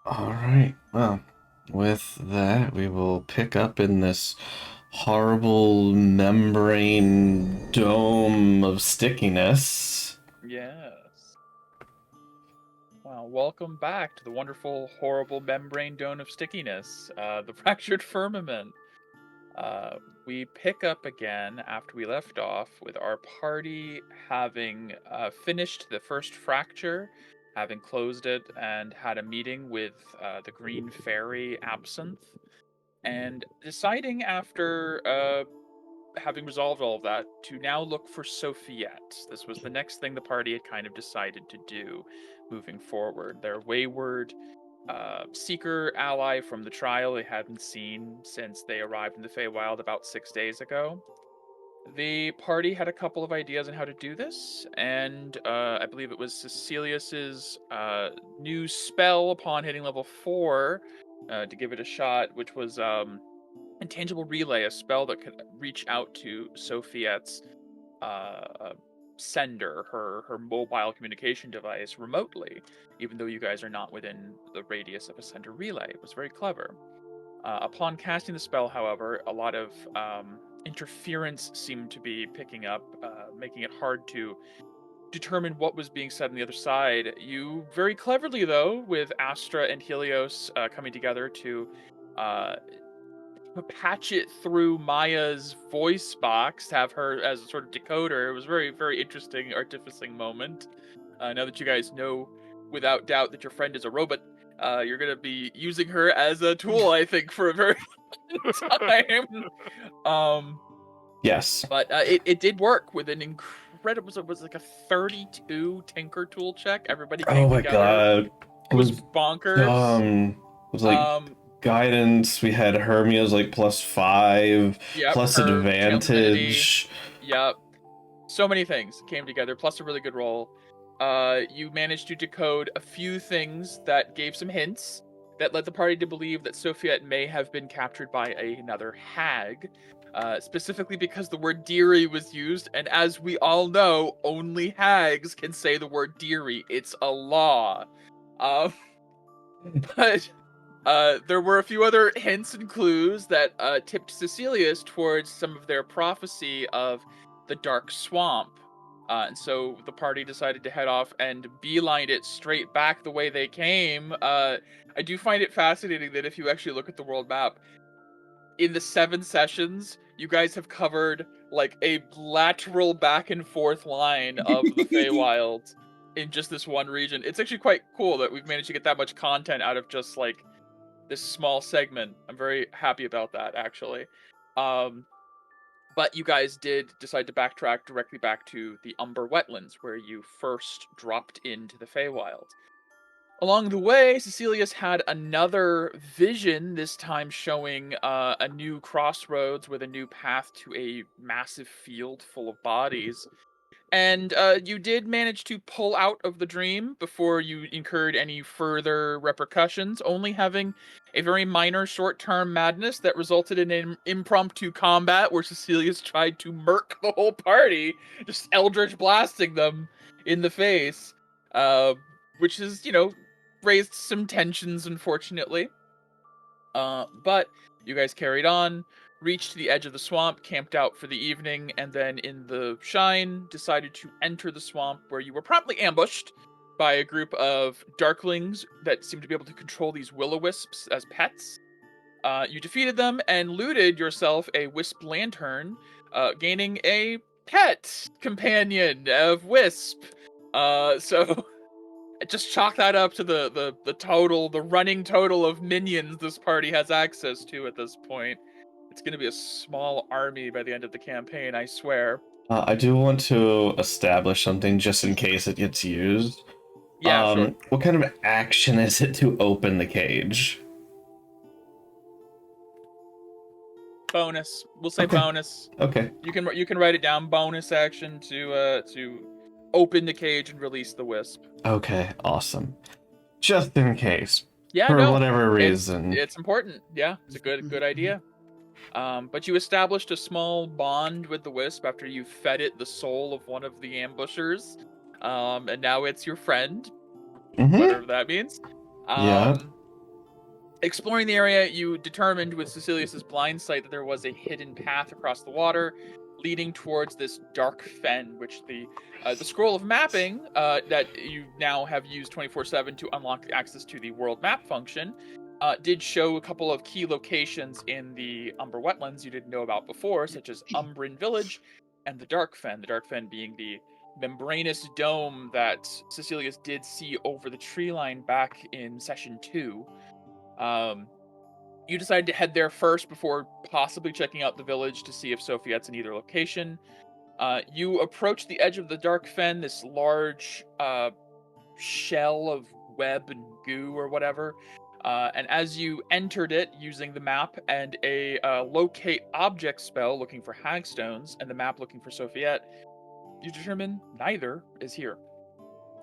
All right. Well, with that, we will pick up in this horrible membrane dome of stickiness. Yes. Wow, welcome back to the wonderful, horrible membrane dome of stickiness, the fractured firmament. Uh, we pick up again after we left off with our party having finished the first fracture, having closed it, and had a meeting with the Green Fairy Absinthe, and deciding after having resolved all of that, to now look for Sophieette. This was the next thing the party had kind of decided to do moving forward. Their wayward seeker ally from the trial they hadn't seen since they arrived in the Feywild about 6 days ago. The party had a couple of ideas on how to do this, and I believe it was Cecilius's new spell upon hitting level 4 to give it a shot, which was Intangible Relay, a spell that could reach out to Sophiette's sender, her mobile communication device, remotely, even though you guys are not within the radius of a sender relay. It was very clever. Upon casting the spell, however, a lot of interference seemed to be picking up, making it hard to determine what was being said on the other side. You very cleverly, though, with Astra and Helios coming together to uh, patch it through Maya's voice box, have her as a sort of decoder. It was very, very interesting, artificing moment. Now that you guys know without doubt that your friend is a robot, you're gonna be using her as a tool, I think, for a very long time. Um, Yes. but it did work with an incredible. It was like a 32 Tinker tool check. Everybody Oh came my together. God. It was bonkers. It was like Um, guidance. We had Hermia's like +5, yep, plus her channel divinity. advantage. Yep, so many things came together, plus a really good roll. You managed to decode a few things that gave some hints that led the party to believe that Sofiette may have been captured by another hag, specifically because the word dearie was used, and as we all know, only hags can say the word dearie. It's a law. Um, but there were a few other hints and clues that tipped Cecilius towards some of their prophecy of the Dark Swamp. And so the party decided to head off and beeline it straight back the way they came. I do find it fascinating that if you actually look at the world map, in the 7 sessions, you guys have covered like a lateral back and forth line of the Feywild in just this one region. It's actually quite cool that we've managed to get that much content out of just like this small segment. I'm very happy about that, actually. Um, but you guys did decide to backtrack directly back to the Umber Wetlands, where you first dropped into the Feywild. Along the way, Cecilius had another vision, this time showing a new crossroads with a new path to a massive field full of bodies. And you did manage to pull out of the dream before you incurred any further repercussions, only having a very minor short term madness that resulted in an impromptu combat where Cecilius tried to murk the whole party, just eldritch blasting them in the face, uh, which is, raised some tensions, unfortunately. But you guys carried on, reached the edge of the swamp, camped out for the evening, and then in the shine decided to enter the swamp, where you were promptly ambushed by a group of darklings that seemed to be able to control these will-o-wisps as pets. You defeated them and looted yourself a wisp lantern, gaining a pet companion of wisp. So just chalk that up to the running total of minions this party has access to at this point. It's going to be a small army by the end of the campaign, I swear. I do want to establish something just in case it gets used. Yeah, sure. What kind of action is it to open the cage? Bonus. We'll say Okay. bonus. Okay. You can write it down. Bonus action to open the cage and release the wisp. Okay. Awesome. Just in case, Yeah, for no, whatever it's reason. it's important. Yeah, it's a good idea. But you established a small bond with the wisp after you fed it the soul of one of the ambushers. And now it's your friend, Mm-hmm. whatever that means. Yeah. Um, Exploring the area, you determined with Cecilius's blind sight that there was a hidden path across the water leading towards this dark fen, which the scroll of mapping that you now have used 24/7 to unlock access to the world map function did show a couple of key locations in the Umber wetlands you didn't know about before, such as Umbran Village and the Dark Fen. The Dark Fen being the membranous dome that Cecilius did see over the tree line back in session 2. You decided to head there first before possibly checking out the village to see if Sophieette's in either location. You approach the edge of the Dark Fen, this large shell of web and goo or whatever. And as you entered it using the map and a locate object spell looking for hagstones and the map looking for Sophiette, you determine neither is here.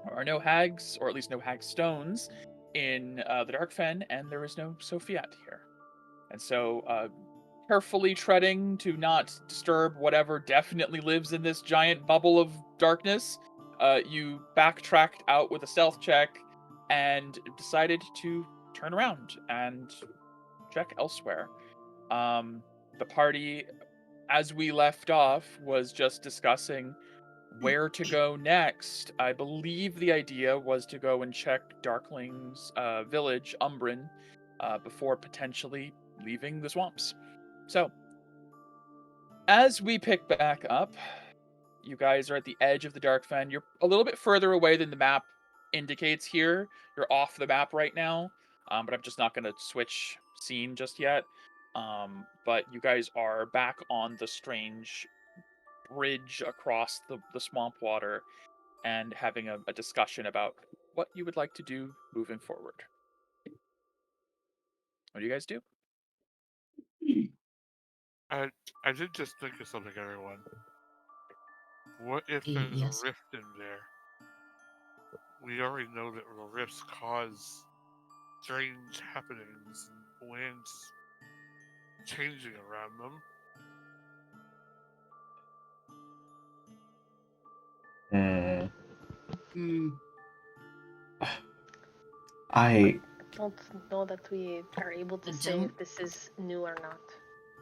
There are no hags, or at least no hagstones, in the Dark Fen, and there is no Sophiette here. And so, carefully treading to not disturb whatever definitely lives in this giant bubble of darkness, you backtracked out with a stealth check and decided to turn around and check elsewhere. The party, as we left off, was just discussing where to go next. I believe the idea was to go and check Darkling's village, Umbran, before potentially leaving the swamps. So, as we pick back up, you guys are at the edge of the Dark Fen. You're a little bit further away than the map indicates here. You're off the map right now, but I'm just not going to switch scene just yet. But you guys are back on the strange bridge across the swamp water and having a discussion about what you would like to do moving forward. What do you guys do? I did just think of something, everyone. What if there's Yes. a rift in there? We already know that the rifts cause strange happenings and winds changing around them. I don't know that we are able to I say don't- if this is new or not.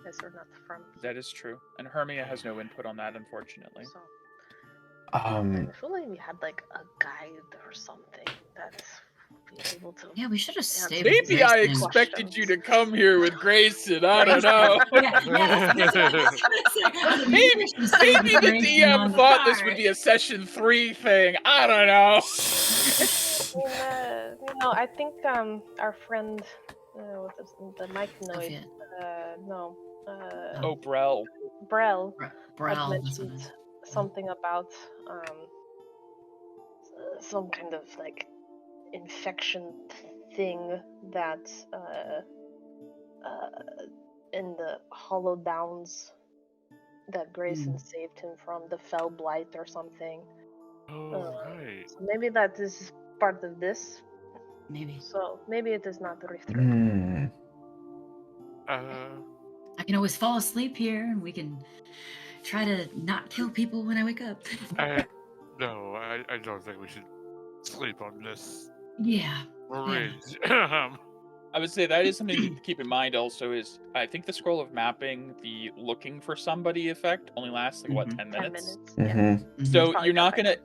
Yes or not from. That is true. And Hermia has no input on that, unfortunately. So I I feel like we had like a guide or something that's able to. Yeah, we should have stayed. Maybe with Maybe I Grayson. expected you to come here with Grayson. I don't know. Maybe the DM thought this would be a session 3 thing. I don't know. I think our friend, the mic noise. Sophia. Oh, Brel. Brel Brel, had that's what it mentioned is. something about some kind of like infection thing that in the Hollow Downs that Grayson saved him from, the Fell Blight or something. Oh, right. So maybe that is part of this. Maybe. So maybe it is not the Rift. I can always fall asleep here, and we can try to not kill people when I wake up. No, I don't think we should sleep on this Yeah. bridge. I would say that is something to keep in mind also is, I think the scroll of mapping, the looking for somebody effect only lasts like, what, 10 minutes? 10 minutes. Mhm. So Probably you're not not gonna,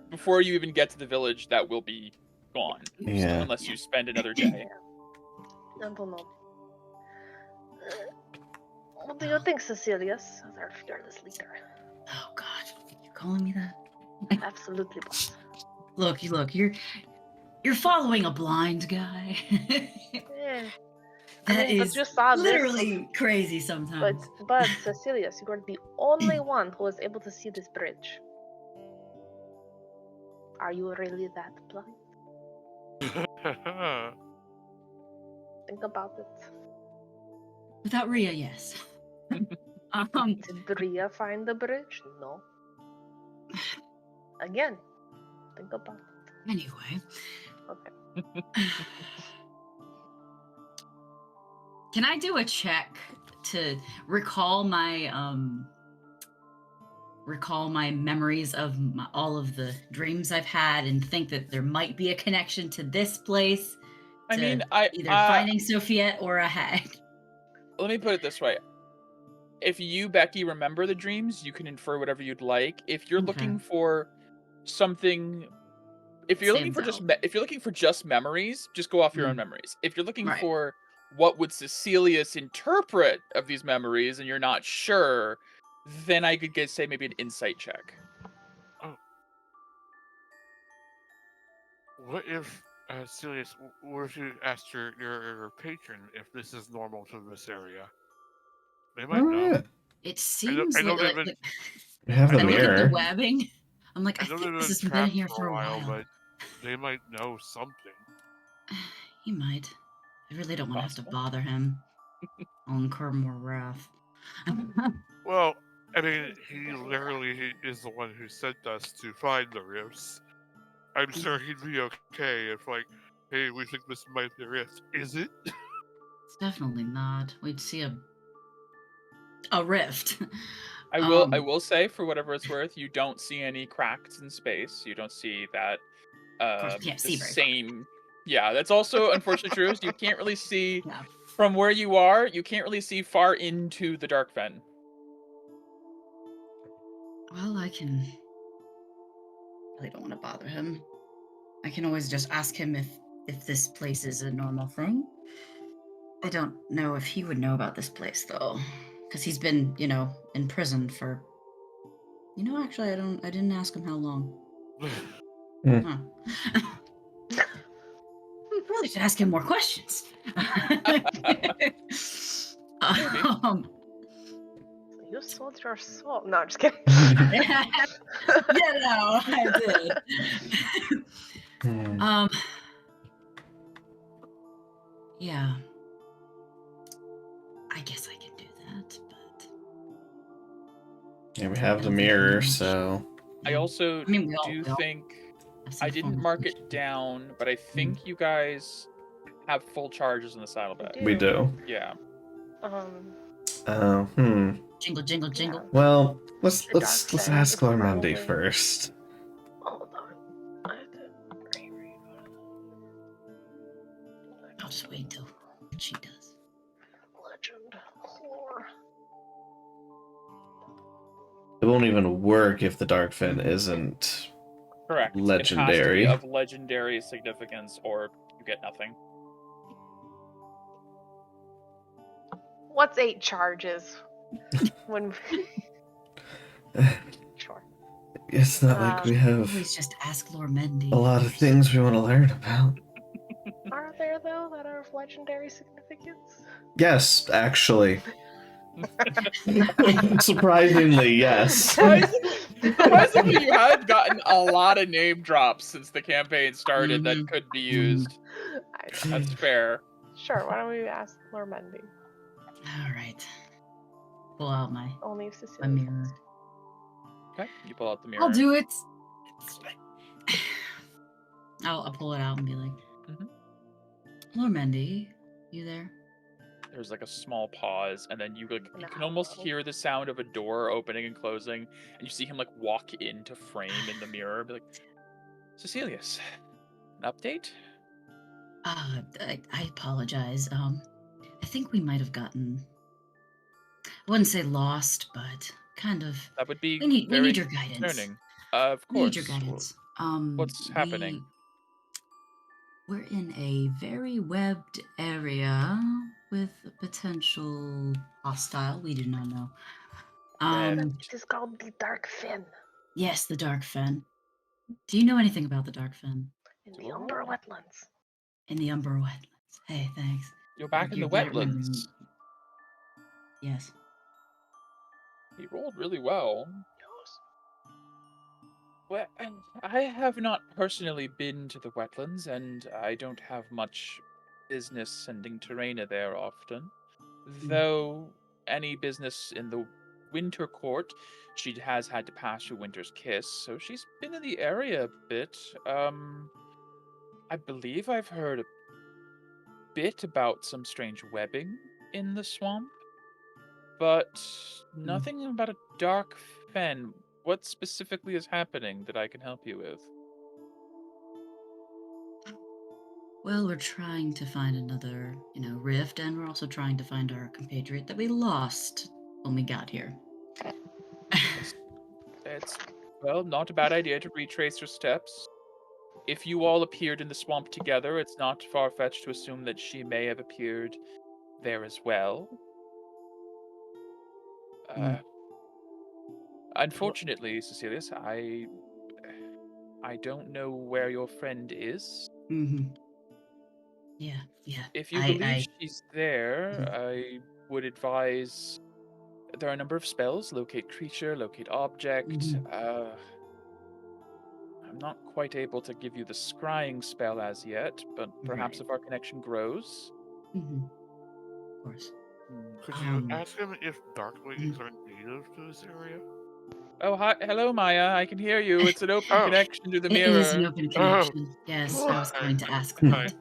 before you even get to the village, that will be gone. Yeah. So unless you spend another day. I don't know. What do you think, Cecilius, as our fearless leader? Oh God, you calling me that? Absolutely, boss. Look, you're following a blind guy. Yeah. That but is you saw literally crazy sometimes. But Cecilius, you are the only one who was able to see this bridge. Are you really that blind? Think about it. Without Rhea, yes. Did Bria find the bridge? No. Again, think about it. Anyway. Okay. Can I do a check to recall my memories of all of the dreams I've had and think that there might be a connection to this place? I to mean, either finding Sophiette or a hag. let me put it this way. If you, Becky, remember the dreams, you can infer whatever you'd like. If you're Okay. looking for something, if you're looking Stands for out. if you're looking for just memories, just go off your own Mm. memories. If you're looking Right. for what would Cecilius interpret of these memories and you're not sure, then I could say maybe an insight check. What if, Sirius, what if you asked your patron if this is normal to this area? They might Oh, know. yeah. It seems I know like, they've been. We have the I look at the mirror. webbing. I'm like, I I know think they've this been has been trapped here for for a a while, while. but they might know something. He might. I really don't want to have to Possible. bother him. I'll incur more wrath. Well, I mean, he literally is the one who sent us to find the rifts. I'm sure he'd be okay if, like, hey, we think this might be a rift. Is it? It's definitely not. We'd see a rift. I will say, for whatever it's worth, you don't see any cracks in space. You don't see that Of course, we can't the see very far. same. Yeah, that's also unfortunately true. You can't really see Yeah. from where you are. You can't really see far into the dark fen. Well, I can. Really don't want to bother him. I can always just ask him if this place is a normal thing. I don't know if he would know about this place though, because he's been, in prison for. Actually, I didn't ask him how long. Huh. Probably should ask him more questions. You sold your soul. No, I'm just kidding. Yeah, no, I did. Hmm. Yeah. I guess I can do that, but Yeah, we have I the don't think he mirror, knows. so I also we do all think have some I didn't form of mark speech. it down, but I think you guys have full charges in the saddlebag. we do. Yeah. Hmm. Jingle, jingle, jingle. Well, let's The dark let's fen ask is Lormandy probably- first. Hold on. I'll just wait till she does. Legend lore. It won't even work if the Dark Fin isn't Correct. legendary. It has to be of legendary significance, or you get nothing. What's 8 charges? When sure. It's not like we have Always just ask Lormandy. a lot of things we want to learn about. Are there though that are of legendary significance? Yes, actually. Surprisingly, yes. Surprisingly, you have gotten a lot of name drops since the campaign started that could be used. That's fair. Sure, why don't we ask Lormandy? All right. Pull out my Only if Cecilia mirror. wants. Okay, you pull out the mirror. I'll do it. I'll pull it out and be like, Lormandy, you there? There's like a small pause, and then you No. can almost hear the sound of a door opening and closing, and you see him like walk into frame in the mirror and be like, Cecilius, an update? I apologize. I think we might have gotten. I wouldn't say lost, but kind of. That would be We need very your guidance. concerning. Of We need course. your guidance. What's happening? We're in a very webbed area with a potential hostile. We do not know. It is called the Dark Fen. Yes, the Dark Fen. Do you know anything about the Dark Fen? In the Umber Wetlands. In the Umber Wetlands. Hey, thanks. You're back in the better- wetlands. Yes. He rolled really well. Yes. Well, I have not personally been to the wetlands, and I don't have much business sending Terraina there often. Though any business in the Winter Court, she has had to pass through Winter's Kiss, so she's been in the area a bit. I believe I've heard a bit about some strange webbing in the swamp, but nothing about a dark fen. What specifically is happening that I can help you with? Well, we're trying to find another, rift, and we're also trying to find our compatriot that we lost when we got here. It's, well, not a bad idea to retrace your steps. If you all appeared in the swamp together, it's not far-fetched to assume that she may have appeared there as well. Unfortunately, Cecilius, I don't know where your friend is. Mm-hmm. Yeah. If you believe I she's there, Mhm. I would advise there are a number of spells: locate creature, locate object. Mhm. I'm not quite able to give you the scrying spell as yet, but perhaps Right. if our connection grows. Mm-hmm. Of course. Could you ask him if darklings Mhm. are native to this area? Oh, hi, hello, Maya. I can hear you. It's an open Oh. connection to the It is an mirror. open Oh. connection. Yes, I was going to ask Hi. that.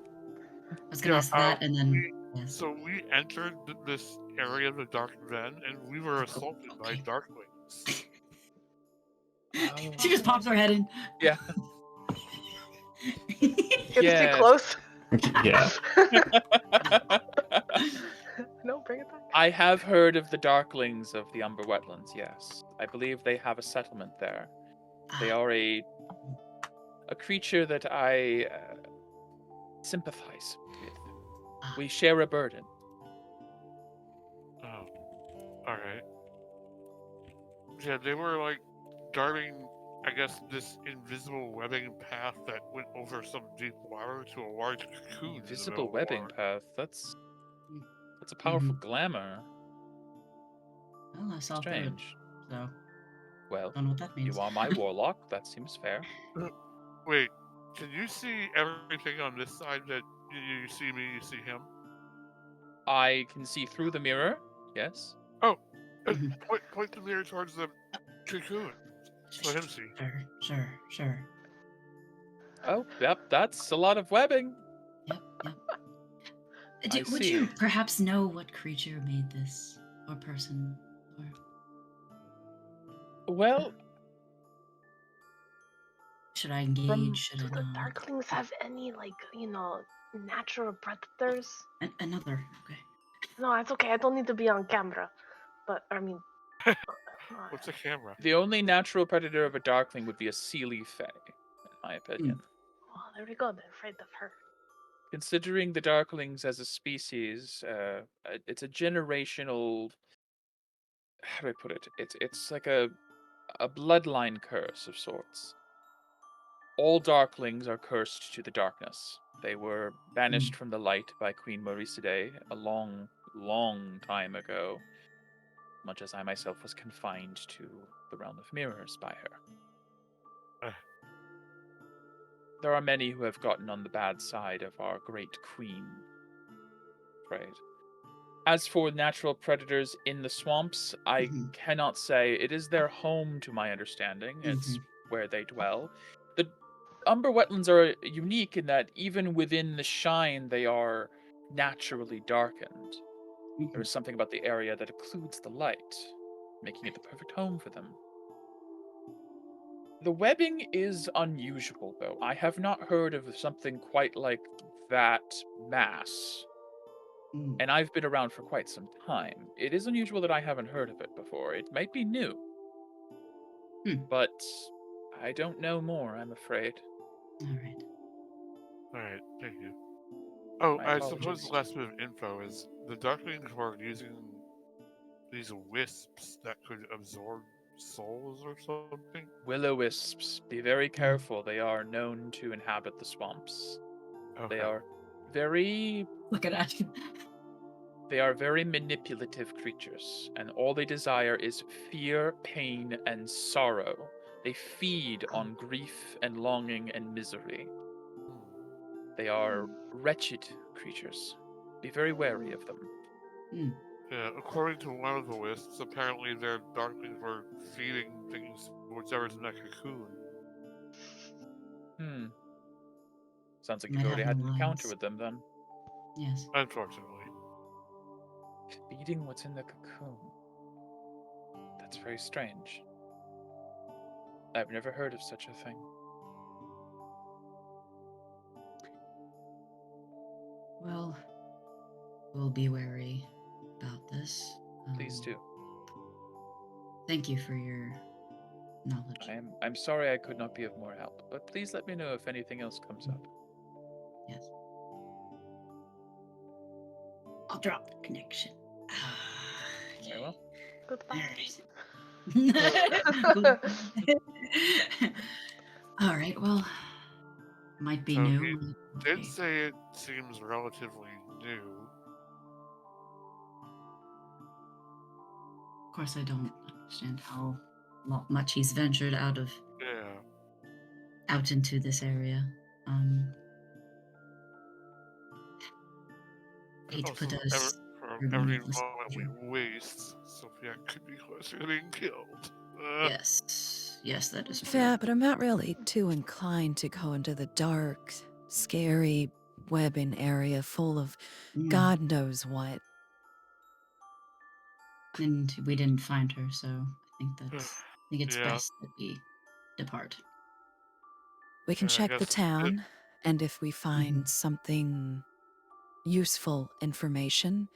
I was going to ask that, and then yes. So we entered this area of the Dark Den, and we were assaulted by Okay. darklings. Oh. She just pops her head in. Yeah. It's too Yes. close. Yeah. No, bring it back. I have heard of the Darklings of the Umber Wetlands, yes. I believe they have a settlement there. They are a creature that I sympathize with. We share a burden. Oh. Alright. Yeah, they were like darting, I guess, this invisible webbing path that went over some deep water to a large cocoon. in the Invisible middle of the webbing water. path. That's a powerful glamour. Well, I saw through it, Strange. so Well, don't know what that means. you are my warlock. That seems fair. Wait, can you see everything on this side that you see me, you see him? I can see through the mirror. Yes. Oh, Mhm. point the mirror towards the cocoon. Let him see. Sure. Oh, yep. That's a lot of webbing. Yep. I Would see. you perhaps know what creature made this, or person, or Well, should I engage? Should Do I the not? darklings have any, like, natural predators? Another. Okay. No, it's okay. I don't need to be on camera. But, I mean... What's the camera? the only natural predator of a darkling would be a Seelie Fae, in my opinion. Oh, there we go. They're afraid of her. Considering the darklings as a species, it's a generational. How do I put it? It's like a bloodline curse of sorts. All darklings are cursed to the darkness. They were banished from the light by Queen Maurice a long, long time ago, much as I myself was confined to the realm of mirrors by her. There are many who have gotten on the bad side of our great queen. Afraid. As for natural predators in the swamps, I cannot say. It is their home, to my understanding. It's where they dwell. The Umber Wetlands are unique in that even within the shine, they are naturally darkened. There is something about the area that occludes the light, making it the perfect home for them. The webbing is unusual, though. I have not heard of something quite like that mass. And I've been around for quite some time. It is unusual that I haven't heard of it before. It might be new. But I don't know more, I'm afraid. Alright, thank you. Oh, My I apologies. suppose the last bit of info is the darklings were using these wisps that could absorb souls or something. Will-o-wisps. Be very careful. They are known to inhabit the swamps. Okay. They are very... Look at Ash. They are very manipulative creatures, and all they desire is fear, pain, and sorrow. They feed on grief and longing and misery. They are wretched creatures. Be very wary of them. Yeah, according to one of the wisps, apparently their darklings were feeding things, whichever's in that cocoon. Sounds like Might you've have already had no an encounter lines. with them, then. Yes. Unfortunately. Feeding what's in the cocoon. That's very strange. I've never heard of such a thing. Well, we'll be wary about this. Please do. Thank you for your knowledge. I'm sorry I could not be of more help, but please let me know if anything else comes up. Yes. I'll drop the connection. Very well. Goodbye. All right. Well, might be So new. he did Okay. say it seems relatively new. Of course, I don't understand how much he's ventured out Yeah. into this area. Hate to put Also, us for in every needless moment danger. we waste, Sophia could be closer to being killed. Yes, that is true. Fair, but I'm not really too inclined to go into the dark, scary webbing area full of God knows what. And we didn't find her, so I think it's Yeah. best that we depart. We can I check the guess town, and if we find something useful information,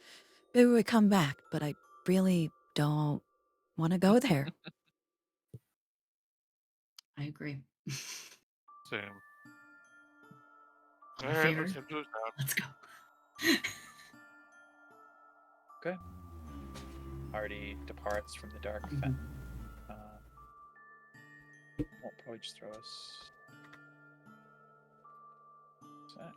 maybe we come back, but I really don't want to go there. I agree. Same. All Alright, favored? let's head to the town. Let's go. Okay. Artie departs from the dark Mhm. fen. Won't probably just throw us. Sec.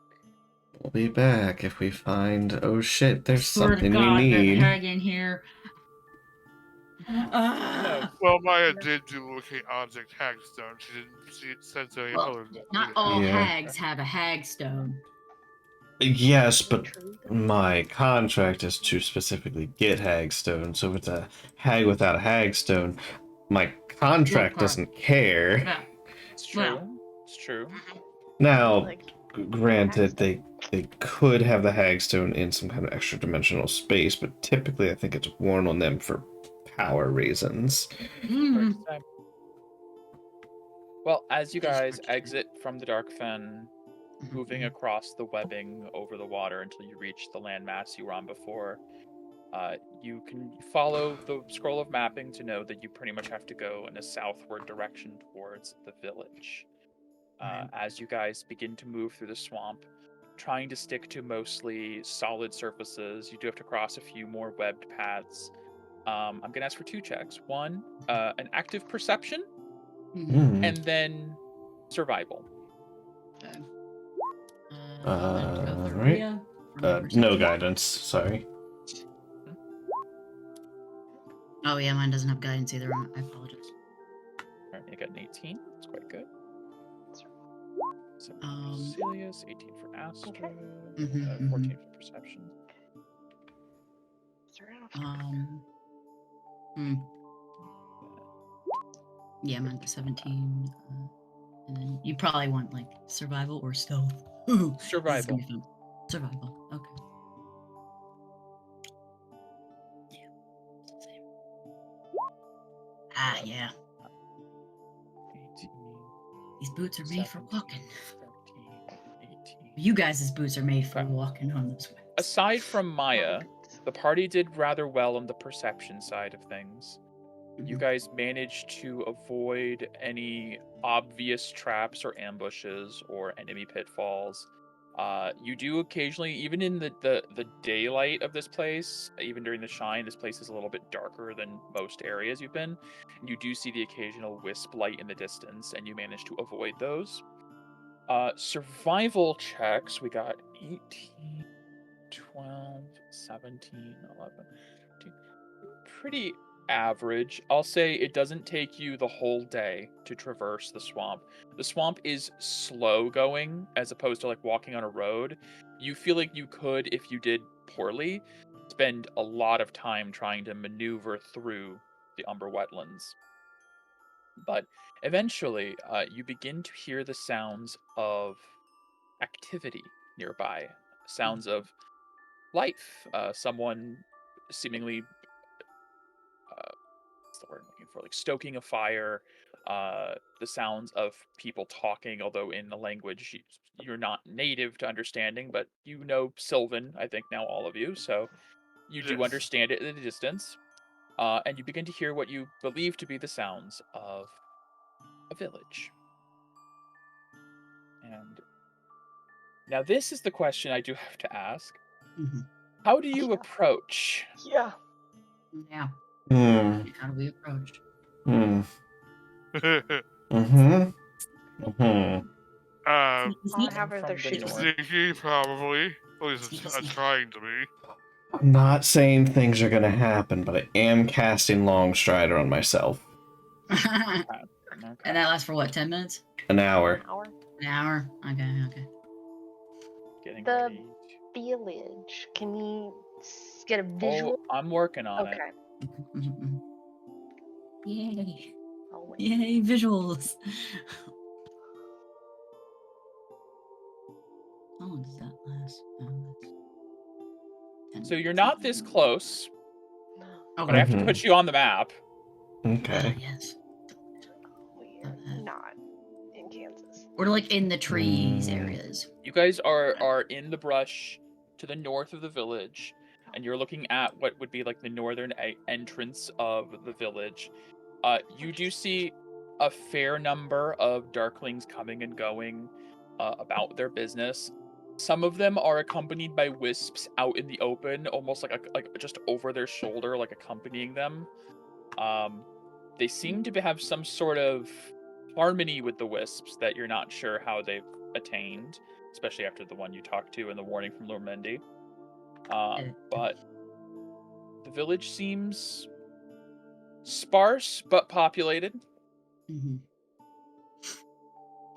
We'll be back if we find. Oh shit! There's Swear to something we God, that need. hag in here. Ah. Well, Maya did do locate object hagstone. She didn't see it sense any Well, other than not all Yeah. hags have a hagstone. Yes, but True. my contract is to specifically get hagstone. So if it's a hag without a hagstone, my contract Okay. doesn't care. Yeah. It's true. It's true. Now, Like, granted, hagstone. they could have the hagstone in some kind of extra dimensional space, but typically I think it's worn on them for power reasons. Mm. First time. Well, as you It is guys hard to say. exit from the dark fen, moving across the webbing over the water until you reach the landmass you were on before, you can follow the scroll of mapping to know that you pretty much have to go in a southward direction towards the village. Right. As you guys begin to move through the swamp, trying to stick to mostly solid surfaces, you do have to cross a few more webbed paths. I'm going to ask for 2 checks. One, an active perception, Hmm. and then survival. Okay. Right. Rhea, for my No perception. guidance. Sorry. Oh yeah, mine doesn't have guidance either. I apologize. All right, you got an 18. That's quite good. 17 Um, for Celius, 18 for Astrid, Mhm, 14 for perception. Yeah, mine got 17. And then you probably want like survival or stealth. Ooh, this is gonna Survival. be fun. Survival. Okay. Yeah. Same. Ah, yeah. 18, These boots are made for 17, walking. 13, 18. You guys' boots are made for Okay. walking on those webs. Aside from Maya, boots. the party did rather well on the perception side of things. You Mhm. guys managed to avoid any obvious traps or ambushes or enemy pitfalls. You do occasionally, even in the daylight of this place, even during the shine, this place is a little bit darker than most areas you've been. You do see the occasional wisp light in the distance, and you manage to avoid those. Survival checks, we got 18, 12, 17, 11, 13. Pretty average. I'll say it doesn't take you the whole day to traverse the swamp. The swamp is slow going as opposed to like walking on a road. You feel like you could, if you did poorly, spend a lot of time trying to maneuver through the Umber wetlands. But eventually, you begin to hear the sounds of activity nearby, sounds of life. Someone seemingly what's the word I'm looking for? Like stoking a fire, the sounds of people talking, although in a language you're not native to understanding, but you know Sylvan, I think now all of you, so you do Yes. understand it at a distance. And you begin to hear what you believe to be the sounds of a village. And now this is the question I do have to ask. Mhm. How do you Yeah. approach? Yeah. Yeah. Hmm. How do we approach? Hmm. Mm-hmm. Mm-hmm. What happened to their From the shoes? north. Sneaky, probably. At least Sneaky, it's sneaky. trying to be. I'm not saying things are gonna happen, but I am casting Longstrider on myself. And Okay. that lasts for what, 10 minutes? An hour. An hour. An hour? Okay. Getting The ready. village. Can we get a visual? Oh, I'm working on it. Okay. Mhm. Yay. I'll wait. Yay, visuals. How long does that last? That's 10 So you're minutes. not this close, Okay. but I have to Mhm. put you on the map. Okay. Yes. We're not in Kansas. We're like in the trees Mm. areas. You guys are in the brush to the north of the village, and you're looking at what would be like the northern entrance of the village. You do see a fair number of darklings coming and going about their business. Some of them are accompanied by wisps out in the open, almost like just over their shoulder, like accompanying them. They seem to have some sort of harmony with the wisps that you're not sure how they've attained, especially after the one you talked to and the warning from Lormendi. But the village seems sparse but populated. Mm-hmm.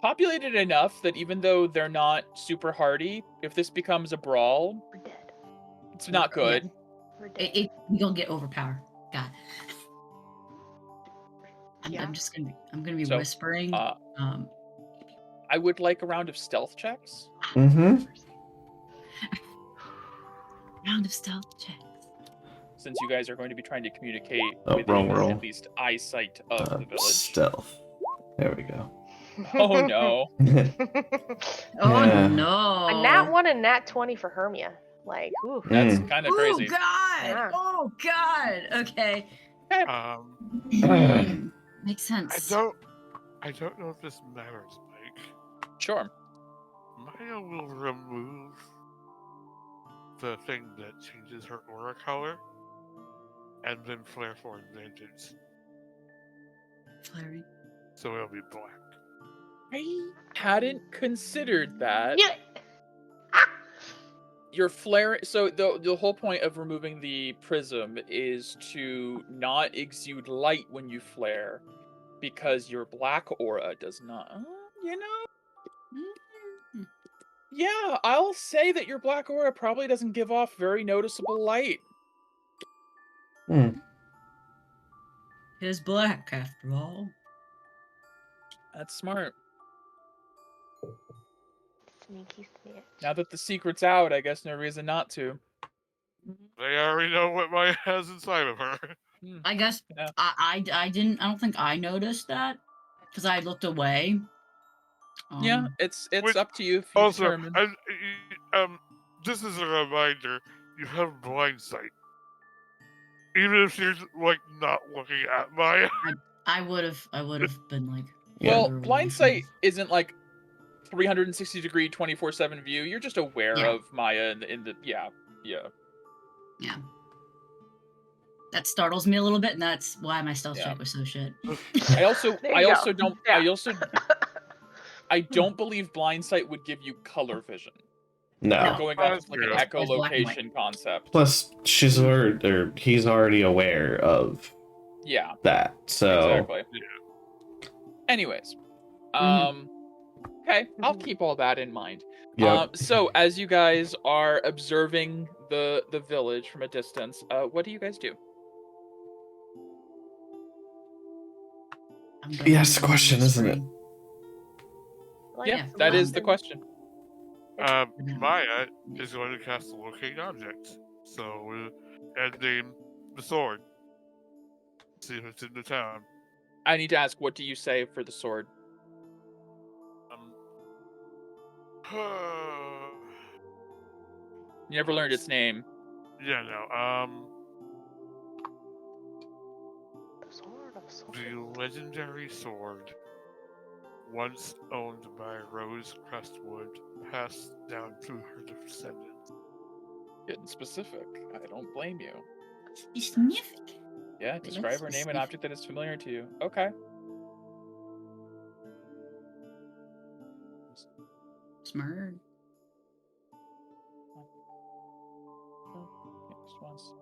Populated enough that even though they're not super hardy, if this becomes a brawl, We're dead. it's not good. We're dead. We gonna get overpowered. God. Yeah. I'm gonna be So, whispering. I would like a round of stealth checks. Mm-hmm. Round of stealth checks. Since you guys are going to be trying to communicate Oh, within wrong roll. at least eyesight of the village. Stealth. There we go. Oh no. Oh Yeah. no. A nat 1 and nat 20 for Hermia. Like, ooh. That's Mm. kind of Oh crazy. God. Yeah. Oh God. Okay. Makes sense. I don't know if this matters, Mike. Sure. Maya will remove the thing that changes her aura color, and then flare for advantage. Flaring. So it'll be black. I hadn't considered that. Yeah. Your flare. So the whole point of removing the prism is to not exude light when you flare, because your black aura does not. You know. Yeah, I'll say that your black aura probably doesn't give off very noticeable light. Hmm. It's black after all. That's smart. Sneaky snitch. Now that the secret's out, I guess no reason not to. They already know what Maya has inside of her. I guess Yeah. I don't think I noticed that because I looked away. Yeah, it's Which- up to you if you Also, determine. just as a reminder, you have blind sight. Even if you're like not looking at Maya. I would have been like. Well, further away blind from sight this. isn't like 360-degree 24/7 view. You're just aware Yeah. of Maya in the yeah. Yeah. That startles me a little bit, and that's why my stealth Yeah. check was so shit. I also There you go. don't Yeah. I don't believe blind sight would give you color vision. No. You're going off of like an Yeah. echolocation Black and white. concept. Plus, he's already aware of Yeah, that. So exactly. Anyways, okay, I'll keep all that in mind. Yep. So as you guys are observing the village from a distance, what do you guys do? Yeah, that's the question, isn't it? Like, Yeah, that is the question. Maya is going to cast a locate object. So, and name the sword. See if it's in the town. I need to ask, what do you say for the sword? You never learned its name. Yeah, no. The sword of sword. The legendary sword, once owned by Rose Crestwood, passed down through her descendants. Getting specific. I don't blame you. Be significant. Yeah, Let's describe or be name an sniff- object that is familiar to you. Okay. Smurd. Next one's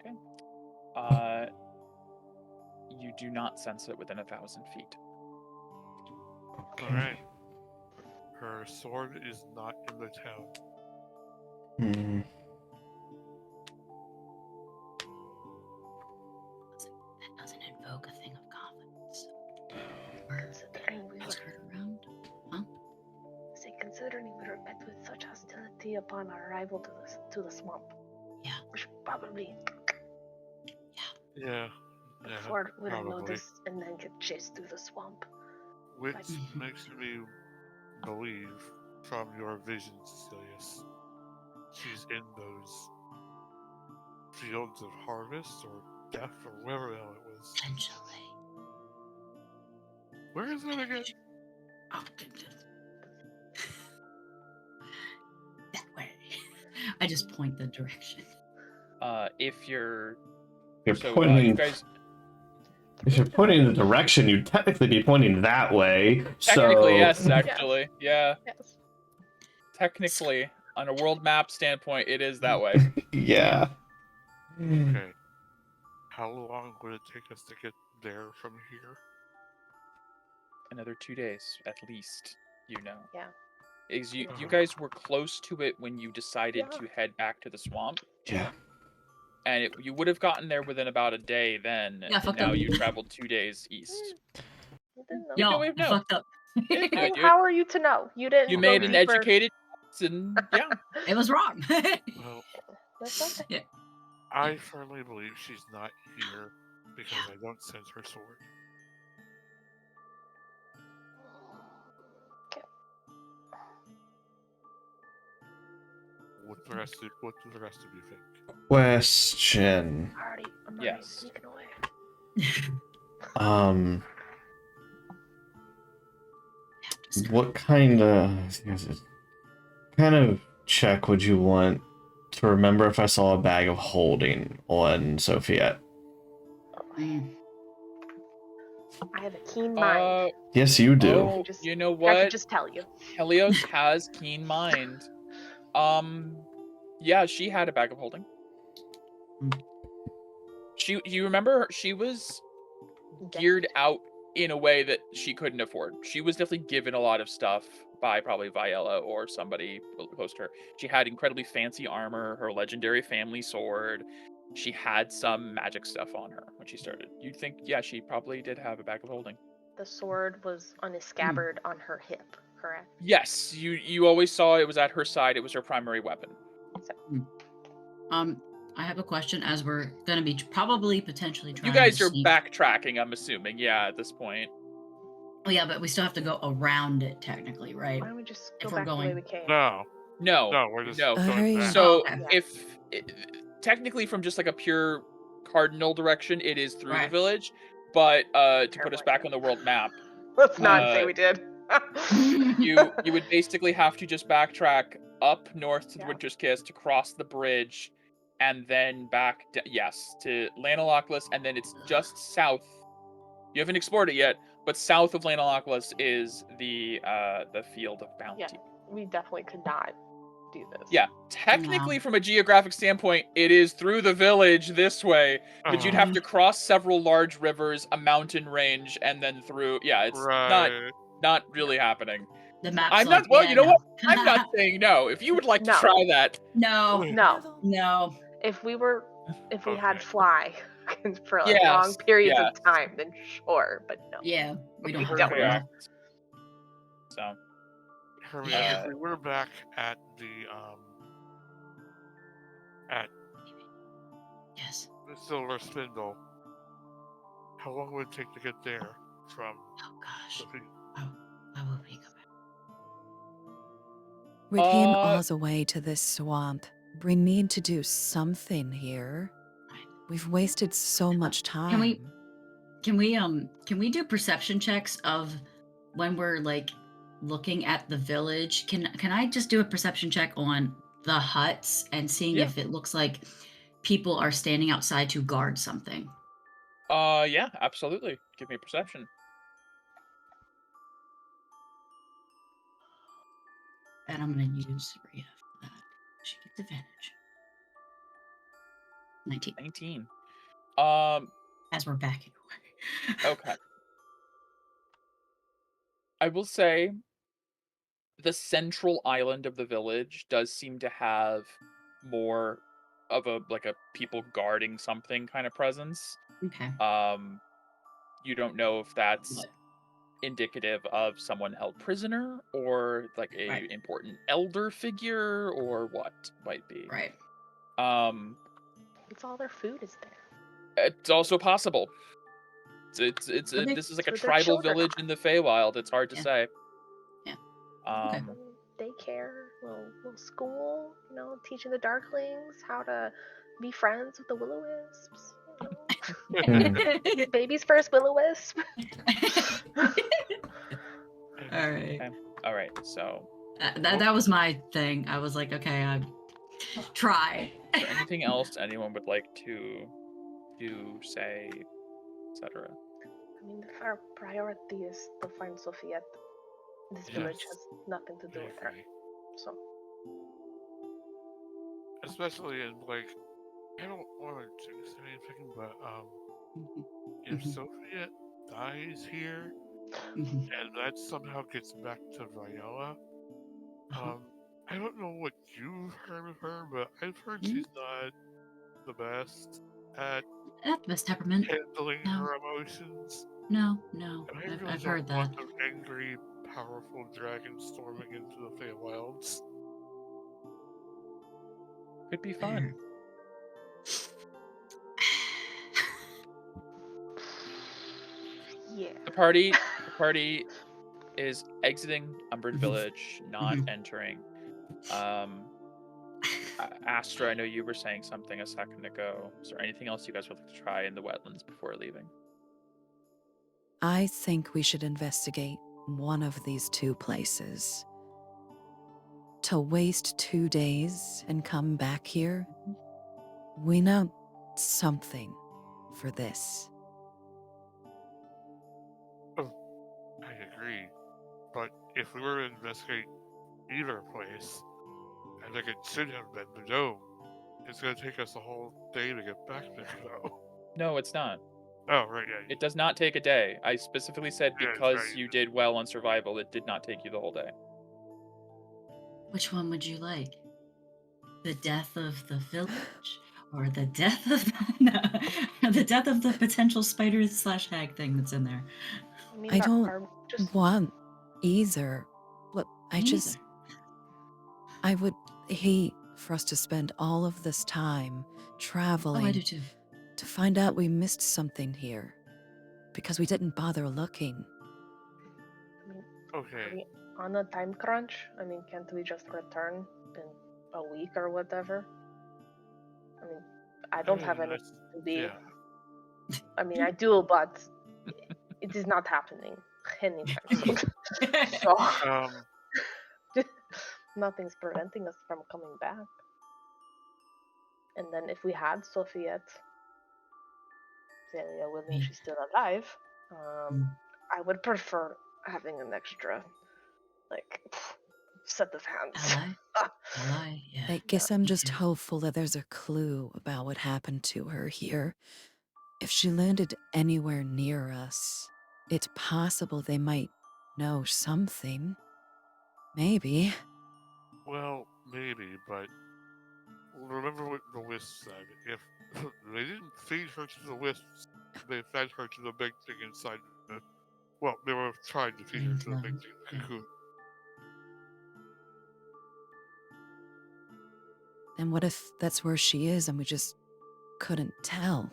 okay. You do not sense it within 1,000 feet. Alright. Her sword is not in the town. Hmm. That doesn't invoke a thing of confidence. Considering we Ask were, her around. Huh? considering we were met with such hostility upon our arrival to the swamp. Yeah. We should probably Yeah. before we don't know probably. this and then get chased through the swamp. Which Mhm. makes me believe, from your vision, Cecilius, she's in those fields of harvest or death or wherever the hell it was. Potentially. Where is that again? Oh, that way. I just point the direction. If you're You're so pointing. you guys If you're pointing the direction, you'd technically be pointing that way. technically so... yes, actually. Yeah. Yes. Technically, on a world map standpoint, it is that way. yeah. Okay. How long would it take us to get there from here? Another 2 days, at least, you know. Yeah. Is you Uh-huh. guys were close to it when you decided Yeah. to head back to the swamp, Yeah. and you would have gotten there within about a day then. Yeah, and fucked now up. you traveled 2 days east. You didn't know. Yeah. Y'all, we I know. fucked up. Yeah, How, dude. how are you to know? You didn't You go made an deeper. educated guess, and yeah. It was wrong. Well, That's okay. Yeah. I firmly believe she's not here because I don't sense her sword. Okay. What do the rest of you think? Question. I'm already Yes. sneaking away. What kind of check would you want to remember if I saw a bag of holding on Sophia? Mm. I have a keen mind. Yes, you do. Oh, Just- you know I could what? just tell you. Helios has keen mind. Yeah, she had a bag of holding. You remember she was geared out in a way that she couldn't afford. She was definitely given a lot of stuff by probably Viella or somebody close to her. She had incredibly fancy armor, her legendary family sword. She had some magic stuff on her when she started. You'd think, yeah, she probably did have a bag of holding. The sword was on a scabbard on her hip, correct? Yes, you always saw it was at her side. It was her primary weapon. I have a question as we're gonna be probably potentially trying You guys to are sneak... backtracking, I'm assuming, yeah, at this point. Oh yeah, but we still have to go around it technically, right? Why don't we just go If we're back the way going- we came? No, we're just No. going back. So okay. if technically from just like a pure cardinal direction, it is through the Right. village, but to Fair put us point. back on the world map, Let's not say Uh, we did. you would basically have to just backtrack up north to the Yeah. Winter's Kiss to cross the bridge, and then back to Lanilochlus, and then it's just south. You haven't explored it yet, but south of Lanilochlus is the Field of Bounty. Yeah, we definitely could not do this. Yeah, technically from a geographic standpoint, it is through the village this way, but you'd have to cross several large rivers, a mountain range, and then through. Yeah, it's not really happening. The map's I'm like, not. Well, yeah, you know no. what? I'm not saying no. If you would like to No. try that, No, No. If we had Okay. fly for Yes, long periods yes. of time, then sure, but no. yeah, we don't We have don't. to. correct. So Hermia, Yeah. if we were back at the Yes. the Silver Spindle. How long would it take to get there from Oh gosh. Sophia? Oh, I will pick up. With him Uh, all the way to this swamp, we need to do something here. Right. We've wasted so much time. Can we do perception checks of when we're like looking at the village? Can I just do a perception check on the huts and seeing Yeah. if it looks like people are standing outside to guard something? Yeah, absolutely. Give me a perception. And I'm gonna use Rhea for that. She gets advantage. 19. 19. As we're backing away. Okay. I will say the central island of the village does seem to have more of a people guarding something kind of presence. Okay. You don't know if that's What? indicative of someone held prisoner or like a Right. important elder figure or what might be. Right. It's all their food is there. It's also possible. This is Where like a their tribal children village are. in the Feywild. It's hard to Yeah. say. Yeah. Okay. Um, Daycare, little school, teaching the Darklings how to be friends with the Will-O-Wisps. Baby's first Will-O-Wisp. All right. okay. All right. So, That was my thing. I was like, okay, I try. is there anything else anyone would like to do, say, etc.? I mean, our priority is to find Sophia. This village Yes. has nothing to do I with her. agree. So, Especially in like, I don't want to jinx anything, but if Mhm. Sophia dies here Mhm. and that somehow gets back to Viola, Uh-huh. I don't know what you've heard of her, but I've heard Mm. she's not the best at Not the best temperament. handling No. her emotions. No. And I really I've don't heard that. want an angry, powerful dragon storming into the Feywilds. Could be fun. yeah. The party is exiting Umbridge Village, not Mhm. entering. Astra, I know you were saying something a second ago. Is there anything else you guys would like to try in the wetlands before leaving? I think we should investigate one of these two places. To waste 2 days and come back here, we know something for this. I agree. But if we were to investigate either place, I think it should have been the dome. It's going to take us a whole day to get back there, though. No, it's not. Oh, right, yeah. It does not take a day. I specifically said Yeah, it's because right. you did well on survival, it did not take you the whole day. Which one would you like? The death of the village, or the death of the death of the potential spider / hag thing that's in there? I mean, I don't just want either. Look, Me neither. I would hate for us to spend all of this time Oh, I traveling do too. to find out we missed something here because we didn't bother looking. I mean, Okay. are we on a time crunch? I mean, can't we just return in a week or whatever? I mean, I don't have any that's- to be. Yeah. I mean, I do, but it is not happening anytime soon. So nothing's preventing us from coming back. And then if we had Sophia, Celia willing she's still alive, I would prefer having an extra, set of hands. Ally, yeah. I guess I'm me just too. hopeful that there's a clue about what happened to her here. If she landed anywhere near us, it's possible they might know something. Maybe. Well, maybe, but remember what the wisp said. If they didn't feed her to the wisps, they fed her to the big thing inside the. Well, they were trying to feed her to the big thing in the cocoon. And what if that's where she is and we just couldn't tell.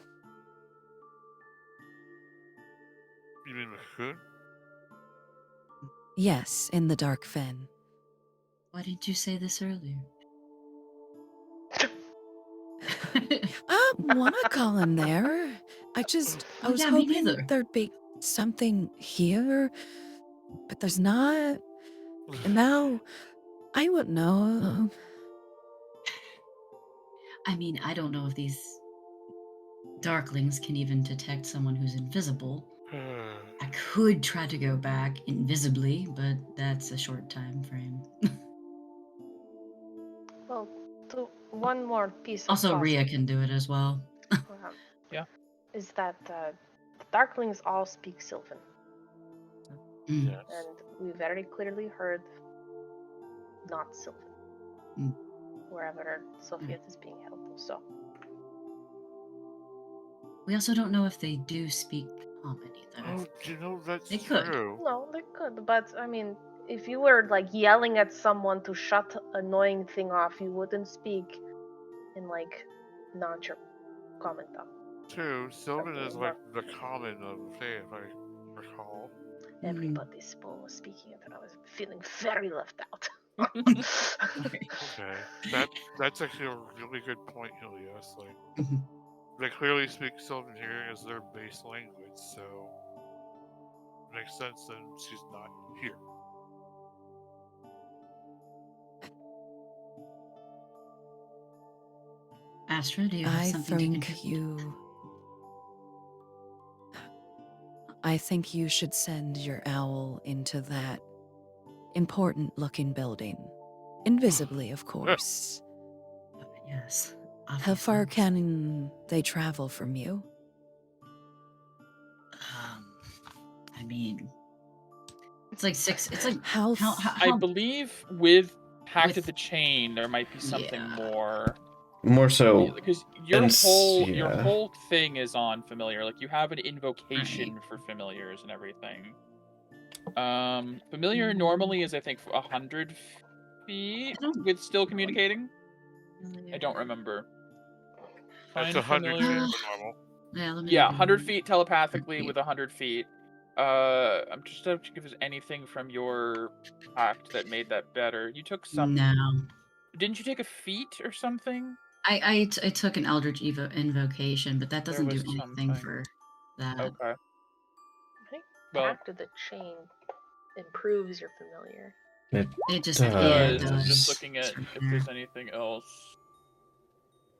You mean the cocoon? Yes, in the dark fen. Why didn't you say this earlier? I wanna call him there. I Oh, was yeah, me hoping neither. there'd be something here, but there's not. And now, I wouldn't know. I mean, I don't know if these darklings can even detect someone who's invisible. I could try to go back invisibly, but that's a short time frame. Well, to one more piece of Also, puzzle, Rhea can do it as well. um, Yeah. is that the Darklings all speak Sylvan, Mm. Yes. and we very clearly heard not Sylvan, Mm. wherever Sophia is being held. So, We also don't know if they do speak common either. Oh, do you know that's They could. true? no, they could, but I mean, if you were like yelling at someone to shut annoying thing off, you wouldn't speak in like non-your common tongue. True. Sylvan Okay, is well- like the common of the Fae, if I recall. Everybody was speaking it, and I was feeling very left out. Okay. That's actually a really good point, Helios. Like, Mhm. they clearly speak Sylvan here as their base language, so makes sense then she's not here. Astra, do you have I something to think contribute? I think you should send your owl into that important looking building. Invisibly, of course. Yes. How far obviously. can they travel from you? I mean, it's like 6. It's like How I believe with Pact With- of the Chain, there might be something Yeah. more. More so, Because your and your yeah. whole thing is on familiar. Like you have an invocation for familiars and everything. Familiar normally is I think 100 feet I don't- with still communicating. I don't remember. That's Find 100 feet familiar. for normal. Yeah, let me Yeah, look at 100 it. feet telepathically feet. with 100 feet. I'm just checking if there's anything from your pact that made that better. You took some. No. Didn't you take a feat or something? I took an Eldritch Invocation, but that There doesn't do was anything something. for that. Okay. I think Well- Pact of the Chain improves your familiar. It just Does. yeah, it I'm does. just looking It's at right if there. there's anything else.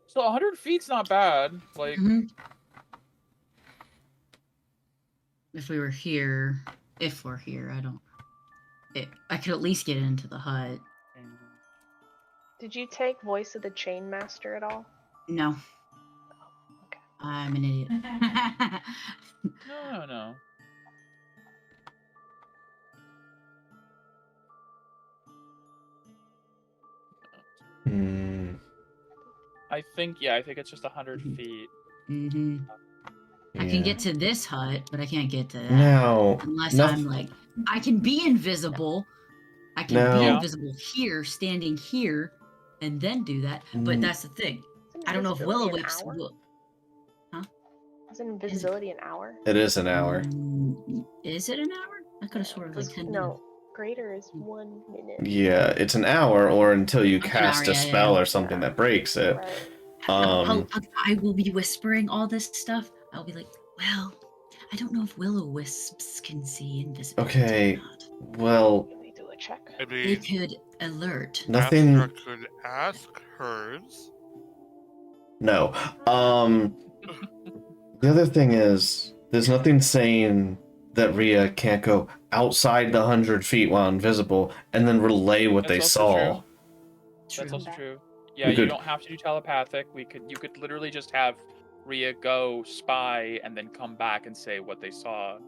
So 100 feet's not bad. Like, Mhm. If we were here, I don't. I could at least get into the hut. Did you take Voice of the Chain Master at all? No, Okay. I'm an idiot. no. Hmm. I think it's just 100 Mhm. feet. hmm I can get to this hut, but I can't get to that. Now, Unless I'm like, I can be invisible. I can be Now- invisible here, standing here, and then do that. But Mm. that's the thing. Isn't I don't know if invisibility Will-O-Wisps an hour? will. Isn't invisibility an hour? It is an hour. Is it an hour? I could have sworn it was like 10 minutes. No, greater is 1 minute. Yeah, it's an hour, or until you An cast hour, a yeah, spell yeah. or something that breaks it. Right. I will be whispering all this stuff. I'll be like, well, I don't know if Will-O-Wisps can see invisibility Okay. or not. Well, Can we do a check? I They mean, could alert. nothing. Astra could ask hers. No. The other thing is, there's nothing saying that Rhea can't go outside the 100 feet while invisible and then relay what they That's also saw. true. That's True. also true. Yeah, We you could- don't have to do telepathic. You could literally just have Rhea go spy and then come back and say what they saw,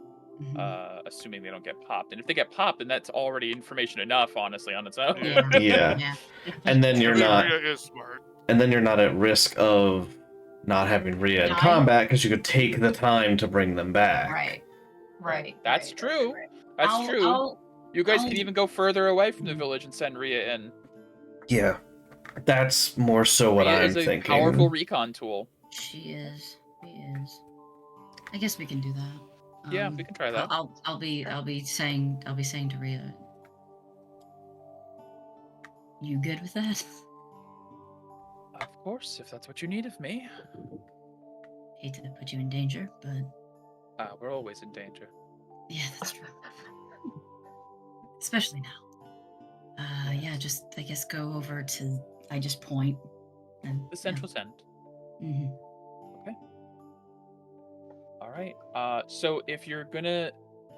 Mhm. assuming they don't get popped. And if they get popped, then that's already information enough, honestly, on its own. Yeah. Yeah. And then you're I mean, not. Rhea is smart. And then you're not at risk of not having Rhea in Yeah, combat because you could take the time to bring them back. Right. That's true. That's I'll- true. I'll- You guys I'll- could even go further away from the Mhm. village and send Rhea in. Yeah. That's more so what Rhea I'm is a thinking. powerful recon tool. She is. She is. I guess we can do that. Yeah, we can try that. I'll be saying to Rhea. You good with that? Of course, if that's what you need of me. Hate to put you in danger, but We're always in danger. yeah, that's true. Especially now. Yeah, just I guess go over to. I just point. And The central end. Mm-hmm. Okay. All right. So if you're gonna,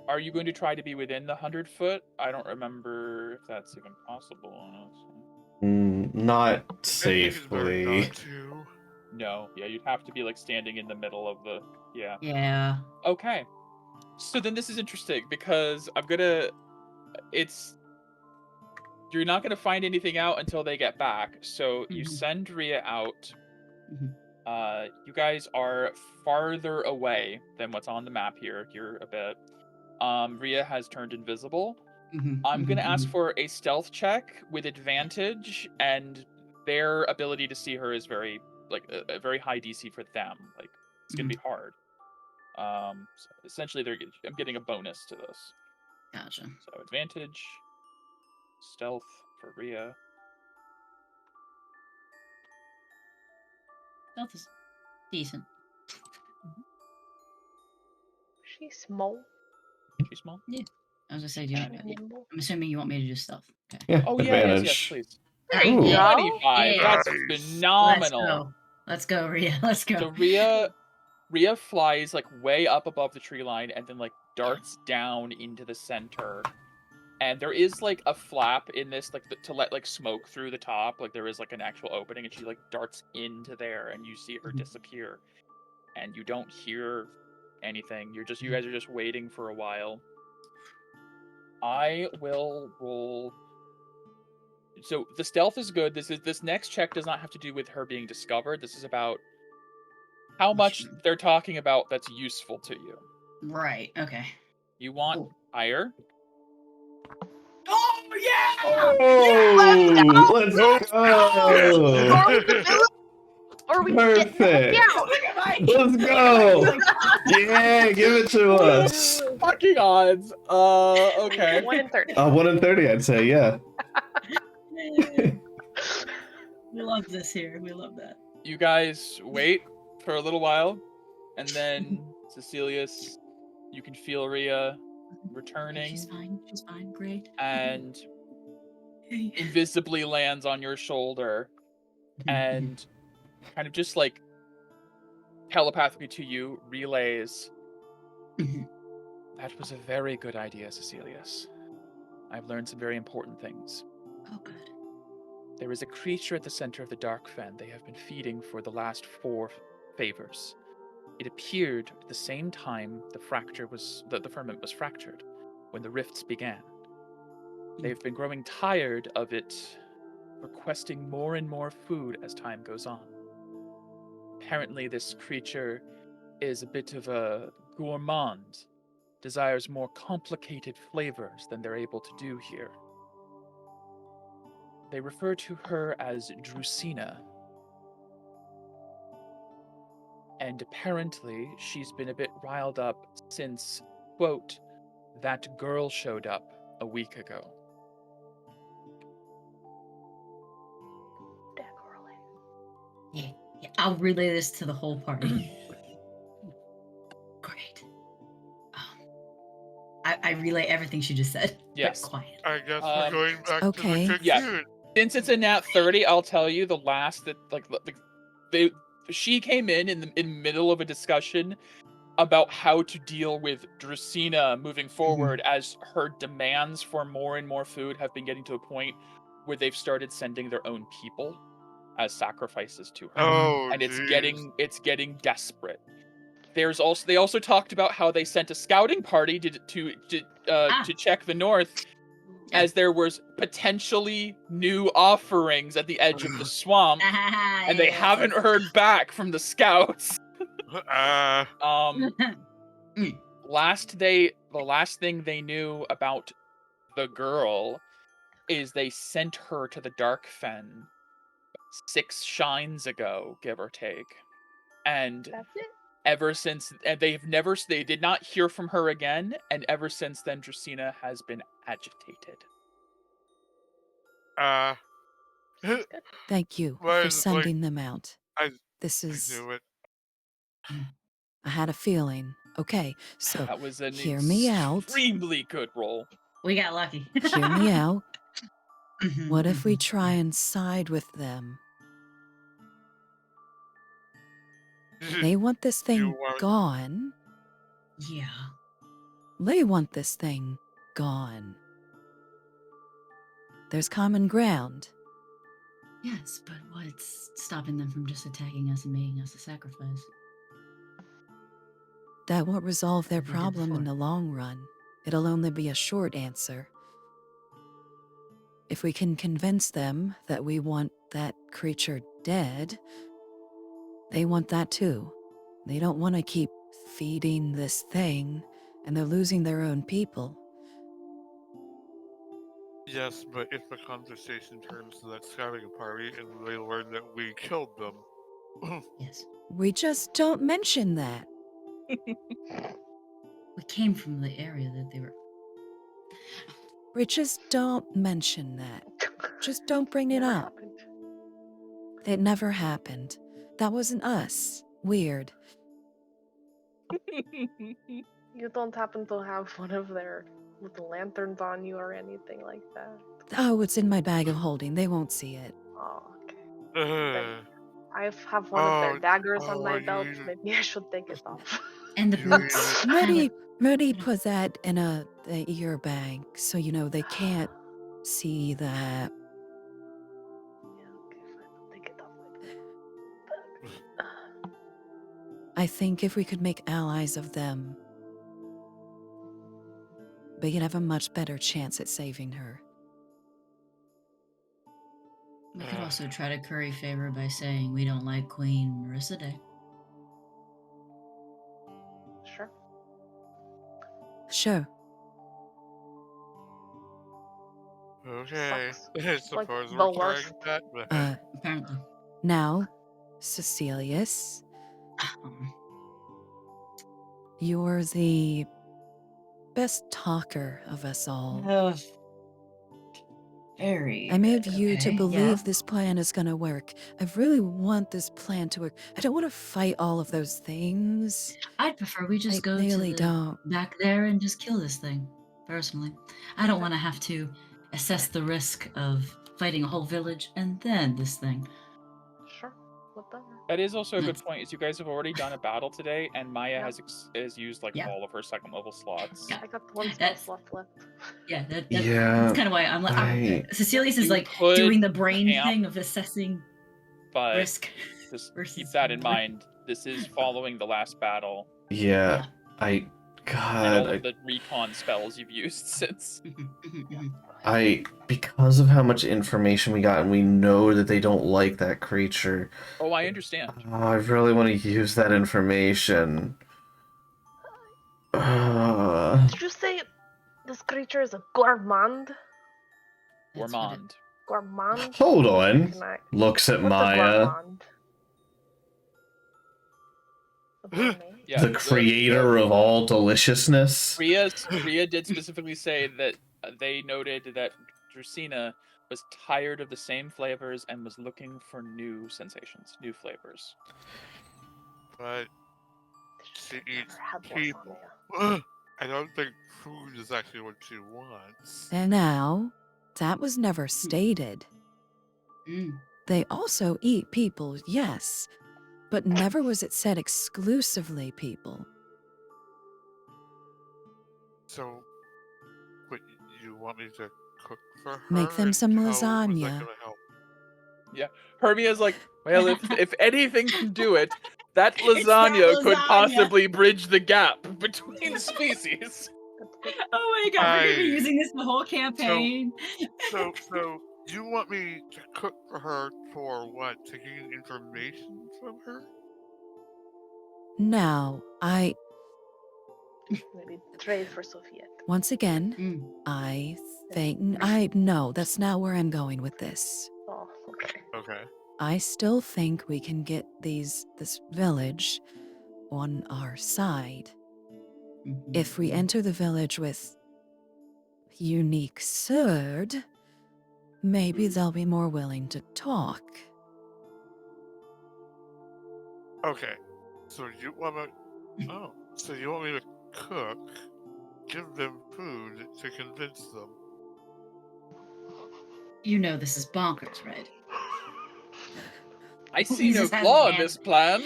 are you going to try to be within the 100-foot? I don't remember if that's even possible. Not I think it's better safely. not to. No. Yeah, you'd have to be like standing in the middle of the. Yeah. Yeah. Okay. So then this is interesting because I'm gonna. It's. You're not gonna find anything out until they get back. So you send Rhea out. You guys are farther away than what's on the map here. You're a bit. Rhea has turned invisible. I'm gonna ask for a stealth check with advantage, and their ability to see her is very like a very high DC for them. Like it's gonna be hard. So essentially, I'm getting a bonus to this. Gotcha. So advantage, stealth for Rhea. Stealth is decent. She's small. She's small. Yeah. I was gonna say, Nimble. I'm assuming you want me to do stealth. Okay. Yeah, Oh yeah, advantage. yes, please. There you Ooh. go. 25. Yeah. That's Nice. phenomenal. Let's go, Rhea. Let's go. So Rhea flies like way up above the tree line and then like darts down into the center. And there is like a flap in this like to let like smoke through the top. Like there is like an actual opening, and she like darts into there, and you see her disappear. And you don't hear anything. You guys are just waiting for a while. I will roll. So the stealth is good. This next check does not have to do with her being discovered. This is about how much they're talking about that's useful to you. Right. Okay. You want higher? Oh yeah! Oh, let's go! Or we Perfect. Let's go! Yeah, give it to us. Fucking odds. Okay. 1 in 30. 1 in 30, I'd say, yeah. We love this here. We love that. You guys wait for a little while, and then Cecilius, you can feel Rhea returning. She's fine. She's fine. Great. And invisibly lands on your shoulder and kind of just like telepathically to you relays. That was a very good idea, Cecilius. I've learned some very important things. Oh, good. There is a creature at the center of the Dark Fen they have been feeding for the last 4 favors. It appeared at the same time the firmament was fractured, when the rifts began. They've been growing tired of it, requesting more and more food as time goes on. Apparently this creature is a bit of a gourmand, desires more complicated flavors than they're able to do here. They refer to her as Drusina. And apparently she's been a bit riled up since, quote, that girl showed up a week ago. That girl. Yeah, I'll relay this to the whole party. Great. I relay everything she just said. Yes. But quiet. I guess we're going back okay. to the Yes. cocoon. Since it's a nat 30, I'll tell you the last that she came in the middle of a discussion about how to deal with Drusina moving forward as her demands for more and more food have been getting to a point where they've started sending their own people as sacrifices to her. Oh, And jeez. it's getting desperate. They also talked about how they sent a scouting party to check the north, as there was potentially new offerings at the edge of the swamp, and they haven't heard back from the scouts. The last thing they knew about the girl is they sent her to the Dark Fen 6 shines ago, give or take. And That's it. ever since, and they did not hear from her again, and ever since then, Dracena has been agitated. Sounds good. Thank you Well, for it's like- sending them out. I This I is. knew it. I had a feeling. Okay, so That was an hear me out. extremely good roll. We got lucky. Hear me out. Mhm, What if we mhm. try and side with them? They want this thing want- gone. Yeah. They want this thing gone. There's common ground. Yes, but what's stopping them from just attacking us and making us a sacrifice? That won't resolve their Like they did problem in before. the long run. It'll only be a short answer. If we can convince them that we want that creature dead, they want that too. They don't want to keep feeding this thing, and they're losing their own people. Yes, but if the conversation turns to that scouting party and they learn that we killed them, Yes. We just don't mention that. We came from the area that they were. We just don't mention that. Just don't bring it Never up. happened. It never happened. That wasn't us. Weird. You don't happen to have one of their little lanterns on you or anything like that. Oh, it's in my bag of holding. They won't see it. Oh, okay. uh, I have one of their Oh, daggers on oh, my you belt. need- Maybe I should take it off. And the You boots. Moody put that in a ear bag, so they can't see that. Yeah, okay, fine. I'll take it off my belt. I think if we could make allies of them, we could have a much better chance at saving her. We could also try to curry favor by saying we don't like Queen Marissa Day. Sure. Sure. okay. Sucks. I suppose the we're trying worst. that. But Apparently. Now, Cecilius, you're the best talker of us all. Very. I made good, you to okay, believe yeah. this plan is gonna work. I really want this plan to work. I don't want to fight all of those things. I'd prefer we just I go really to the don't. back there and just kill this thing. Personally, I don't want to have to assess the risk of fighting a whole village and then this thing. Sure. Whatever. That is also a good That's- point. Is you guys have already done a battle today, and Maya Yeah. has used like Yeah. all of her second level slots. Yeah. I got one spell That's- slot left. Yeah, that's Yeah, kind of why I'm like. I- Cecilius is You like could doing the brain camp, thing of assessing But risk. just keep versus that in brain. mind. This is following the last battle Yeah, and God, all of the recon spells you've used since. because of how much information we got, and we know that they don't like that creature. Oh, I understand. I really want to use that information. Did you say this creature is a gourmand? That's what it- Gourmand. Gourmand? Hold on. Can I- Looks at What's a Maya, gourmand? A gourmet? Yeah, the creator of all deliciousness. Rhea did specifically say that they noted that Dracena was tired of the same flavors and was looking for new sensations, new flavors. but she eats Never had people. lasagna. I don't think food is actually what she wants. And now, that was never stated. Mm. They also eat people, yes, but never was it said exclusively people. So, what, you want me to cook for her? Make them and some how is that lasagna. gonna help? Hermia's like, well, if anything can do it, that It's that lasagna could lasagna. possibly bridge the gap between species. That's good. Oh my god, we're gonna be I- using this the whole campaign. So you want me to cook for her for what? Taking information from her? Now, Maybe trade for Sophia. once again, Mm. no, that's not where I'm going with this. Oh, okay. Okay. I still think we can get this village on our side. If we enter the village with unique sword, maybe they'll be more willing to talk. Okay. So you want me? Oh, so you want me to cook, give them food to convince them? You know this is bonkers, right? I see He no just has flaw in hand- this plan.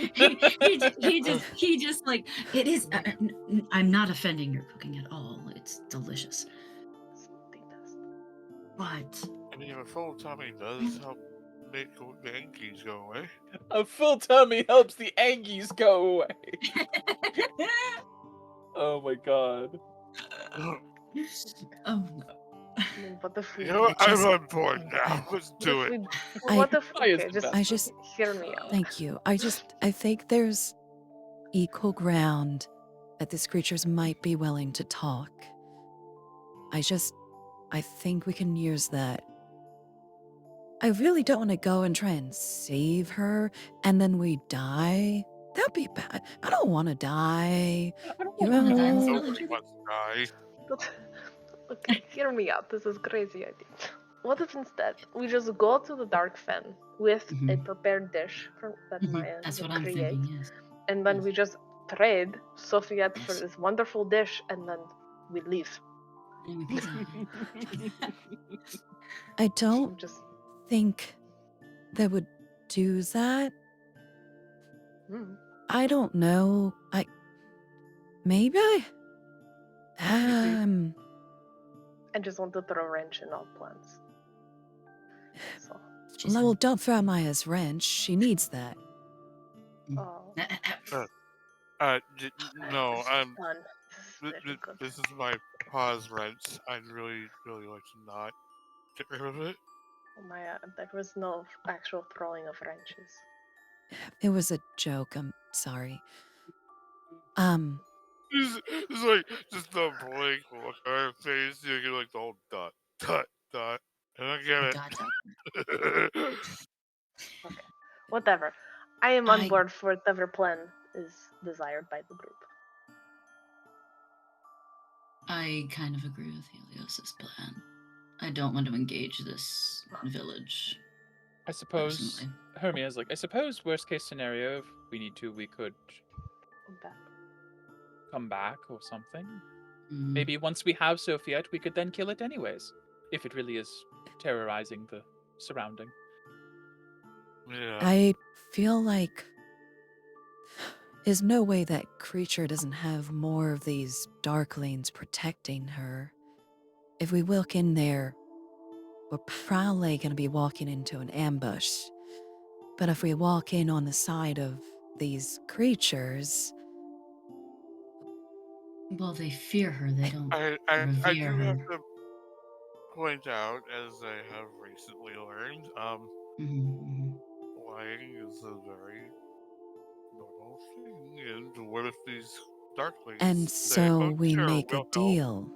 he just like it is. I'm not offending your cooking at all. It's delicious, but I mean, a full tummy does help make the Yankees go away. A full tummy helps the Angies go away. Oh my god. oh no. I mean, what if we? You know what? I just- I'm on board now. Let's What do if it. we? What if? Why is Okay, the just best? I just- hear me out. Thank you. I think there's equal ground that these creatures might be willing to talk. I think we can use that. I really don't want to go and try and save her and then we die. That'd be bad. I don't want to die. I don't You want wanna die in this know? village? Nobody wants to die. Okay, hear me out. This is crazy idea. What if instead we just go to the dark fen with a prepared dish that Maya That's would what I'm create, thinking. Yes. and then Yes. we just trade Sofiat for Yes. this wonderful dish, and then we leave. And we peace out. I don't I'm just. think they would do that. Mm. I don't know. Maybe I just want to throw a wrench in all plans. So, She's well, don't throw Maya's wrench. She needs that. oh, No, fun. This is th- very th- good. this is my pause wrench. I'd really, really like to not get rid of it. Oh my, there was no actual throwing of wrenches. It was a joke. I'm sorry. It's like just the blank look on her face. You get like the whole dot, dot, dot. And I get it. Whatever. I am on I- board for whatever plan is desired by the group. I kind of agree with Helios's plan. I don't want to engage this village. I suppose Personally. Hermia's like, I suppose worst case scenario, if we need to, we could come back or something. Mm. Maybe once we have Sofiat, we could then kill it anyways. If it really is terrorizing the surrounding. Yeah. I feel like there's no way that creature doesn't have more of these darklings protecting her. If we walk in there, we're probably going to be walking into an ambush. But if we walk in on the side of these creatures, Well, they fear her. They don't I revere do have her. to point out, as I have recently learned, lying is a very normal thing. And what if these darklings and say, so "Oh, we sure, make a we'll help." deal.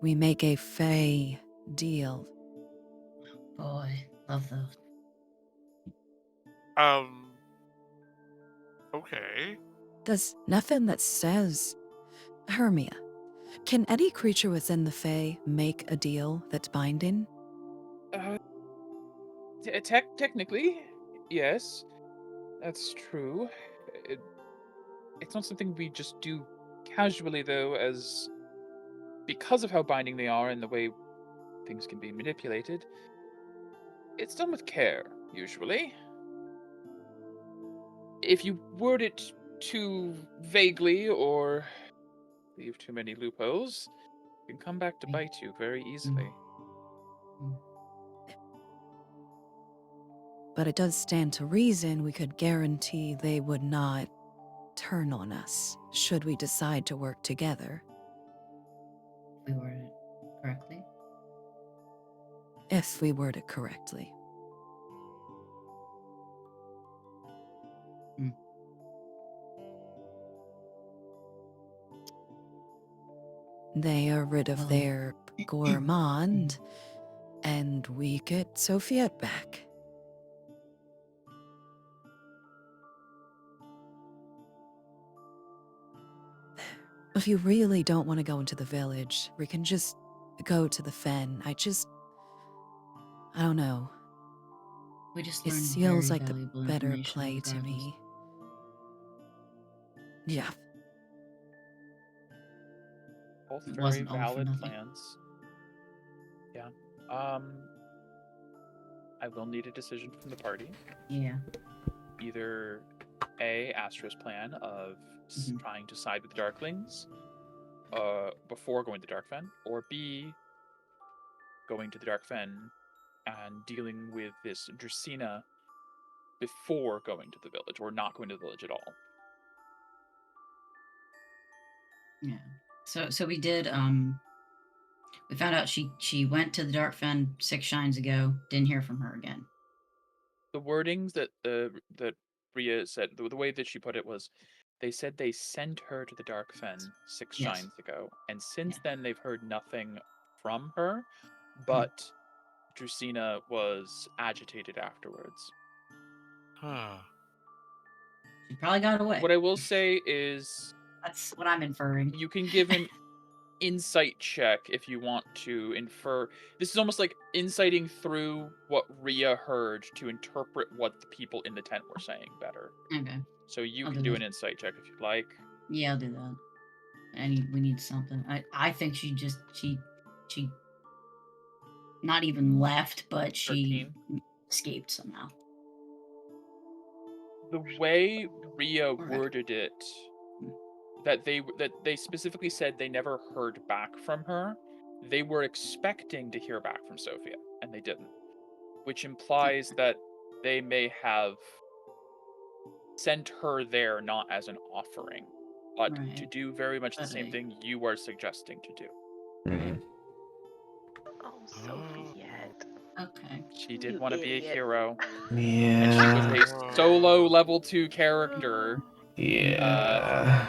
We make a fey deal. Boy, love those. Okay. There's nothing that says, Hermia, can any creature within the Fae make a deal that's binding? Technically, yes, that's true. It's not something we just do casually, though, as because of how binding they are and the way things can be manipulated. It's done with care, usually. If you word it too vaguely or leave too many loopholes, it can come back to bite you very easily. But it does stand to reason we could guarantee they would not turn on us should we decide to work together. We word it correctly. If we word it correctly. They are rid of their gourmand, and we get Sofiat back. If you really don't want to go into the village, we can just go to the fen. I don't know. We just It learned feels very like the valuable better information play to regardless. me. Yeah. Both It very wasn't all for valid nothing. plans. Yeah. I will need a decision from the party. Yeah. Either A, Astra's plan of trying to side with the Darklings before going to the Dark Fen, or B, going to the Dark Fen and dealing with this Dracena before going to the village, or not going to the village at all. Yeah. So we did we found out she went to the Dark Fen 6 shines ago, didn't hear from her again. The wordings that Bria said, the way that she put it was, they said they sent her to the Dark Fen 6 Yes. shines ago, and since Yeah. then they've heard nothing from her, but Dracena was agitated afterwards. Huh. She probably got away. What I will say is, That's what I'm inferring. you can give an insight check if you want to infer. This is almost like inciting through what Rhea heard to interpret what the people in the tent were saying better. Okay. So you I'll can do do that. an insight check if you'd like. Yeah, I'll do that. We need something. I think she not even left, but she 13. escaped somehow. The way Rhea Alright. worded it, that they specifically said they never heard back from her. They were expecting to hear back from Sophia, and they didn't. Which implies that they may have sent her there not as an offering, but to Right. do very much the same Right. thing you are suggesting to do. Mhm. Oh, Sophie. Okay. She did You want to be a idiot. hero, and Yeah. she was a solo level 2 character. Yeah.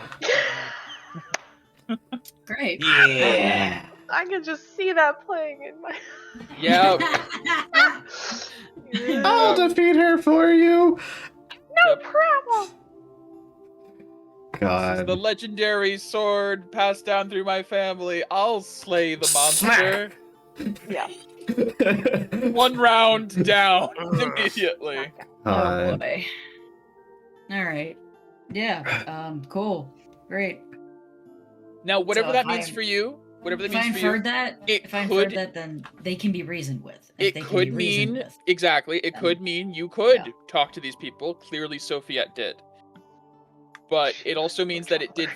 Great. Yeah. I can just see that playing in my. Yeah. I'll defeat her for you. No Yep. problem. This is the God. legendary sword passed down through my family. I'll slay the monster. Yeah. One round down immediately. Oh God. boy. All right. Yeah. Cool. Great. Now, whatever So that if means I- for you, whatever that If I means for you, inferred that, if I inferred that, then they can be reasoned with. If it they can could be reasoned mean with. exactly. It then- could mean you could yeah. talk to these people. Clearly, Sofiette did, but it also means that it did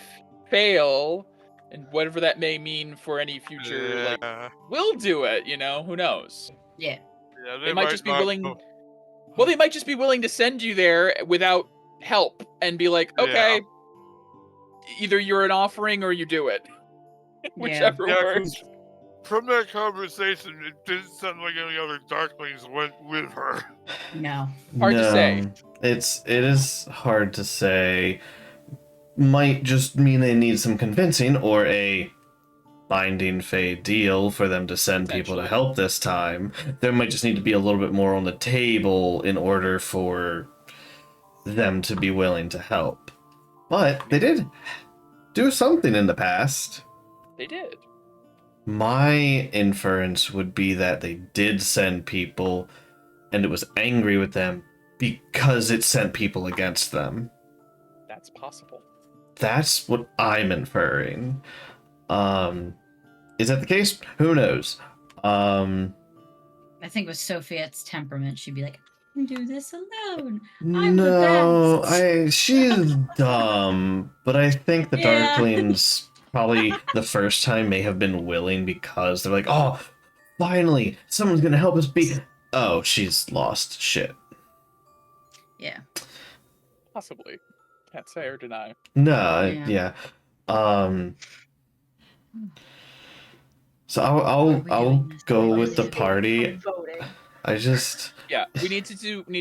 fail, and whatever that may mean for any future, like, we'll do it. Who knows? Yeah. Yeah, They might just be not willing. go- Well, they might just be willing to send you there without help and be like, okay, either you're an offering or you do it. Whichever Yeah, works. from that conversation, it didn't sound like any other Darklings went with her. No. Hard to say. It is hard to say. Might just mean they need some convincing or a binding fey deal for them to send people to Essentially. help this time. There might just need to be a little bit more on the table in order for them to be willing to help. But they did do something in the past. They did. My inference would be that they did send people and it was angry with them because it sent people against them. That's possible. That's what I'm inferring. Is that the case? Who knows? I think with Sofiette's temperament, she'd be like, I can do this alone. I'm the best. She's dumb, but I think the Yeah. Darklings probably the first time may have been willing because they're like, oh, finally, someone's gonna help us beat. Oh, she's lost. Shit. Yeah. Possibly. Can't say or deny. No, Yeah. yeah. So Are I'll we doing this go by with the voting? party. I'm voting. I just Yeah, we need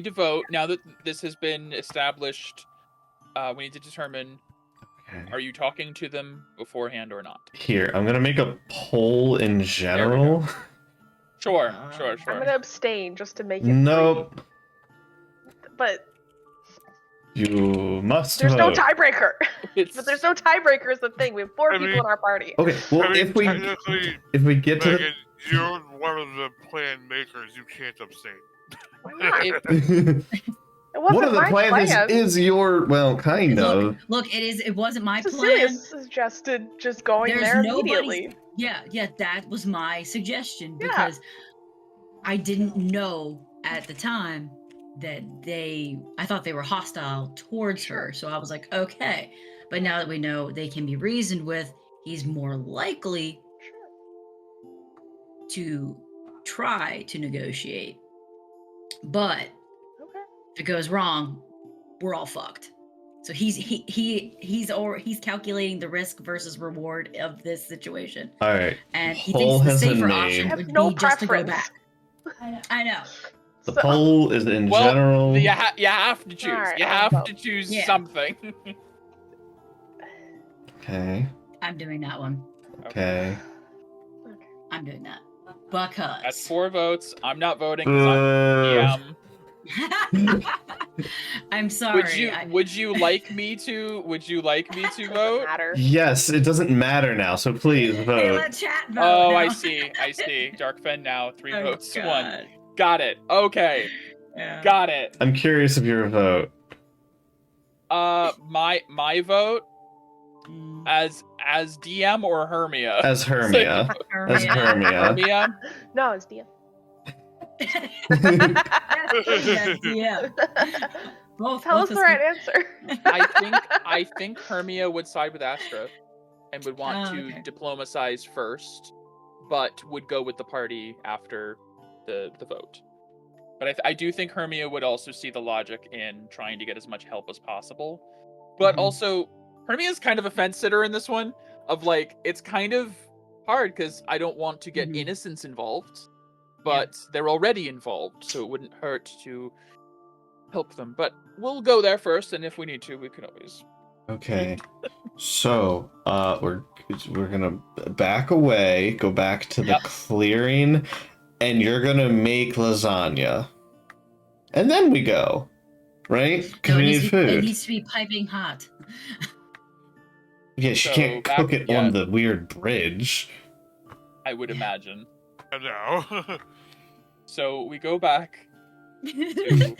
to vote now that this has been established. We need to determine: are you talking to them beforehand or not? Here, I'm gonna make a poll in general. Sure. I'm gonna abstain just to make it. Nope. Free. But You must there's no vote. tiebreaker. But there's no tiebreaker is the thing. We have 4 I people mean- in our party. Okay, well, I mean, if we technically, get to Megan, you're one of the plan makers. You can't abstain. Why not? It the wasn't one of the my plans plan. is your kind of. Look, it wasn't my Cecilia plan. suggested just going There's there nobody. immediately. Yeah, that was my suggestion Yeah. because I didn't know at the time that I thought they were hostile towards her. So I was like, okay. But now that we know they can be reasoned with, he's more likely to try to negotiate. But Okay. if it goes wrong, we're all fucked. So he's calculating the risk versus reward of this situation, All right. and he Poll thinks the has a safer name. option I have would no be just to go preference. back. I know. The So- poll is in Well, general. you have to choose. Alright, you I'll have vote. to choose Yeah. something. Okay. I'm doing that one. Okay. I'm doing that because That's 4 votes. I'm not voting because I'm DM. I'm sorry. Would you like me to Doesn't vote? matter. Yes, it doesn't matter now, so please Hey, vote. let chat vote. Oh, now. I see. Darkfen now. 3 Oh, votes to 1. God. Got it. Okay. Yeah. Got it. I'm curious of your vote. My vote Mm. as DM or Hermia? As Hermia. As Hermia. Hermia. No, it's DM. Yeah. Both. Tell us both the right answer. I think Hermia would side with Astra and would want Oh, to okay. diplomacize first, but would go with the party after the vote. But I do think Hermia would also see the logic in trying to get as much help as possible. But Mhm. also, Hermia is kind of a fence sitter in this one. Of like, it's kind of hard because I don't want to get Mhm. innocents involved, but they're already involved, so it wouldn't hurt to help them. But we'll go there first, and if we need to, we can always. Okay. So, we're gonna back away, go back to the Yep. clearing, and you're gonna make lasagna. And then we go. Right? Because No, we it need needs, food. It needs to be piping hot. Yeah, she So, can't back- cook it yeah. on the weird bridge. I would imagine. I know. So we go back to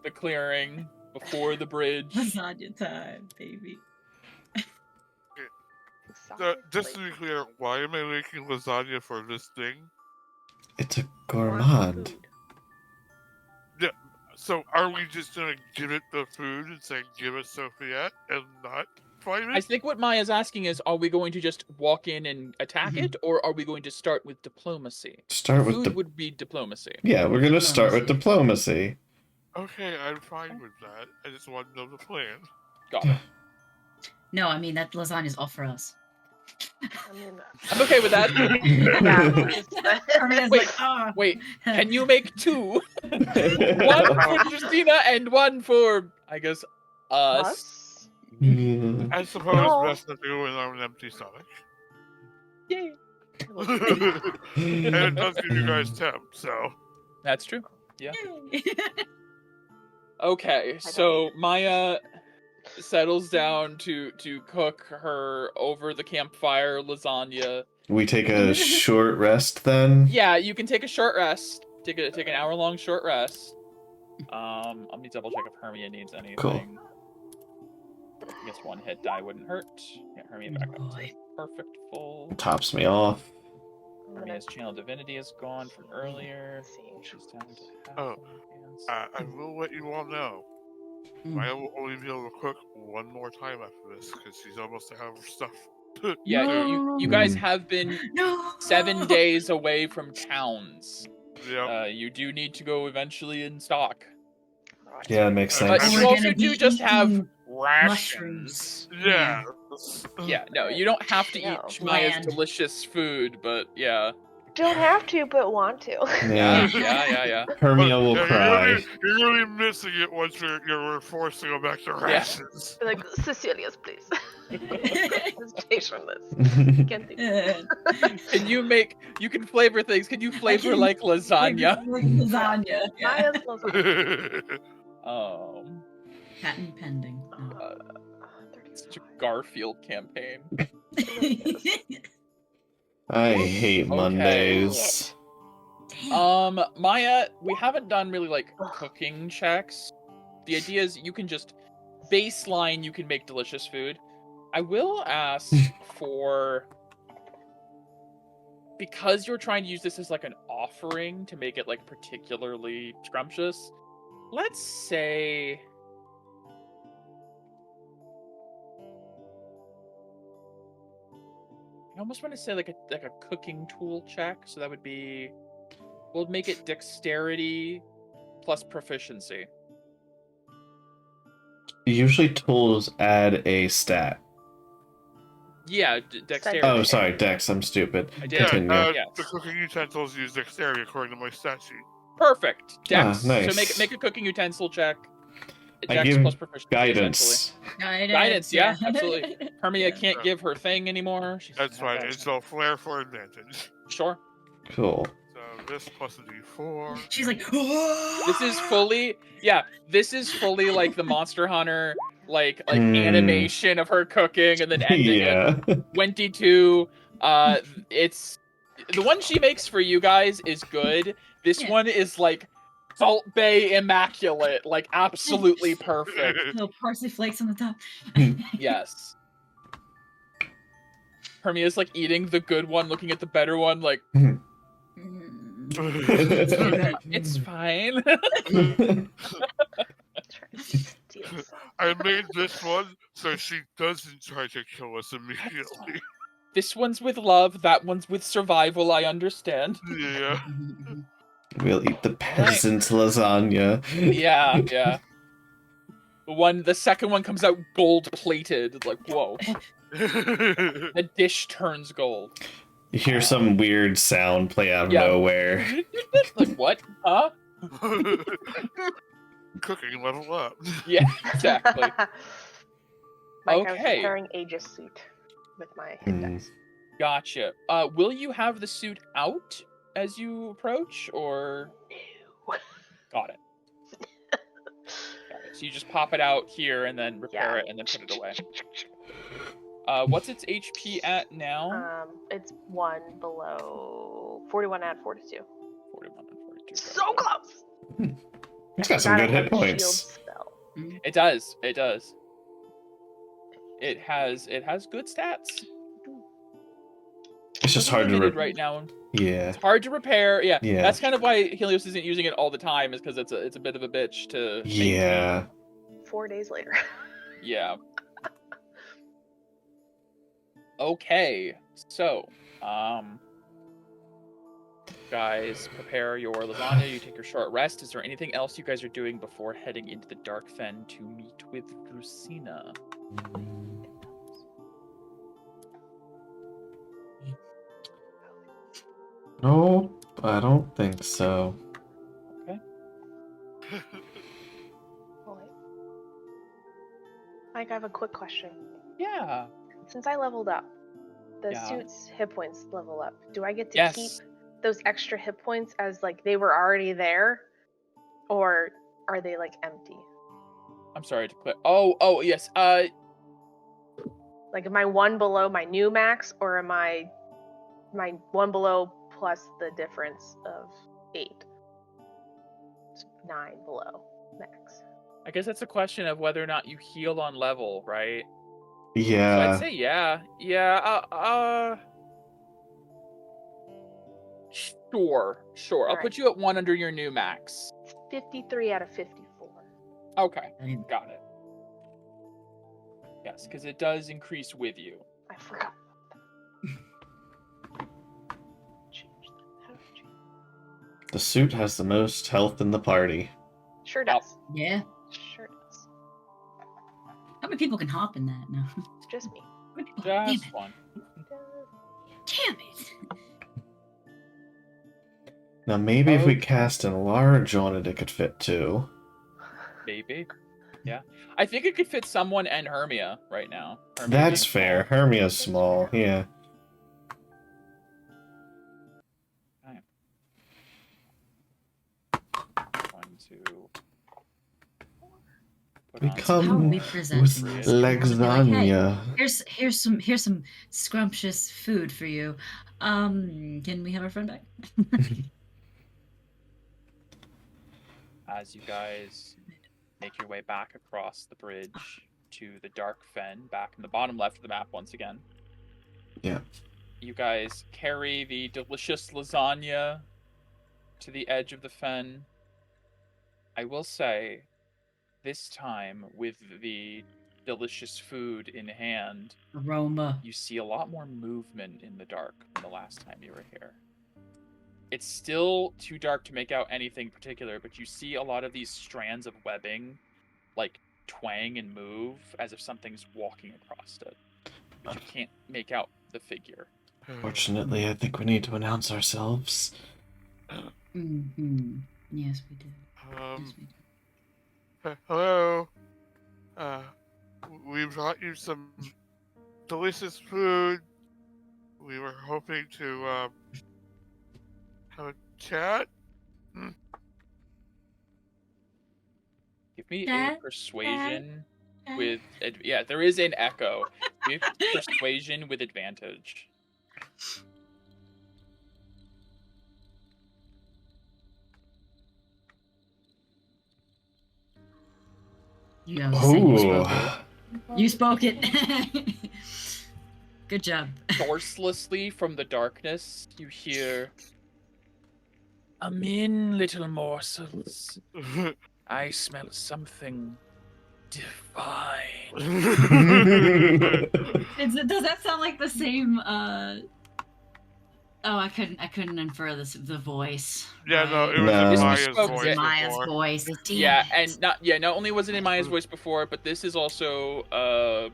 the clearing before the bridge. Lasagna time, baby. Just to be clear, why am I making lasagna for this thing? It's a gourmand. So are we just gonna give it the food and say give us Sophia and not fight it? I think what Maya's asking is, are we going to just walk in and attack Mhm. it, or are we going to start with diplomacy? Start with Food the. would be diplomacy. Yeah, we're gonna start with diplomacy. Okay, I'm fine with that. I just want to know the plan. Got it. No, I mean that lasagna's all for us. I mean, I'm okay with that. Hermia's Wait, like, oh. Wait, can you make 2? One for Justina and one for, I guess, us. us? I suppose No. best to do it on an empty stomach. Yay. And it does give you guys temp, so. That's true. Yeah. Okay, so Maya settles down to cook her over the campfire lasagna. We take a short rest then. Yeah, you can take a short rest. Take an hour-long short rest. Let me double check if Hermia needs anything. Cool. I guess 1 hit die wouldn't hurt. Yeah, Hermia back up to Boy. perfect full. Tops me off. I'm gonna Hermia's channel divinity is gone from earlier. see. She's down to half Oh, hands. I will let you all know. Mm. Maya will only be able to cook one more time after this because she's almost out of stuff. Yeah, No. you guys have been No. 7 days away from towns. Yeah. You do need to go eventually in stock. Yeah, it makes But sense. We're you also gonna do be just have eating rations. Yeah. Yeah, no, you don't have to No, eat Maya's bland. delicious food, but yeah. Don't have to, but want to. Yeah. Yeah. Hermia will Yeah, cry. You're really missing it once you're forced to go back to rations. Be like, Cecilia's, please. Just taste from this. Can't do Can you can flavor things. Can you flavor like lasagna? Lasagna. Yeah. Maya's lasagna. Um, Patent pending. Uh, Such a Garfield campaign. I hate Okay. Mondays. Maya, we haven't done really like Ugh. cooking checks. The idea is you can just baseline, you can make delicious food. I will ask for, because you're trying to use this as like an offering to make it like particularly scrumptious, let's say I almost want to say like a cooking tool check, so that would be, we'll make it dexterity plus proficiency. Usually tools add a stat. Yeah, dexterity. Oh, sorry, Dex. I'm stupid. I did. Continue. Yes. The cooking utensils use dexterity according to my stat sheet. Perfect. Dex. nice. So make a cooking utensil check. I Dex give plus proficiency, guidance. Guidance, yeah, absolutely. Hermia can't give her thing anymore. She's That's gonna have fine. to- It's a flare for advantage. Sure. Cool. So this plus a d4. She's like, This is fully, yeah. This is fully like the Monster Hunter, like Hmm. animation of her cooking and then ending Yeah. it. 22. It's the one she makes for you guys is good. This Yeah. one is like Salt Bay immaculate, like absolutely perfect. little parsley flakes on the top. Yes. Hermia's like eating the good one, looking at the better one, like Mm. it's fine. Trying to steal some. I made this one so she doesn't try to kill us immediately. This one's with love, that one's with survival, I understand. Yeah. We'll eat the peasant lasagna. Yeah. The second one comes out gold plated. It's like, whoa. The dish turns gold. You hear some weird sound play out of Yeah. nowhere. Like, what? Huh? Cooking level up. Yeah, exactly. Mike, I was Okay. repairing Aegis suit with my hit Hmm. dice. Gotcha. Will you have the suit out as you approach, or got it? Got it. So you just pop it out here and then repair it and then put it away. What's its HP at now? It's 1 below 41 at 42. 41 and 42. So close. It's got some Forgot good I hit have a shield points. spell. It does. It has good stats. It's just hard to Limited right now. Yeah. It's hard to repair. Yeah. Yeah. That's kind of why Helios isn't using it all the time, is because it's a bit of a bitch to maintain. Yeah. 4 days later. Yeah. Okay. So, guys, prepare your lasagna. You take your short rest. Is there anything else you guys are doing before heading into the Dark Fen to meet with Rusina? Nope, I don't think so. Mike, I have a quick question. Yeah. Since I leveled up, the Yeah. suit's hit points level up. Do I get to Yes. keep those extra hit points as like they were already there, or are they like empty? I'm sorry to click. Oh, yes. Like, am I 1 below my new max, or am I my 1 below plus the difference of 8? It's 9 below max. I guess that's a question of whether or not you heal on level, right? So Yeah. I'd say yeah. Sure. I'll Alright. put you at 1 under your new max. It's 53 out of 54. Okay, got it. Yes, because it does increase with you. I forgot. Change that. How do I change? The suit has the most health in the party. Sure Yep. does. Yeah. Sure does. How many people can hop in that now? It's just me. How many people? Damn Just it. one. Damn it. Now maybe if we Okay. cast enlarge on it, it could fit too. Maybe. Yeah. I think it could fit someone and Hermia right now. Hermia That's being fair. small. Hermia's small. Yeah. One, two. put We on come How we some present with to these people, we'd be like, hey, lasagna. here's some scrumptious food for you. Can we have our friend back? As you guys make your way back across the bridge to the Dark Fen, back in the bottom left of the map once again. Yeah. You guys carry the delicious lasagna to the edge of the fen. I will say, this time with the delicious food in hand, Aroma. you see a lot more movement in the dark than the last time you were here. It's still too dark to make out anything particular, but you see a lot of these strands of webbing, like, twang and move as if something's walking across it. But you can't make out the figure. Fortunately, I think we need to announce ourselves. Mm-hmm. Yes, we do. Yes, we do. Hello. We brought you some delicious food. We were hoping to have a chat. Give me a Dad? persuasion Dad? with... Yeah, there is an echo. Give persuasion with advantage. You have to say you spoke Oh. it. You spoke it. Good job. Sourcelessly from the darkness, you hear... "Come in, little morsels. I smell something divine." Does that sound like the same? Oh, I couldn't infer the voice. Yeah, no, it was No. in This Maya's spoke voice it. Maya's before. voice. Damn Yeah, it. and not only was it in Maya's voice before, but this is also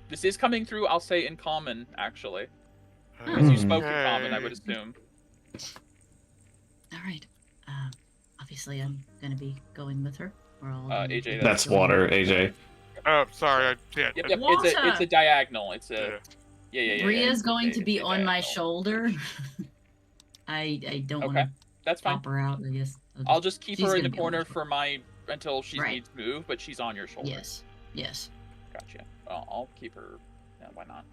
this is coming through, I'll say, in common, actually. Because you spoke in common, I would assume. All right. Obviously, I'm gonna be going with her. We're all. AJ, That's water, AJ. Oh, sorry, I can't. Yep, Water! it's a diagonal. It's a Yeah. yeah. Bria's it's going a- to be it's a on my diagonal. shoulder. I don't want Okay, to that's fine. pop her out. I guess. I'll just keep she's her in gonna the be on my corner shoulder. for my until she Right. needs to move, but she's on your shoulder. Yes. Yes. Gotcha. Well, I'll keep her. Yeah, why not?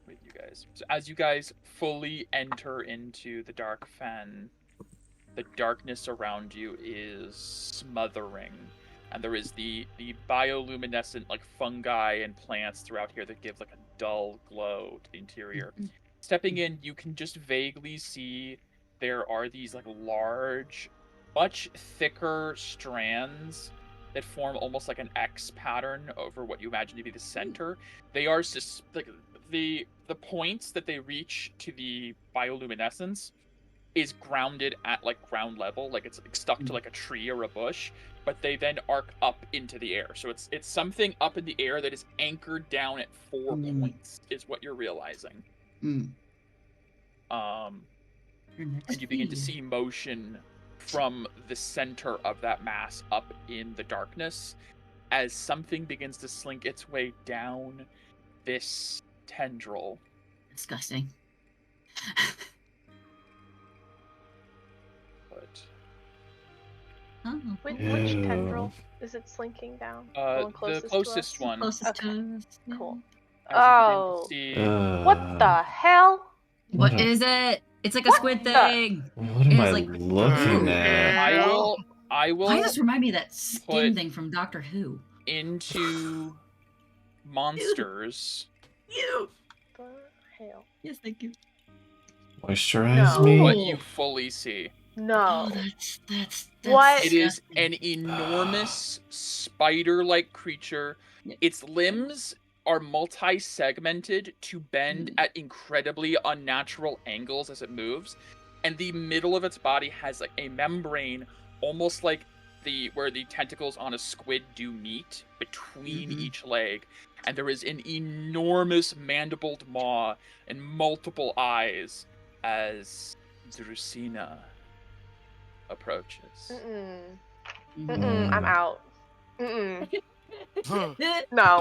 With you guys. So as you guys fully enter into the dark fen, the darkness around you is smothering, and there is the bioluminescent like fungi and plants throughout here that give like a dull glow to the interior. Stepping in, you can just vaguely see there are these like large, much thicker strands that form almost like an X pattern over what you imagine to be the center. They are just like the points that they reach to the bioluminescence is grounded at like ground level, like it's like stuck to like a tree or a bush, but they then arc up into the air. So it's something up in the air that is anchored down at 4 points, is what you're realizing. And you begin to see motion from the center of that mass up in the darkness as something begins to slink its way down this tendril. Disgusting. But Oh, Which Ew. tendril is it slinking down? the closest one. closest Okay. to us. Yeah. Cool. As you Oh. begin to see, What the hell? What is it? It's like a What squid the- thing. What am It's I like- looking at? I will Why does this remind me of that skin put- thing from Doctor Who? into monsters You. The hell? Yes, thank you. Moisturize No. me? what you fully see. No. Oh, that's What? It is disgusting. an enormous spider-like creature. Yeah. Its limbs are multi-segmented to bend at incredibly unnatural angles as it moves, and the middle of its body has like a membrane, almost like where the tentacles on a squid do meet between each leg, and there is an enormous mandibled maw and multiple eyes as Drusina approaches. I'm out. No.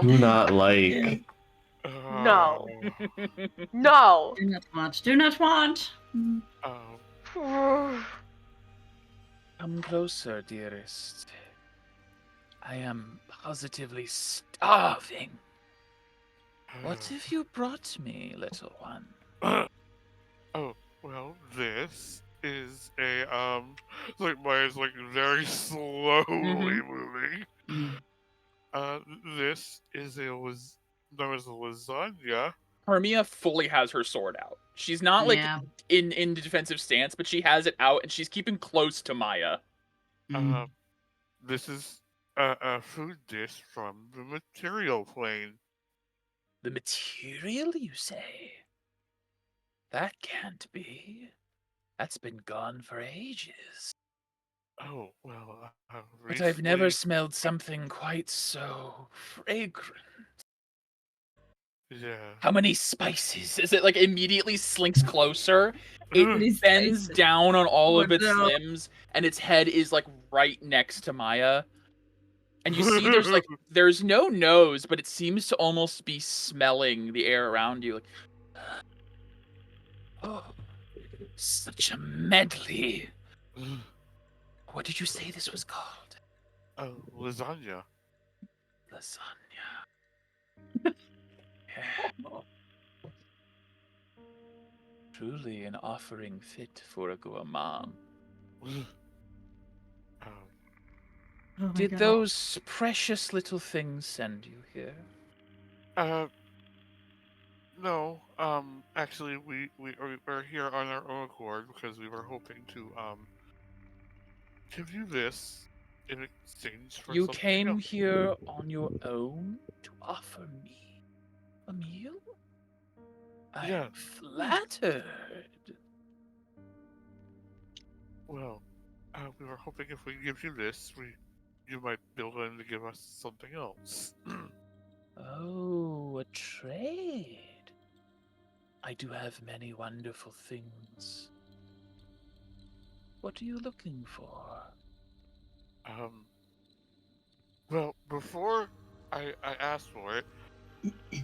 Do not like. No. No. Do not want. Do not want. Oh. Oh. Come closer, dearest. I am positively starving. What have you brought me, little one? Oh, well, this is a like Maya's like very slowly moving. Mm. This is known as a lasagna. Hermia fully has her sword out. She's not like Yeah. in the defensive stance, but she has it out and she's keeping close to Maya. Mm. This is a food dish from the material plane. The material, you say? That can't be. That's been gone for ages. Oh, well, But I've never recently, smelled something quite so fragrant. yeah. How many spices? Is it like immediately slinks closer? It Many bends spices. down on all Oh, of its no. limbs, and its head is like right next to Maya. And you see there's no nose, but it seems to almost be smelling the air around you. Like, oh, such a medley. What did you say this was called? Lasagna. Lasagna. Truly an offering fit for a gourmand. Oh my Did God. those precious little things send you here? No. Actually, we're here on our own accord because we were hoping to give you this in exchange for You something came else. here on your own to offer me a meal? I Yeah. am flattered. Well, we were hoping if we give you this, you might be willing to give us something else. Oh, a trade. I do have many wonderful things. What are you looking for? um. Well, before I ask for it,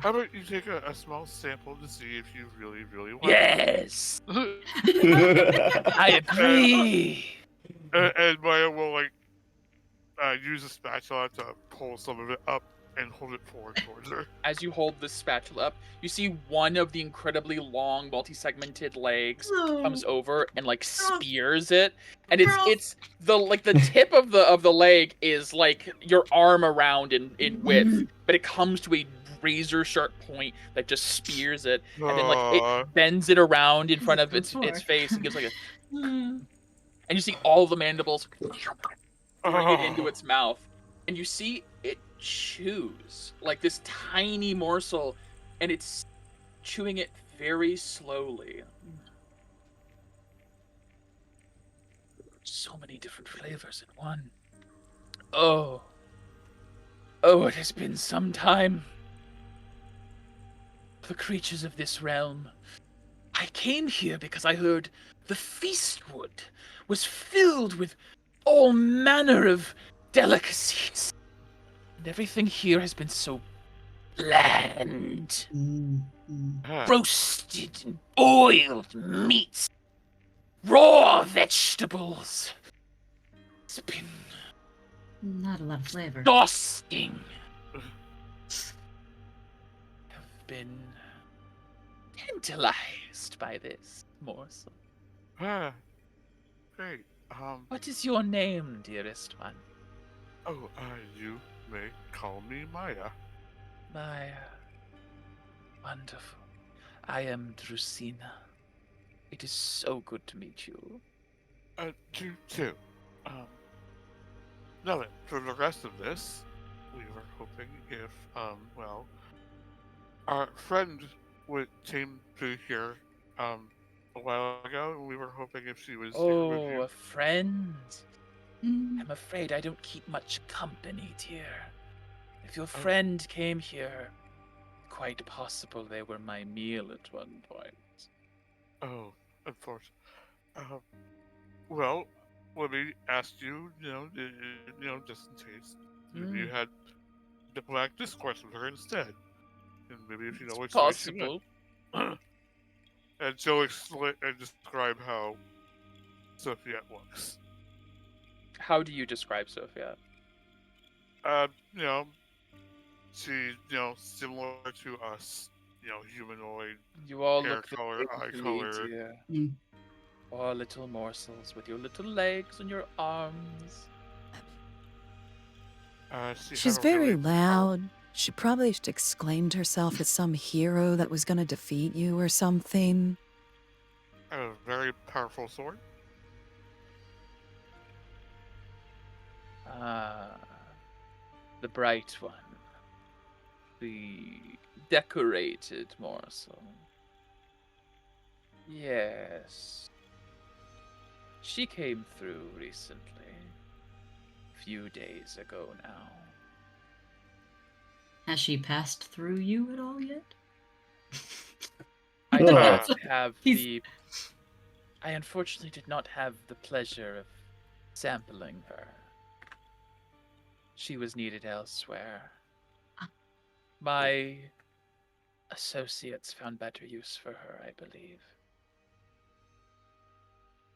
how about you take a small sample to see if you really want Yes, it? I agree. And Maya will like use a spatula to pull some of it up and hold it forward towards her. As you hold the spatula up, you see one of the incredibly long, multi-segmented legs comes over and like spears it, and it's the tip of the leg is like your arm around in width, but it comes to a razor sharp point that just spears it, and then like it bends it around in front of its face and gives like a, and you see all the mandibles bring it into its mouth, and you see it chews like this tiny morsel, and it's chewing it very slowly. So many different flavors in one. Oh, it has been some time. The creatures of this realm. I came here because I heard the feastwood was filled with all manner of delicacies. And everything here has been so bland. Roasted and boiled meats, raw vegetables. It's been Not a lot of flavor. exhausting. I've been tantalized by this morsel. Great. What is your name, dearest one? Oh, you may call me Maya. Maya. Wonderful. I am Drusina. It is so good to meet you. You too. Now then, for the rest of this, we were hoping if, well, our friend came through here, a while ago, and we were hoping if she was here with Oh, you. a friend. I'm afraid I don't keep much company, dear. If your friend came here, quite possible they were my meal at one point. Oh, unfortunately. Well, let me ask you, just in case, maybe you had diplomatic discourse with her instead, and maybe if you know which way she Possible. went. And she'll describe how Sophia looks. How do you describe Sophia? You know, she, similar to us, humanoid, You all hair look the color, same eye to me, color. dear. Mm. All little morsels with your little legs and your arms. She had She's a very really loud. She probably exclaimed herself as some hero that was gonna defeat you or something. a very powerful sword. Ah, the bright one. The decorated morsel. Yes. She came through recently. A few days ago now. Has she passed through you at all yet? I did Uh, not have He's- the. I unfortunately did not have the pleasure of sampling her. She was needed elsewhere. Ah. My associates found better use for her, I believe.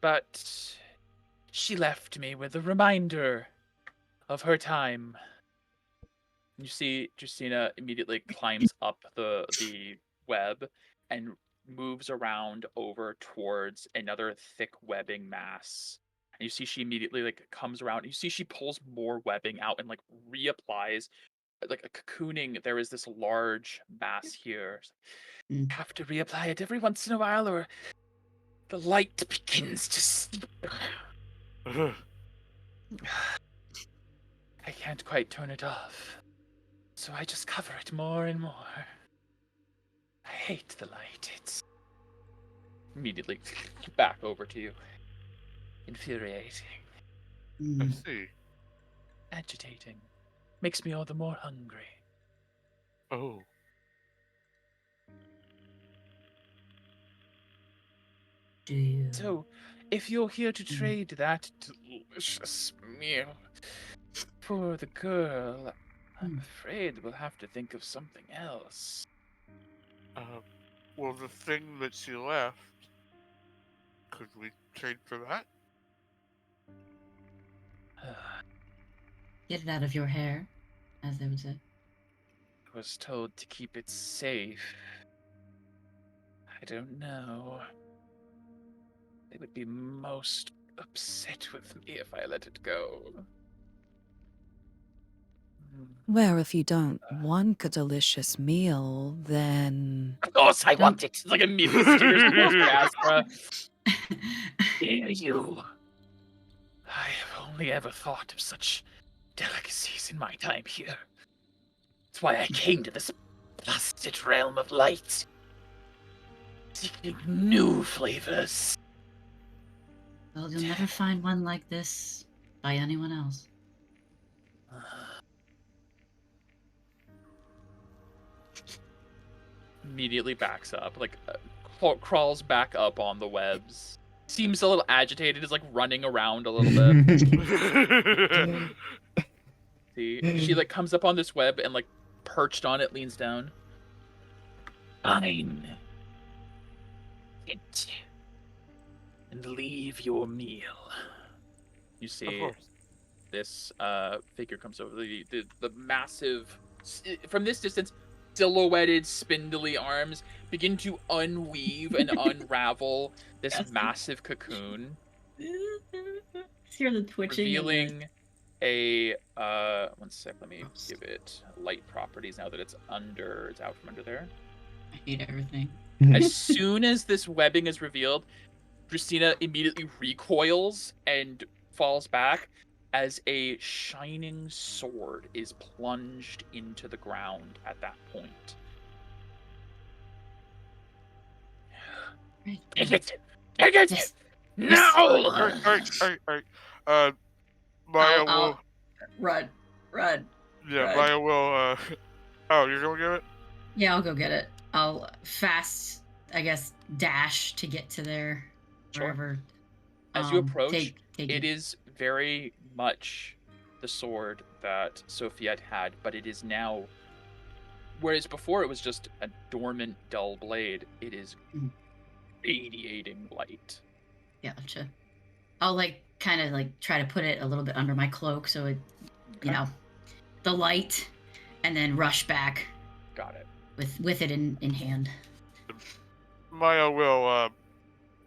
But she left me with a reminder of her time. You see Justina immediately climbs up the web and moves around over towards another thick webbing mass. And you see she immediately comes around. And you see she pulls more webbing out and reapplies like a cocooning. There is this large mass here. Mm. Have to reapply it every once in a while, or the light begins to seep. I can't quite turn it off. So I just cover it more and more. I hate the light. It's immediately back over to you. Infuriating. I Mm. see. Agitating. Makes me all the more hungry. Oh. Do you? So, if you're here to trade that delicious meal for the girl, I'm afraid we'll have to think of something else. Well, the thing that she left, could we trade for that? Get it out of your hair, as they would say. Was told to keep it safe. I don't know. They would be most upset with me if I let it go. Well, if you don't want a delicious meal, then. Of course I Don't- want it! It's like immediately steers towards Diaspora. Dare you? I have only ever thought of such delicacies in my time here. That's why I came to this blasted realm of light. Seeking new flavors. Well, you'll never find one like this by anyone else. Immediately backs up, crawls back up on the webs. Seems a little agitated, is running around a little bit. See, she comes up on this web and perched on it, leans down. Fine. Sit and leave your meal. You Of see, course. this figure comes over. The massive, from this distance, silhouetted, spindly arms begin to unweave and unravel this Yes. massive cocoon, Hear the twitching. revealing a one sec. Let me Gross. give it light properties now that it's out from under there. I hate everything. As soon as this webbing is revealed, Christina immediately recoils and falls back as a shining sword is plunged into the ground at that point. Take it! Take it! Yes. No! Alright. Maya will. Run. Yeah, run. Maya will. Oh, you're gonna get it? Yeah, I'll go get it. I'll fast, I guess, dash to get to there. Sure. Wherever. As you approach, take it is very much the sword that Sophia had, but it is now, whereas before it was just a dormant, dull blade, it is radiating light. Gotcha. I'll kind of try to put it a little bit under my cloak so it, Okay. the light and then rush back Got it. with it in hand. Maya will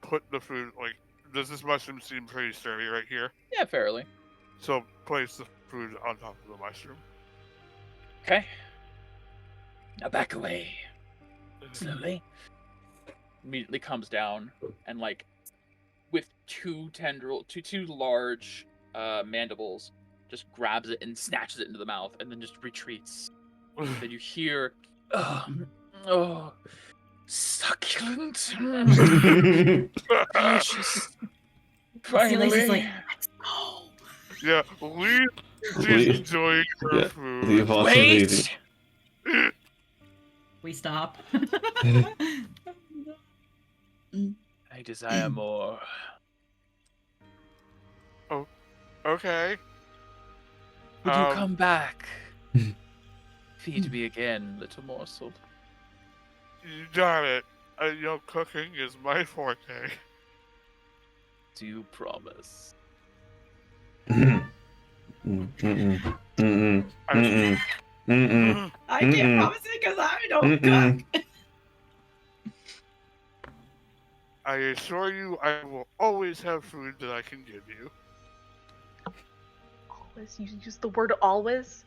put the food, like, does this mushroom seem pretty sturdy right here? Yeah, fairly. So place the food on top of the mushroom. Okay. Now back away. Slowly. Immediately comes down and like with two large mandibles, just grabs it and snatches it into the mouth and then just retreats. Then you hear oh succulent. Delicious. Finally. Celia's like, let's go. Yeah, leave. She's Leave. enjoying her Yeah, food. leave us Wait! We stop. I desire more. Okay. Would you come back? Feed me again, little morsel. You got it. Cooking is my forte. Do you promise? I can't promise it because I don't cook. I assure you, I will always have food that I can give you. Always, you use the word always.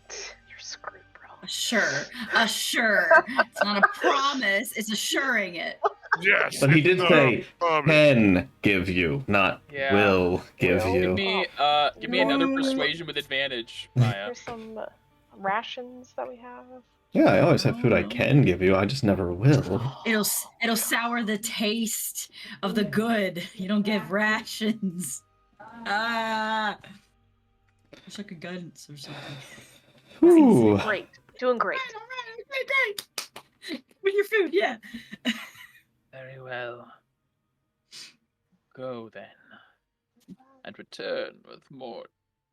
You're screwed, bro. Assure. It's not a promise. It's assuring it. Yes. But he did it's say a promise. can give you, not Yeah. will give Will. Give you. me another persuasion with advantage, Maya. There's some rations that we have. Yeah, I always have food I can give you. I just never will. It'll sour the taste of the good. You don't give rations. Ah. Wish I could guidance or something. Ooh. Great. Doing great. Great. With your food, yeah. Very well. Go then, and return with more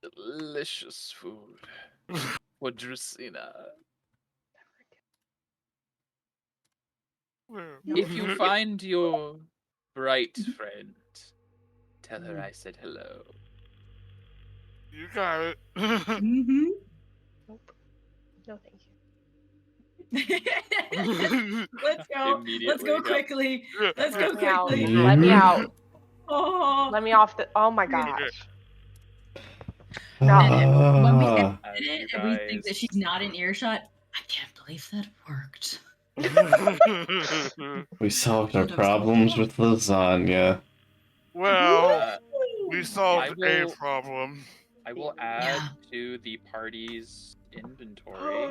delicious food for Drusina. If you find your bright friend, tell her I said hello. You got it. Mm-hmm. Nope. No, thank you. Let's go. Let's go Immediately, quickly. Let's go Let me out. quickly. Let me out. Oh. Let me off the. Oh my gosh. And when we Ah. edit it you and we think that guys- she's not in earshot, I can't believe that worked. We solved our problems with lasagna. Well, Uh, we solved I a will- problem. I will add to the party's inventory.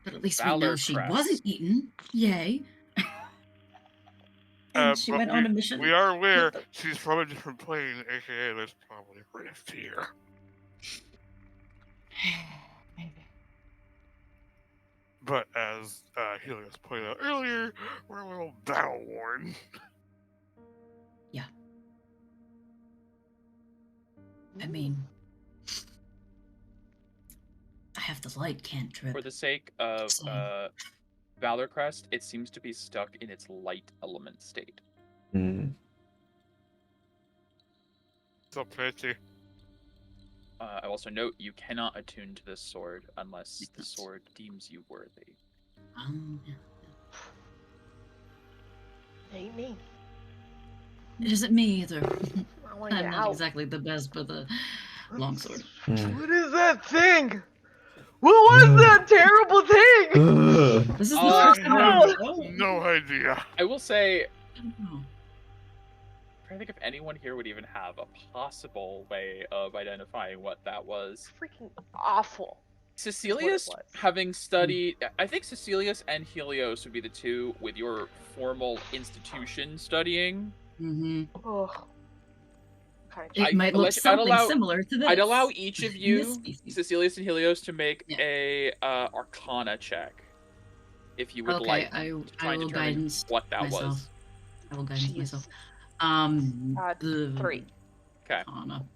But at least we Valor know she crest. wasn't eaten. Yay. And she But went on a mission. We are aware she's from a different plane, aka there's probably a rift here. Maybe. But as Helios pointed out earlier, we're a little battle worn. I mean, I have the light cantrip. For the sake of So- Valor Crest, it seems to be stuck in its light element state. Mm. So pretty. I also note you cannot attune to this sword unless the sword deems you worthy. Yeah. Ain't me. It isn't me either. I want to I'm get not out. exactly the best with a longsword. Mm. What is that thing? What was that terrible thing? Ugh. This is the Oh, first time I I've have oh, no idea. I will say, oh. I'm trying to think if anyone here would even have a possible way of identifying what that was. Freaking awful. Cecilius, was. having studied, I think Cecilius and Helios would be the two with your formal institution studying. Mm-hmm. Ugh. Kind of It might look I'd something allow- similar to this. I'd allow each of This you, species. Cecilius and Helios, to make Yeah. a Arcana check, if you would Okay, like I to try and will determine guidance what that myself. was. I will guidance Jeez. myself. The 3. Okay, Arcana. I'm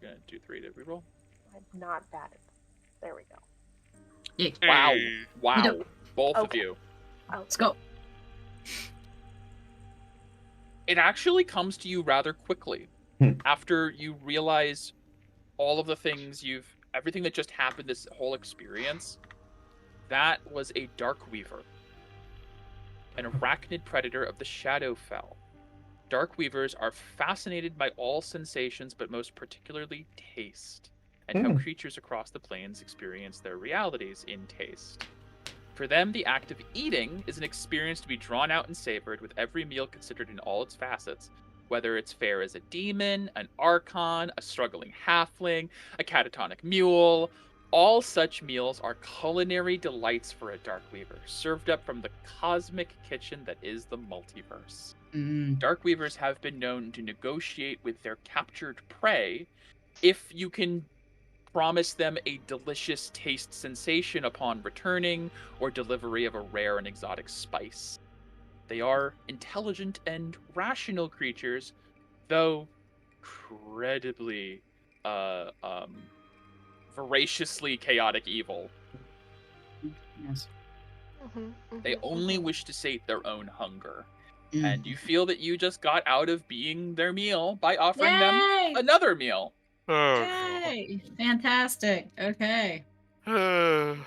gonna do 3 to reroll. I'm not bad at. There we go. Yeah, Wow, Hey, wow, don't- both of Okay. you. let's go. It actually comes to you rather quickly Hmm. after you realize all of the things you've everything that just happened, this whole experience, that was a Darkweaver, an arachnid predator of the Shadowfell. Darkweavers are fascinated by all sensations, but most particularly taste, and how creatures across the plains experience their realities in taste. For them, the act of eating is an experience to be drawn out and savored, with every meal considered in all its facets, whether it's fare as a demon, an archon, a struggling halfling, a catatonic mule. All such meals are culinary delights for a Darkweaver, served up from the cosmic kitchen that is the multiverse. Darkweavers have been known to negotiate with their captured prey if you can promise them a delicious taste sensation upon returning or delivery of a rare and exotic spice. They are intelligent and rational creatures, though incredibly voraciously chaotic evil. Yes. They only wish to sate their own hunger. And you feel that you just got out of being their meal by offering them Yay! another meal. Oh, Yay! Fantastic. Okay. God.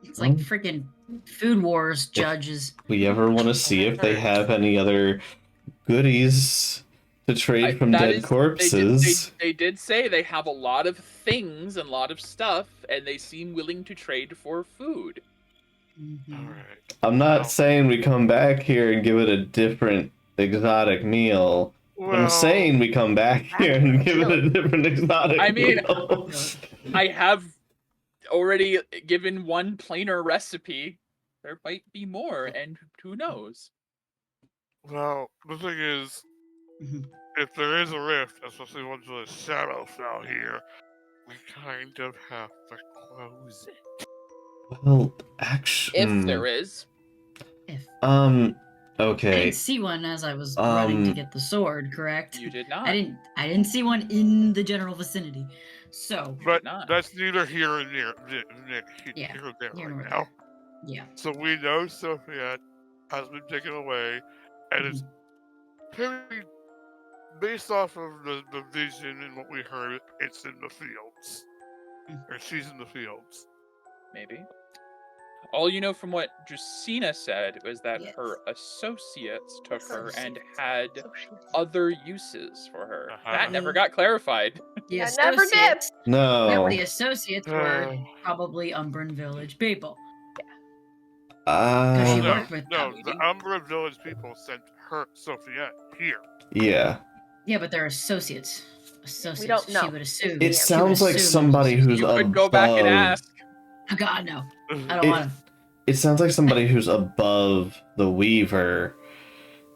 It's like freaking Food Wars judges. We ever want to see if they have any other goodies to trade from dead corpses? They did say they have a lot of things and a lot of stuff, and they seem willing to trade for food. All right. I'm not saying we come back here and give it a different exotic meal. I'm saying we come back here and give it a different exotic meal. I have already given one plainer recipe. There might be more, and who knows? Well, the thing is, if there is a rift, especially once the Shadowfell here, we kind of have to close it. Well, actually, if there is. I okay. didn't see one as I was running to get the sword, correct? You did not. I didn't see one in the general vicinity. So But that's neither here and there. Yeah, Here or there here nor right now. yeah. So we know Sophia has been taken away, and it's pretty based off of the vision and what we heard. It's in the fields, or she's in the fields. Maybe. All you know from what Drusina said was that Yes. her associates took her and had other uses for her. That never got clarified. The I never did. associates. No. The associates were probably Umbran Village people. Uh, she No, worked with no, them. the Umbra Village people sent her, Sophia, here. yeah. Yeah, but they're associates. Associates. We don't know. She would assume. It She sounds would like assume- somebody who's You above. could go back and ask. Oh God, no! I don't want to. It sounds like somebody who's above the Weaver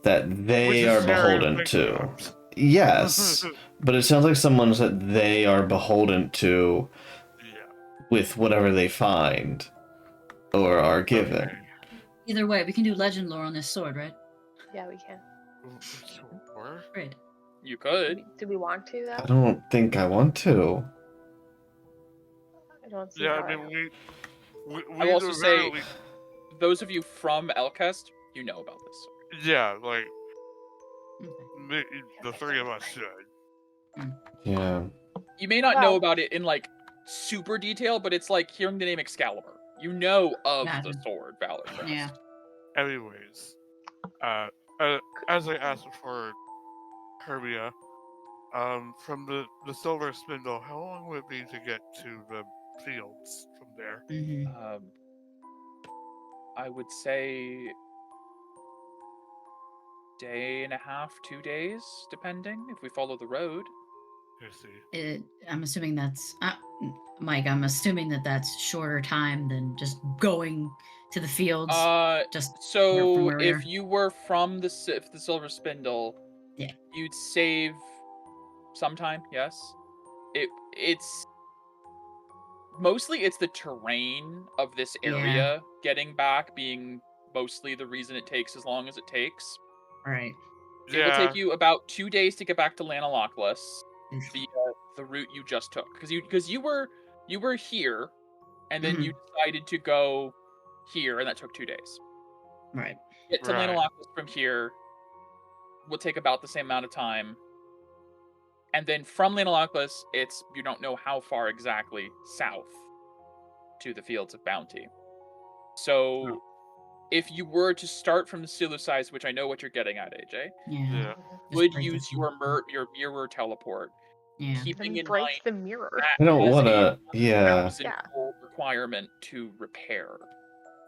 that Which they is are Sarah beholden to. Pinkhouse. Yes, but it sounds like someone that they are beholden to Yeah. with whatever they find or are given. Okay. Either way, we can do legend lore on this sword, right? Yeah, we can. Sure. Great. You could. Do we want to though? I don't think I want to. I don't see Yeah, how I mean, we I will also say, literally- those of you from Elcest, you know about this. yeah, like Okay. the three of us should. Yeah. You may not know Well- about it in like super detail, but it's like hearing the name Excalibur. You know of the Imagine. sword, Valor Crest. Yeah. Anyways, as I asked before, Herbia, from the Silver Spindle, how long would it be to get to the fields from there? I would say day and a half, 2 days, depending if we follow the road. I see. I'm assuming that's Mike. I'm assuming that that's shorter time than just going to the fields. Just So from where we are. if you were from the Silver Spindle, Yeah. you'd save some time. Yes, it's mostly it's the terrain of this area getting back being mostly the reason it takes as long as it takes. Right. It will take you about 2 days to get back to Lanalochlus via the route you just took, because you were here, and then you decided to go here, and that took 2 days. Right. Get to Right. Lanalochlus from here will take about the same amount of time, And then from Laneloclus, it's you don't know how far exactly south to the Fields of Bounty. So if you were to start from Silusize, which I know what you're getting at, AJ, Yeah. would break use this your mirror teleport, Yeah. keeping Then in break mind the mirror. that I don't is want a to. Yeah, 1,000 Yeah. gold requirement to repair.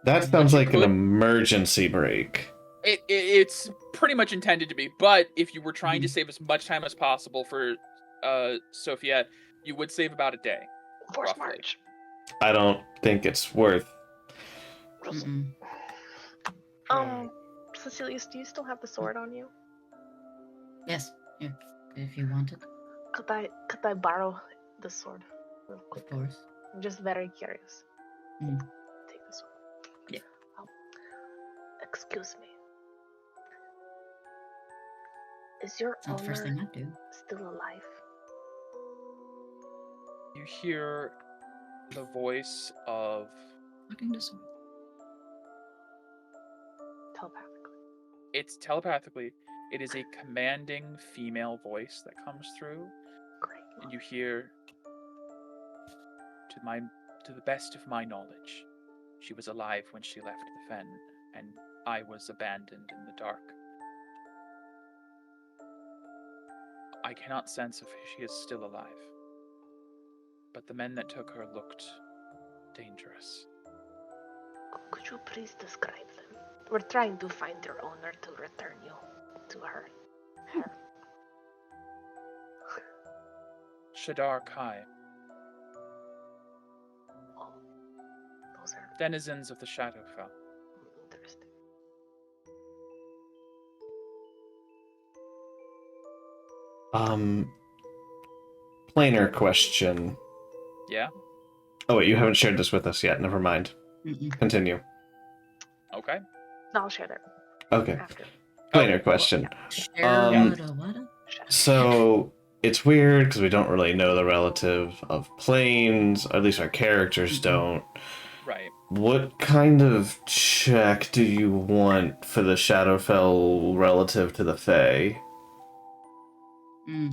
that Mhm. sounds You like an could- emergency break. It's pretty much intended to be, but if you were trying to Mhm. save as much time as possible for Sophia, you would save about a day. Force roughly. march. I don't think it's worth. Mm-mm. Cecilius, do you still have the sword on you? Yes, if you want it, Could I borrow the sword real of quick? course. I'm just very curious. Mm. Take this one. Yeah. Excuse me. Is your It's not the first owner thing I do. still alive? You hear the voice of Fucking this one. Telepathically. it's telepathically. It is a commanding female voice that comes through, Great. and you hear, to the best of my knowledge, she was alive when she left the fen, and I was abandoned in the dark. I cannot sense if she is still alive, but the men that took her looked dangerous. Could you please describe them? We're trying to find your owner to return you to her. Shadar Kai, Oh, those are denizens of the Shadowfell. interesting. Planar question. Yeah? Oh wait, you haven't shared this with us yet. Never mind. Mm-mm. Continue. Okay. I'll share that Okay. after. Planar question. Share Um, what? Share. So it's weird because we don't really know the relative of planes, or at least our characters don't. Right. What kind of check do you want for the Shadowfell relative to the Fae? Mm.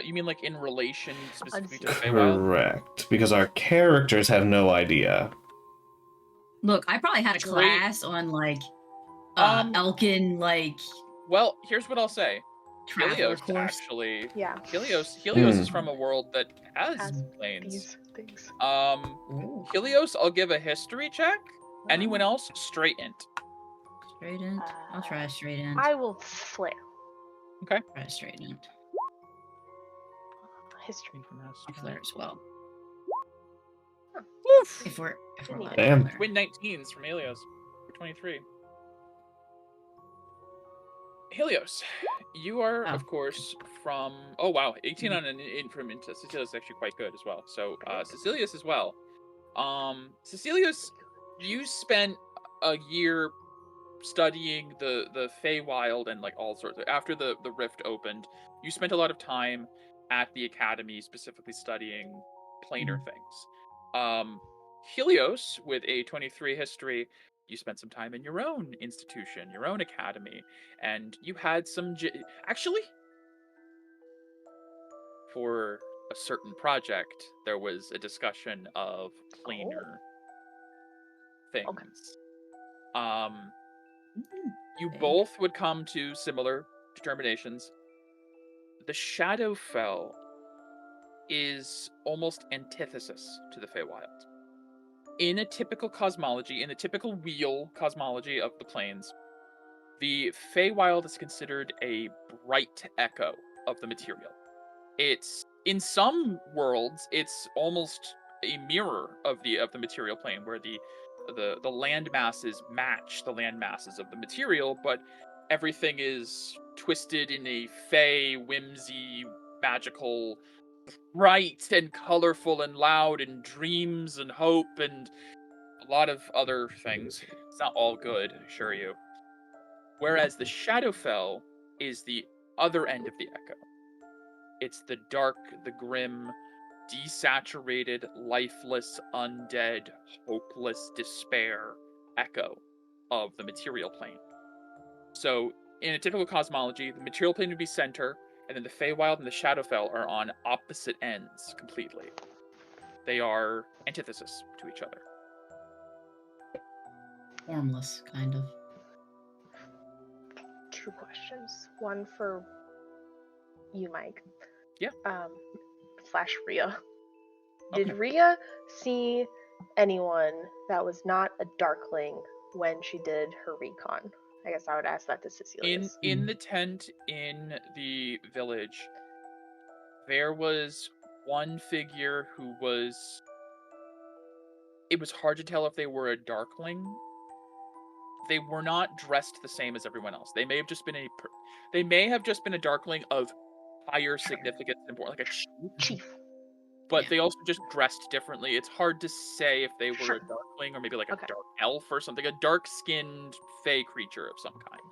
You mean like in relation specifically to the Feywild? Correct, because our characters have no idea. Look, I probably had a Great. class on like Um, Elkin like Well, here's what I'll say. traveler Helios course. actually. Yeah. Helios Hmm. is from a world that has Has planes. These things. Ooh. Helios, I'll give a history check. Anyone else, straight int. Straight in. I'll try a straight in. I will flare. Try a straight in. History. I'll flare as well. Woof! If we're allowed to Damn. flare. Twin 19s from Helios for 23. Helios, you are, Oh. of course, from. Oh, wow. 18 on an in from into Cecilius is actually quite good as well. So, Cecilius as well. Cecilius, you spent a year studying the Feywild and like all sorts of. After the rift opened, you spent a lot of time at the academy, specifically studying planar things. Helios, with a 23 history, you spent some time in your own institution, your own academy, and you had some. Actually, for a certain project, there was a discussion of planar things. You Okay. both would come to similar determinations. The Shadowfell is almost antithesis to the Feywild. In a typical cosmology, in the typical wheel cosmology of the planes, the Feywild is considered a bright echo of the material. It's in some worlds, it's almost a mirror of the material plane, where the land masses match the land masses of the material, but everything is twisted in a fey, whimsy, magical, bright and colorful and loud, and dreams and hope and a lot of other things. It's not all good, I assure you. Whereas the Shadowfell is the other end of the echo. It's the dark, the grim, desaturated, lifeless, undead, hopeless despair echo of the material plane. So, in a typical cosmology, the material plane would be center, And then the Feywild and the Shadowfell are on opposite ends completely. They are antithesis to each other. Formless, kind of. 2 questions. One for you, Mike. Yeah. Slash Rhea. Okay. Did Rhea see anyone that was not a Darkling when she did her recon? I guess I would ask that to Cecilia. In the tent in the village, there was one figure who was... It was hard to tell if they were a Darkling. They were not dressed the same as everyone else. They may have just been a Darkling of higher significance and more like a Chief. But Yeah. they also just dressed differently. It's hard to say if they were Sure. a Darkling or maybe like a Okay. dark elf or something, a dark-skinned fey creature of some kind.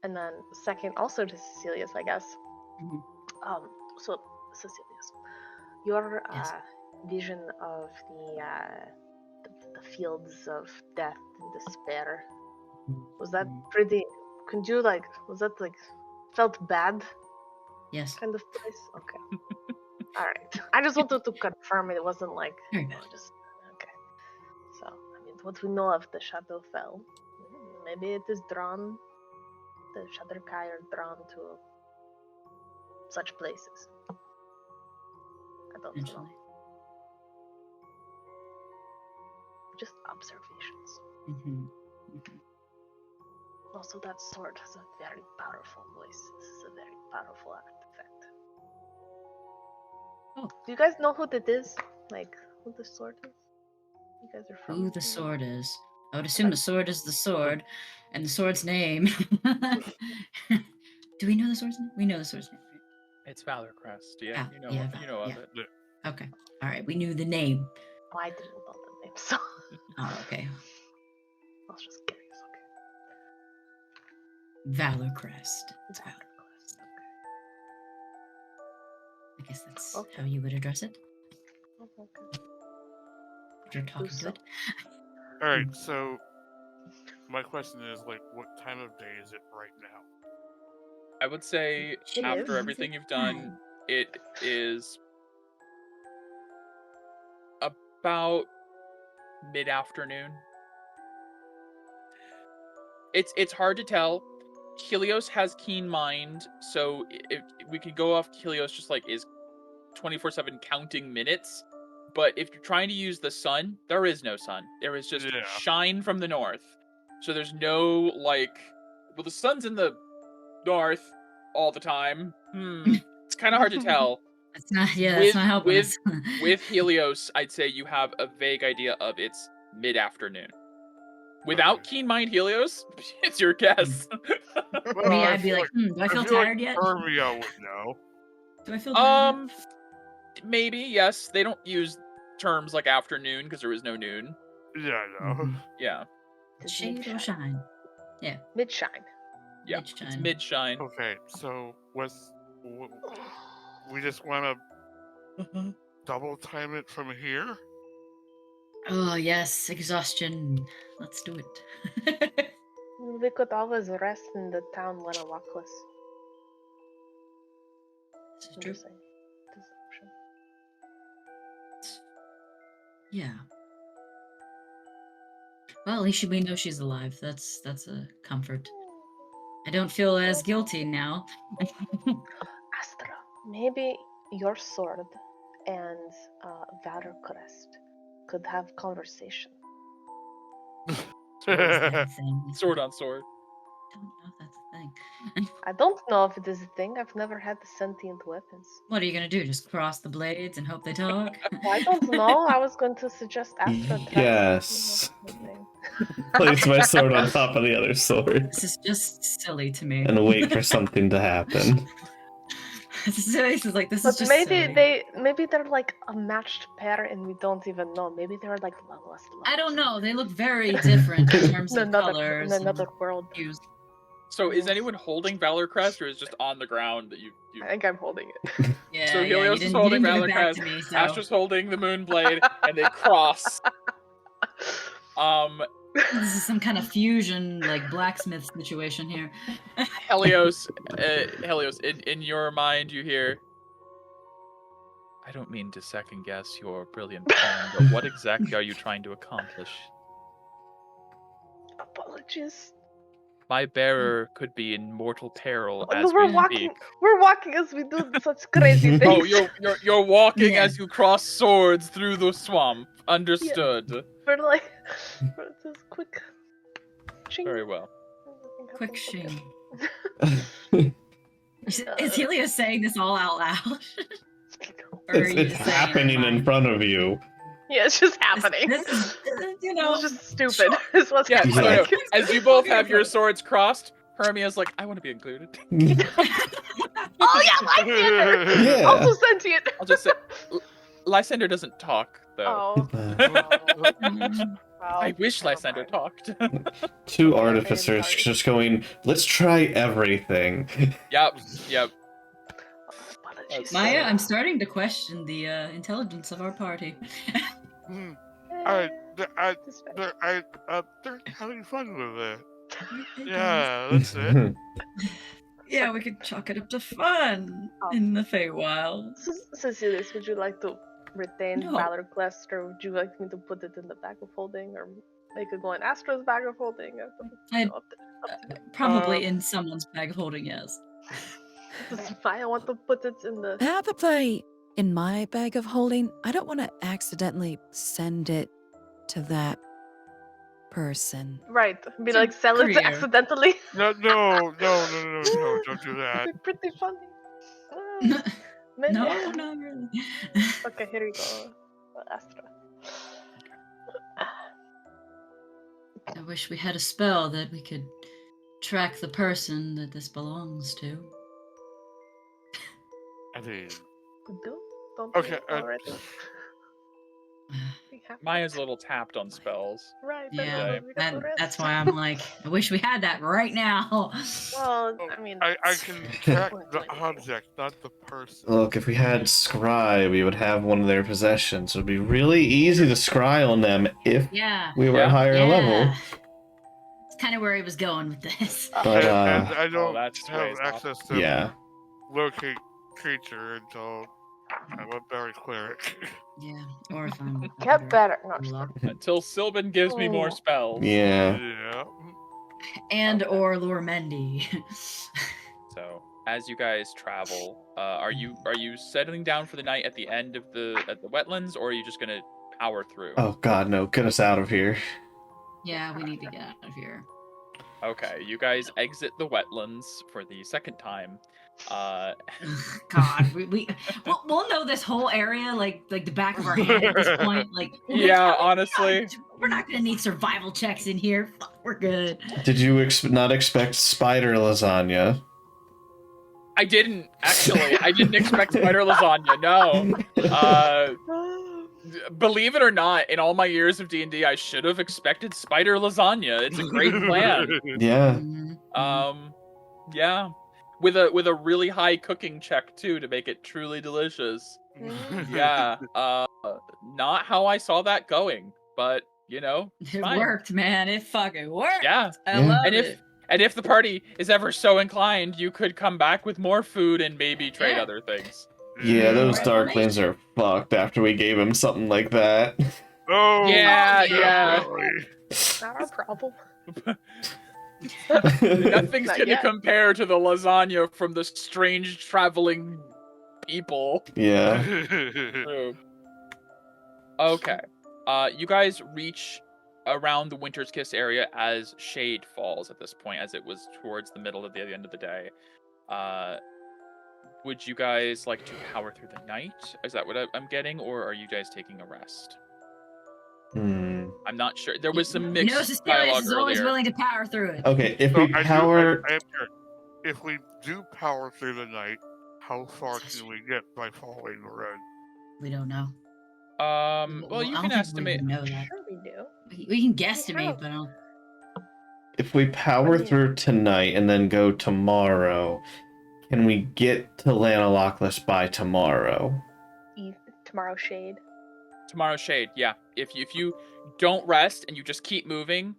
And then second, also to Cecilia's, I guess. Mhm. So Cecilia's, your Yes. vision of the fields of death and despair, was that Mhm. pretty? Could you was that felt bad Yes. kind of place? Okay. All right. I just wanted to confirm it wasn't Very bad. just okay. So I mean, what we know of the Shadowfell, maybe it is drawn. The Shadowkai are drawn to such places. I don't know. Potentially. Just observations. Mm-hmm. Also, that sword has a very powerful voice. This is a very powerful artifact. Oh. Do you guys know who that is? Who the sword is? You guys are from. Who the sword is? I would assume the sword is the sword, and the sword's name. Do we know the sword's name? We know the sword's name, right? It's Valorcrest. Yeah, Ah, you know, yeah, you know of yeah. it. Okay. All right. We knew the name. Oh, I didn't know the name, so Oh, okay. I was just curious. Valor Crest. It's Okay. Valor Crest. I guess that's Okay. how you would address it. Okay. You're talking so. to it. All right, so my question is, what time of day is it right now? I would say It after is. everything you've done, it is about mid-afternoon. It's hard to tell. Helios has keen mind, so if we could go off Helios just is 24/7 counting minutes. But if you're trying to use the sun, there is no sun. There is just Yeah. shine from the north. So there's no well, the sun's in the north all the time. It's kind of hard to tell. That's not. Yeah, that's not helping us. With Helios, I'd say you have a vague idea of it's mid-afternoon. Without Okay. keen mind Helios, it's your guess. Well, Me, I I'd be feel like, do I feel feel tired yet? Hermia would know. Do I feel tired yet? Maybe, yes. They don't use terms like afternoon because there is no noon. Yeah, I know. Mhm. Yeah. It's Shade or mid-shine. shine? Yeah. Mid-shine. Yeah. Mid-shine. It's mid-shine. Okay, so we just want to double time it from here? Oh yes, exhaustion. Let's do it. We could always rest in the town Lenawaklis. This is I'm true. just saying. This is an option. Yeah. Well, at least we know she's alive. That's a comfort. I don't feel as guilty now. Astra, maybe your sword and Valor Crest could have conversation. Is that a thing? Sword on sword. I don't know if that's a thing. I don't know if it is a thing. I've never had the sentient weapons. What are you gonna do? Just cross the blades and hope they talk? Well, I don't know. I was going to suggest Astra try. Yes. Something. Place my sword on top of the other sword This is just silly to me. and wait for something to happen. This is like this is But just maybe silly. maybe they're like a matched pair and we don't even know. Maybe they're like less. I don't know. They look very different in terms In of another, colors. in another and world. hues. So is anyone holding Valor Crest, or is it just on the ground that you I think I'm holding it. Yeah, So yeah, Helios you is didn't holding give it Valor back Crest, to me, so. Astra's holding the Moonblade, and they cross. This is some kind of fusion, like blacksmith situation here. Helios, in your mind, you hear. I don't mean to second guess your brilliant plan, but what exactly are you trying to accomplish? Apologies. My bearer could be in mortal peril Oh, as no, we're we walking. speak. We're walking as we do such crazy things. Oh, you're walking Yeah. as you cross swords through the swamp. Understood. We're like, we're just quick. Ching. Very well. Quick shing. Okay. Is Helios saying this all out loud? Or are It's, you it's just saying it happening in mind? front of you. Yeah, it's just happening. This is, you know, It's just stupid. Is what's Yeah, so happening. no, as you both have your swords crossed, Hermia's like, I want to be included. Oh yeah, Lysander! Yeah. Also sentient. I'll just say, Lysander doesn't talk, though. Oh. I wish Lysander talked. Two Okay, artificers sorry. just going, let's try everything. Yep. Apologies. Maya, I'm starting to question the intelligence of our party. They're having fun with it. Yeah, that's it. Yeah, we could chalk it up to fun Oh. in the Feywild. Cecilius, would you like to retain No. Valor Quest, or would you like me to put it in the bag of holding, or make it go in Astra's bag of holding? I'd- Up to you. Probably in someone's bag of holding, yes. Does Maya want to put it in the? Probably in my bag of holding. I don't want to accidentally send it to that person. Right. Be To like, sell it Greer. accidentally. No, don't do that. Be pretty funny. No, Maybe. not really. Okay, here we go. Astra. I wish we had a spell that we could track the person that this belongs to. I mean, Do? Don't okay. do it already. We have Maya's a little tapped on spells. right. Yeah, Okay. We got the rest. that's why I'm like, I wish we had that right now. Well, I mean, I can track the object, not the person. Look, if we had scry, we would have one of their possessions. It would be really easy to scry on them if Yeah. we were Yeah. higher level. It's kind of where he was going with this. But, And I don't that's have ways off. access to yeah. locate creature until I'm a berry cleric. Yeah, or if I'm get better. No, luck. Until Sylvan gives me more Oh. spells. Yeah. Yeah. And or Lure Mendy. So as you guys travel, are you settling down for the night at the end of the wetlands, or are you just gonna power through? Oh god, no. Get us out of here. Yeah, we need to get out of here. Okay, you guys exit the wetlands for the second time. God, we'll know this whole area like the back of our hand at this point. Like, Yeah, honestly. we're not gonna need survival checks in here. Fuck, we're good. Did you not expect spider lasagna? I didn't actually. I didn't expect spider lasagna. No. Believe it or not, in all my years of D&D, I should have expected spider lasagna. It's a great plan. Yeah. Mhm. Yeah, with a really high cooking check too to make it truly delicious. Yeah, not how I saw that going, but you know, it's It fine. worked, man. It fucking worked. Yeah, I Yeah. love and it. if the party is ever so inclined, you could come back with more food and maybe trade Yeah. other things. Yeah, those Right. darklings are fucked after we gave him something like that. Oh, Yeah, yeah. definitely. Not our problem. Nothing's Not gonna yet. compare to the lasagna from the strange traveling people. Yeah. True. Okay. You guys reach around the Winter's Kiss area as shade falls at this point, as it was towards the middle of the end of the day. Would you guys like to power through the night? Is that what I'm getting, or are you guys taking a rest? Hmm. I'm not sure. There was some You mixed know, Cecilius dialogue is always earlier. willing to power through it. Okay, if So we power... I am curious. If we do power through the night, how far can we get by following the road? We don't know. Well, you I can don't think we estimate. would know that. Sure we do. We can guesstimate, have- but I don't. If we power Yeah. through tonight and then go tomorrow, can we get to Lanalochlus by tomorrow? Tomorrow shade. Tomorrow's shade, yeah. If you don't rest and you just keep moving,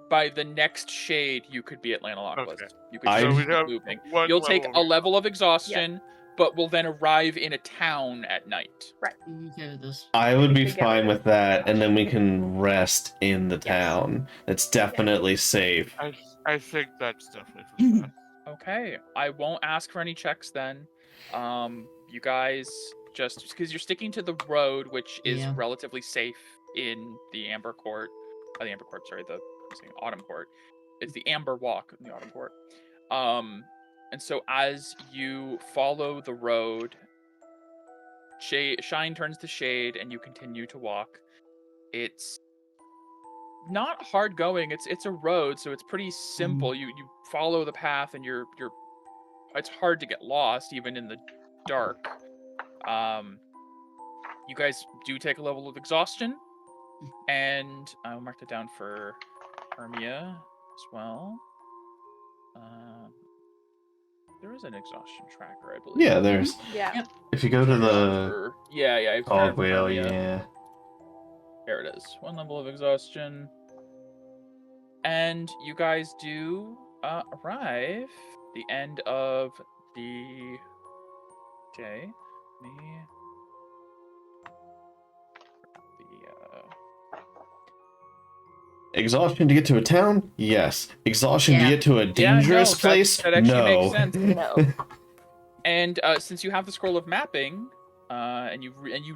by the next shade you could be at Lanalockless. Okay. You could I- just So we'd keep have moving. one You'll take level a of level of exhaustion, but will then arrive in a town at night. I'm okay with this. I would be To get fine rid with of that, and then we can rest in the Yes. town. It's definitely safe. I think that's definitely for the best. Okay, I won't ask for any checks then. You guys just because you're sticking to the road, which is Yeah. relatively safe in the Amber Court. The Amber Court, sorry, I'm saying Autumn Court. It's the Amber Walk in the Autumn Court. And so as you follow the road, shine turns to shade, and you continue to walk. It's not hard going. It's a road, so it's pretty simple. You follow the path, and you're it's hard to get lost even in the dark. You guys do take a level of exhaustion, and I'll mark that down for Hermia as well. There is an exhaustion tracker, I believe. Yeah, there's. Yeah. Yep. If you go to the yeah, it's turned for cogwheel, Hermia. yeah. There it is. 1 level of exhaustion. And you guys do arrive the end of the day. Exhaustion to get to a town? Yes. Exhaustion Yeah. to get to a dangerous place? That actually no. makes sense. No. And since you have the scroll of mapping, and you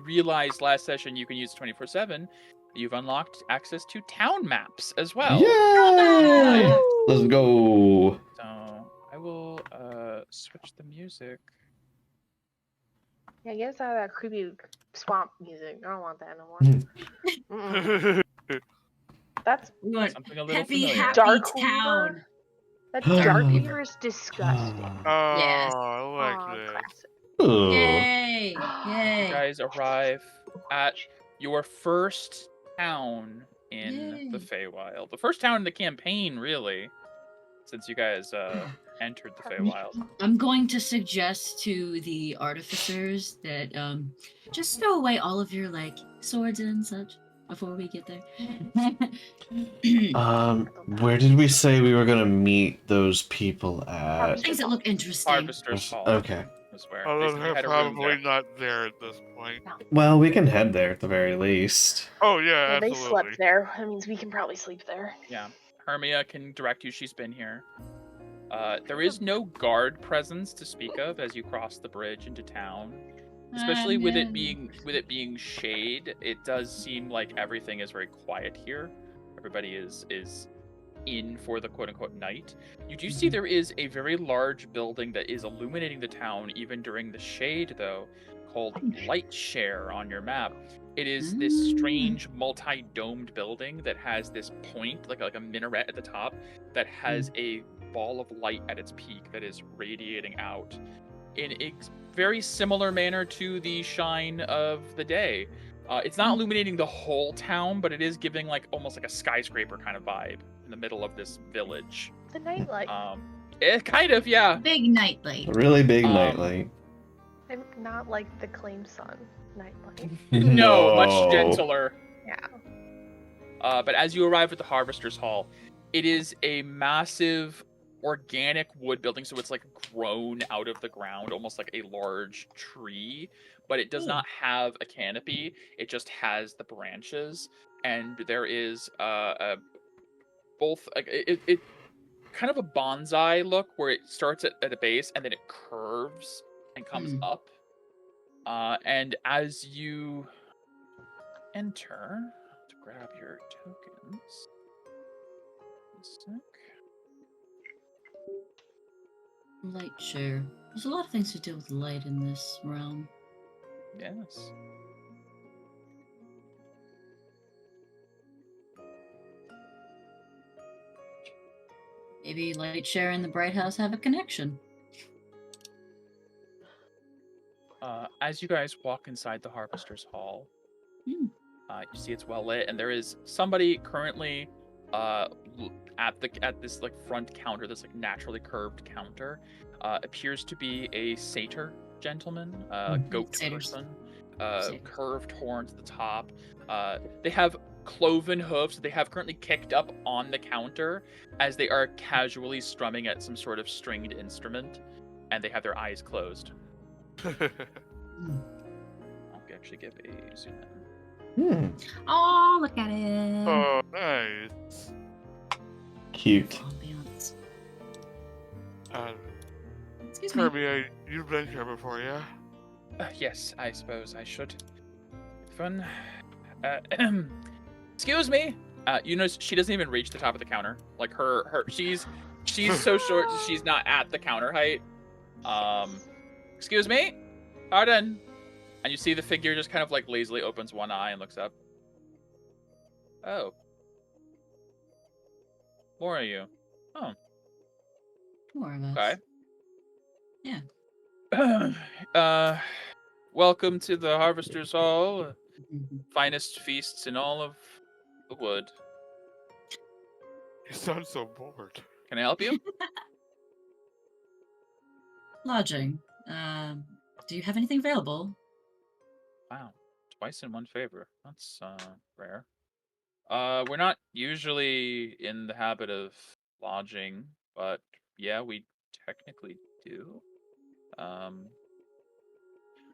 realized last session you can use 24/7, you've unlocked access to town maps as well. Yeah! Let's go. So I will switch the music. Yeah, I guess I have that creepy swamp music. I don't want that no more. Mm-mm. That's We want Something a little happy, familiar. happy Dark town. Weaver? That Dark Weaver is disgusting. Oh, Yes. I like Aw, this. classic. Ooh. Yay! You Yay! guys arrive at your first town in the Yay. Feywild. The first town in the campaign, really, since you guys entered the Feywild. I'm going to suggest to the artificers that just stow away all of your like swords and such before we get there. Where did we say we were gonna meet those people at? Things that look interesting. Harvester's Hall. Okay. Is where Although they they're had a room probably there. not there at this point. Well, we can head there at the very least. Oh yeah, Well, they absolutely. slept there. That means we can probably sleep there. Yeah, Hermia can direct you. She's been here. There is no guard presence to speak of as you cross the bridge into town. Especially with it being shade, it does seem like everything is very quiet here. Everybody is in for the quote-unquote night. You do see there is a very large building that is illuminating the town even during the shade, though, called Light Share on your map. It is this strange multi-domed building that has this point, like a minaret at the top, that has a ball of light at its peak that is radiating out in a very similar manner to the shine of the day. It's not illuminating the whole town, but it is giving like almost like a skyscraper kind of vibe in the middle of this village. The nightlight. Kind of, yeah. Big nightlight. A really big nightlight. I'm not like the Claim Sun nightlight. No, much gentler. Yeah. But as you arrive at the Harvester's Hall, it is a massive organic wood building, so it's like grown out of the ground, almost like a large tree, but it does not have a canopy. It just has the branches, and there is both it kind of a bonsai look where it starts at a base and then it curves and comes up. And as you enter, to grab your tokens, a sec. Light share. There's a lot of things to do with light in this realm. Yes. Maybe light share and the Bright House have a connection. As you guys walk inside the Harvester's Hall, you see it's well lit, and there is somebody currently at this like front counter, this like naturally curved counter. Appears to be a satyr gentleman, goat Satyrs. person. Sick. curved horns at the top. They have cloven hooves that they have currently kicked up on the counter as they are casually strumming at some sort of stringed instrument, and they have their eyes closed. Mm. I'll actually give a zoom in. Oh, look at it. Oh, nice. Cute. Ambiance. Excuse me. Kirby, you've been here before, yeah? Yes, I suppose I should. Fun. Excuse me. You notice she doesn't even reach the top of the counter. Like she's so short she's not at the counter height. Excuse me. Pardon. And you see the figure just kind of like lazily opens one eye and looks up. Oh. More of you. Oh. More of us. Okay. Yeah. Welcome to the Harvester's Hall. Mhm. Finest feasts in all of the wood. You sound so bored. Can I help you? Lodging. Do you have anything available? Wow. Twice in one favor. That's rare. We're not usually in the habit of lodging, but yeah, we technically do.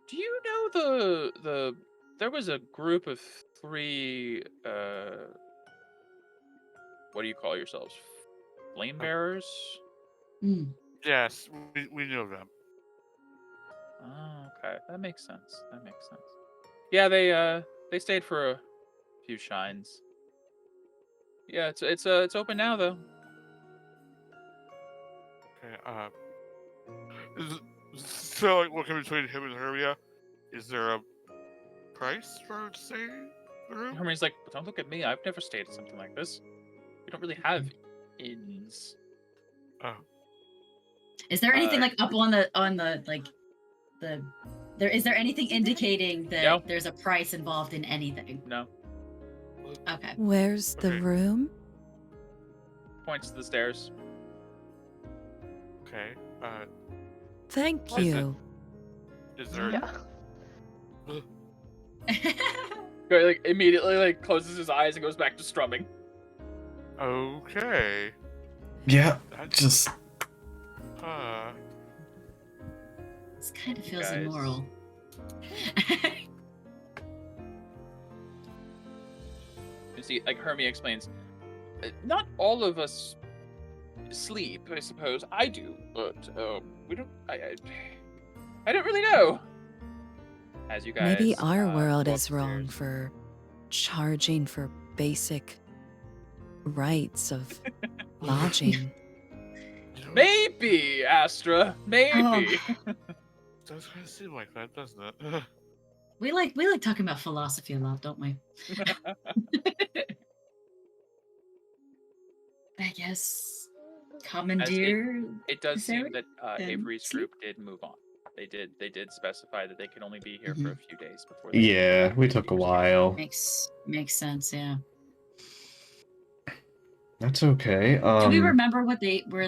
Do you know there was a group of 3 what do you call yourselves? Flame bearers? Mm. Yes, we know them. Oh, okay. That makes sense. Yeah, they stayed for a few shines. Yeah, it's open now though. Okay, so like, looking between him and Hermia, is there a price for staying in the room? Hermione's like, don't look at me. I've never stayed at something like this. We don't really have inns. Oh, Is there anything Uh, like up on the like the there is there anything indicating that No. there's a price involved in anything? No. Okay. Where's the Okay. room? Points to the stairs. okay. Thank What is it? you. Is there? Yeah. Guy, like immediately like closes his eyes and goes back to strumming. Okay. Yeah, That's just This kind of feels Guys. immoral. You see, like Hermia explains, not all of us sleep. I suppose I do, but we don't. I don't really know. As you guys, Maybe our world go is wrong upstairs. for charging for basic rights of lodging. you know, Maybe, Astra. Maybe. it does kind of seem like that, doesn't it? we like talking about philosophy a lot, don't we? I guess commandeer. It does seem Sarah? that And Avery's sleep? group did move on. They did specify that they can only be here for a few days before. yeah, we took a while. Makes sense, yeah. That's okay. Do we remember where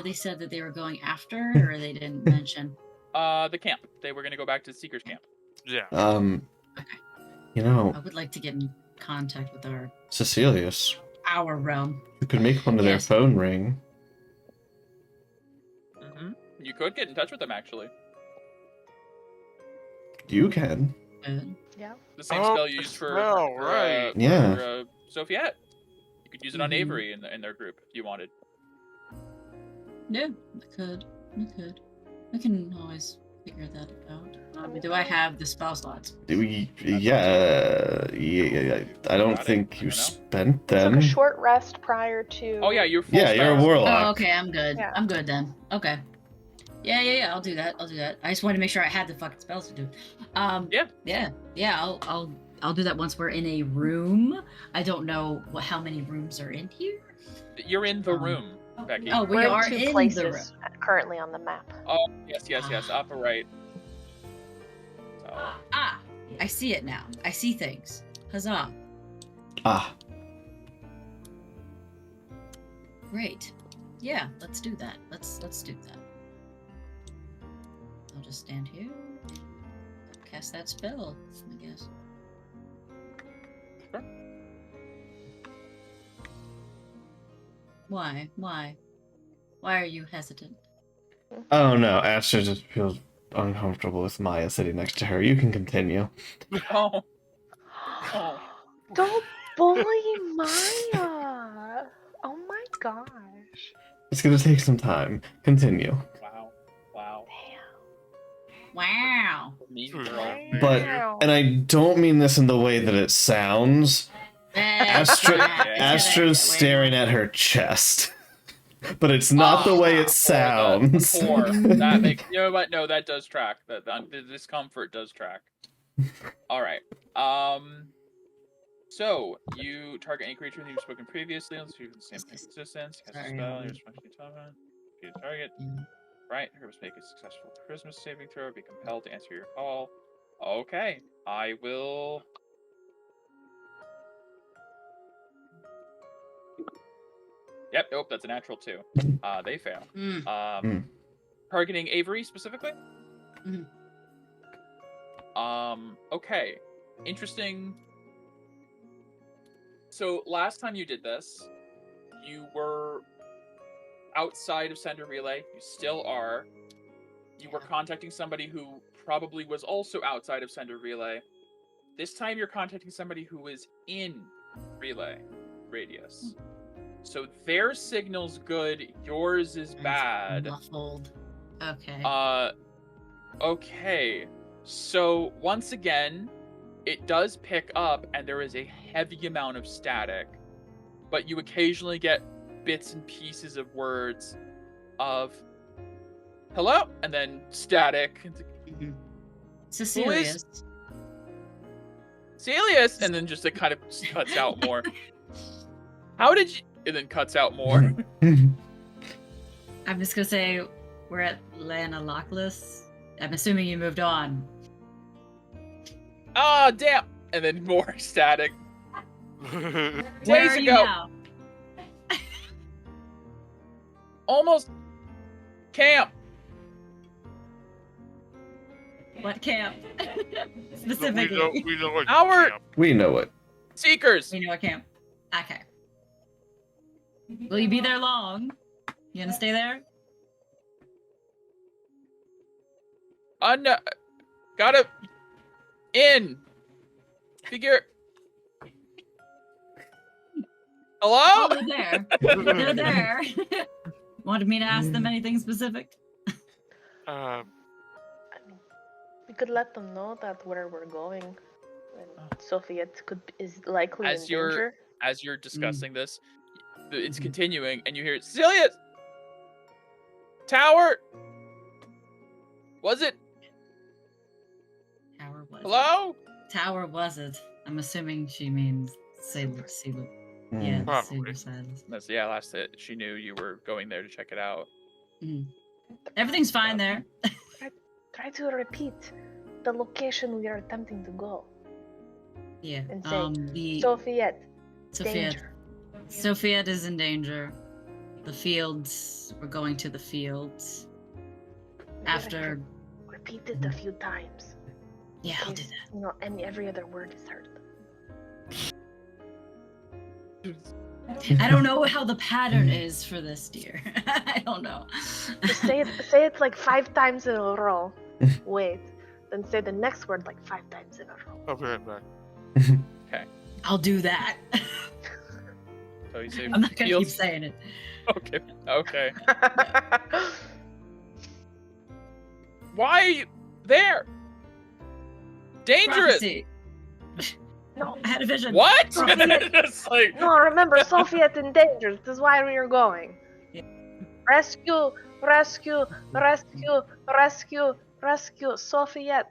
they said that they were going after, or they didn't mention? The camp. They were gonna go back to the Seeker's camp. Yeah. Okay. You know, I would like to get in contact with Cecilius, our realm. you could make one to their Yes. phone ring. Mm-hmm. You could get in touch with them actually. You can. Yeah. The same Oh, spell you used for spell, right. Yeah. for, Sophiette. You could use it on Mhm. Avery in their group if you wanted. Yeah, I could. We can always figure that out. mean, Do I have the spell slots? Yeah, I don't Got it. think I you don't know. spent Took them. a short rest prior to. Oh yeah, you're full Yeah, you're a spell. warlock. Oh, okay, I'm good. Yeah. I'm good then. Okay. Yeah. I'll do that. I just wanted to make sure I had the fucking spells to do. Yeah. I'll do that once we're in a room. I don't know how many rooms are in here. You're in the room, Becky. Oh, we We're are in 2 in the room. places currently on the map. Oh yes, upper right. So, I see it now. I see things. Huzzah! Ah, Great. Yeah, let's do that. Let's do that. I'll just stand here. cast that spell, I guess. Sure. Why? Why? Why are you hesitant? Oh no, Astra just feels uncomfortable with Maya sitting next to her. You can continue. Oh. Oh. Don't bully Maya. Oh my gosh. It's gonna take some time. Continue. Wow. Wow. Wow. Mean Hmm. girl. But, Wow. and I don't mean this in the way that it sounds. Astra's staring at her chest. But it's not the way it sounds. Poor. That makes, you know what? No, that does track. The discomfort does track. All right. So you target any creature that you've spoken previously, unless you have the same consistence. Cast a Sorry, spell. hold Your on. response to the target. Right. Her must make a successful charisma saving throw. Be compelled to answer your call. Okay. I will. Yep. Nope. That's a natural 2. They fail. Targeting Avery specifically. Mhm. Okay. Interesting. So last time you did this, you were outside of Sender Relay. You still are. You were contacting somebody who probably was also outside of Sender Relay. This time you're contacting somebody who is in Relay radius. So their signal's good, yours is bad. Muffled. Okay. Okay. So once again, it does pick up and there is a heavy amount of static, but you occasionally get bits and pieces of words of hello and then static. Cecilius. Celius, and then just it kind of cuts out more. How did you? And then cuts out more. I'm just gonna say we're at Lana Lockless. I'm assuming you moved on. Ah, damn! And then more static. Where Days are you ago, now? almost camp. What camp? we Specifically. know what Our- camp. We know it. Seekers. We know what camp. Okay. Will you be there long? You gonna stay there? Gotta in. Figure. Hello? Oh, they're there. They're there. Wanted me to ask them anything specific? Um, I mean, we could let them know that where we're going, and Sophia is likely As in you're- danger. As you're discussing this, it's Mhm. continuing, and you hear Cecilia. Tower. Was it? Tower was Hello? it? Tower was it? I'm assuming she means Sailor. Mm. Yeah, Probably. Sailor Silas. That's last that she knew you were going there to check it out. Everything's fine there. Try to repeat the location we are attempting to go. Yeah. And say, The Sophia, Sophia. danger. Sophia is in danger. The fields. We're going to the fields. After. Repeat it a few times. Yeah, I'll do Case, that. You know, every other word is heard. I don't know how the pattern is for this, dear. I don't know. Just say it like 5 times in a row. Wait. Then say the next word like 5 times in a row. I'll be right back. I'll do that. So you say I'm not gonna keep fields- saying it. Okay. Okay. Why are you there? Dangerous. Prophecy. No. I had a vision. What? Prophecy. It's like No, remember, Sophia in danger. This is why we are going. Yeah. Rescue, rescue, rescue, rescue, rescue. Sophia.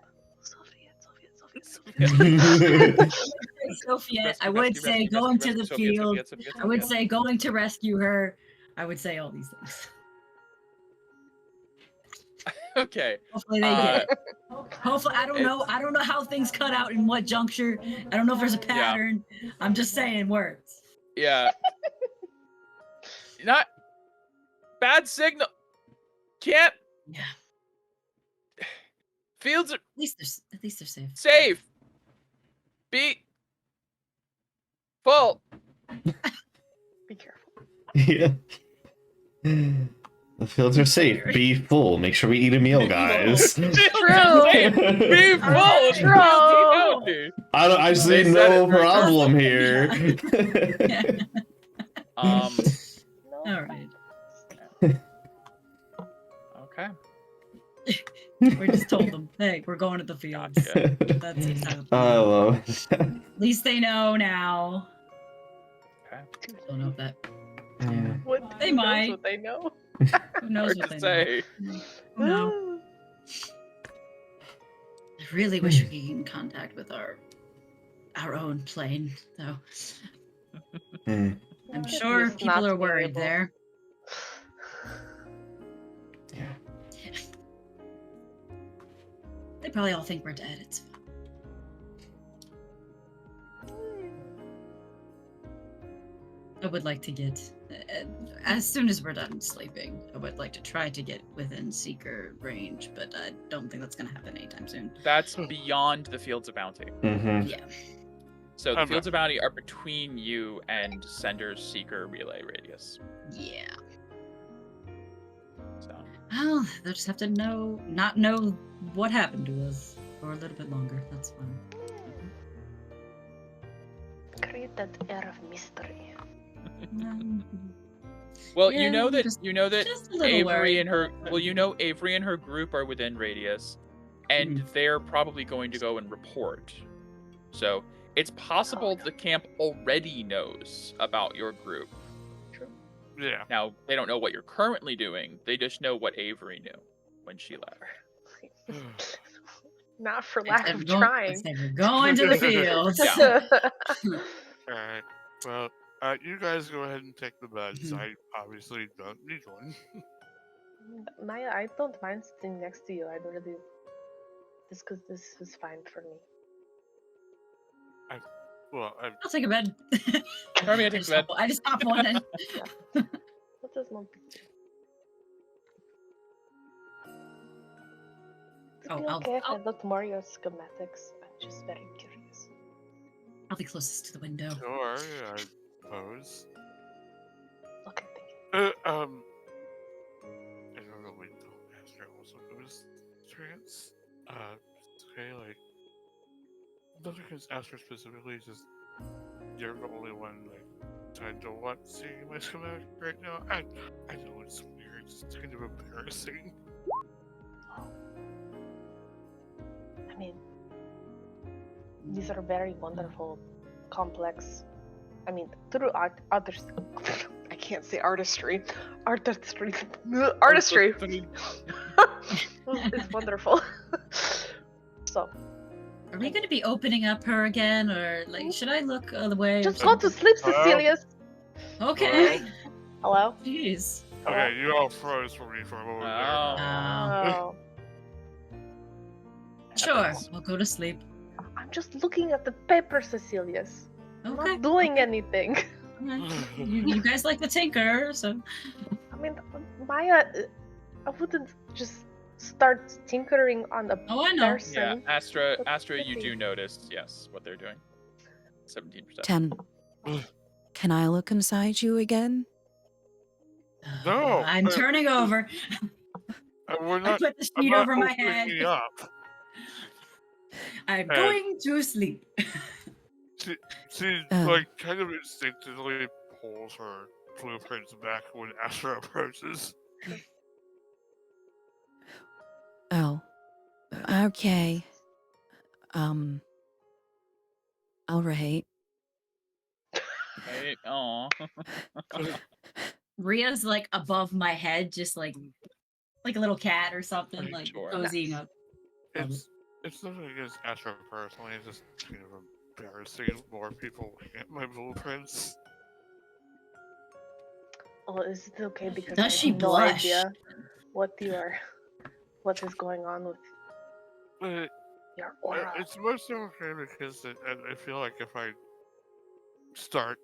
Sophia, I would say going to the field. I would say going to rescue her. I would say all these things. Okay. Hopefully they get it. Hopefully, I don't know. I don't know how things cut out in what juncture. I don't know if there's a pattern. I'm just saying words. Yeah. Not bad signal. Can't. Yeah. Fields are At least they're safe. safe. Be full. Be careful. Yeah. The fields are safe. Be full. Make sure we eat a meal, guys. True. I Be full. Alright, It's Fields true. Bounty. I see They said no it very problem clearly. here. Um. No. All right. Okay. We just told them, hey, we're going to the fields. Gotcha. That's what's happening. I love it. At least they know now. Okay. Don't know if that. Yeah. What They who knows might. what they know. Who knows Hard what to they say. know? Who knows? I really wish we could get in contact with our own plane, though. Hmm. I'm Just sure not people are being worried able- there. Yeah. They probably all think we're dead. It's fine. I would like to get, as soon as we're done sleeping, I would like to try to get within Seeker range, but I don't think that's going to happen anytime soon. That's beyond the Fields of Bounty. Mm-hmm. Yeah. So the Okay. Fields of Bounty are between you and Sender's Seeker relay radius. Yeah. So Well, they'll just have to not know what happened to us for a little bit longer. That's fine. Create that air of mystery. well, Yeah, you know that just a little Avery worried. and her Avery and her group are within radius, and they're probably going to go and report. So it's possible the camp already knows about your group. Yeah. Now they don't know what you're currently doing. They just know what Avery knew when she left. Not for If lack they're of go- trying. if they were going to the fields. Yeah. Alright. Well, you guys go ahead and take the meds. I obviously don't need one. Maya, I don't mind sitting next to you. I don't really. Just because this is fine for me. Well, I'll take a bed. Army, I take a bed. I just hop on it. What does no big deal? Would it be okay if I looked more at your schematics? I'm just very curious. I'll be closest to the window. sure, I suppose. Okay, thank you. I don't know, wait, Astro also goes trance. Okay, like, not because Astro specifically, just, you're the only one, like, I don't want to see my schematic right now. I know it's weird, it's kind of embarrassing. I mean, these are very wonderful, complex. I mean, through others. I can't say artistry. Artistry. It's wonderful. So, Are we going to be opening up her again, or like, should I look the way? just go to sleep, Hello? Cecilia. Okay. Hello? Jeez. Okay, you all froze for me for a moment there. Oh. Sure. Happens. I'll go to sleep. I'm just looking at the paper, Cecilia. I'm Okay. not doing anything. Alright. You guys like the tinker, so I mean, Maya, I wouldn't just start tinkering on a oh, I know. person. Yeah, Astra, That's you tricky. do notice, yes, what they're doing. 17%. 10. Can I look inside you again? No, I'm turning over. We're I not. put the I'm sheet not over my opening head. me up. I'm going to sleep. She Oh. like kind of instinctively pulls her blueprints back when Astra approaches. Oh. Okay. All right. Right? Aw. Ria's like above my head, just like a little cat or something, Right, like sure. cozying up. It's nothing against Astra personally. It's just kind of embarrassing. More people looking at my blueprints. Oh, is it okay because Does I she have no blush? idea what is going on with But your aura? it's mostly okay because I feel like if I start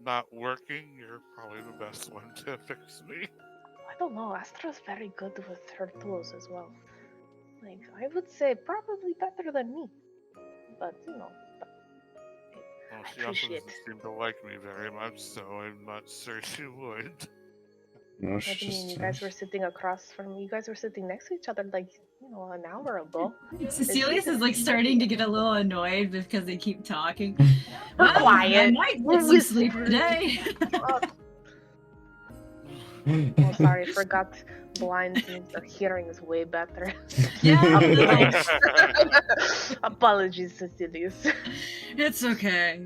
not working, you're probably the best one to fix me. I don't know. Astra's very good with her tools as well. Like, I would say probably better than me. But, Well, I she also appreciate doesn't seem to like me very much, so I'm not sure she would. No, What do you mean? You guys were sitting across from you guys were sitting next to each other like, an hour ago. Cecilius is like starting to get a little annoyed because they keep talking. We're Well, I quiet. might We're get some sleep whispering. today. Oh, sorry, forgot blind means their hearing is way better. Yeah, Apologies, Cecilius. it's okay.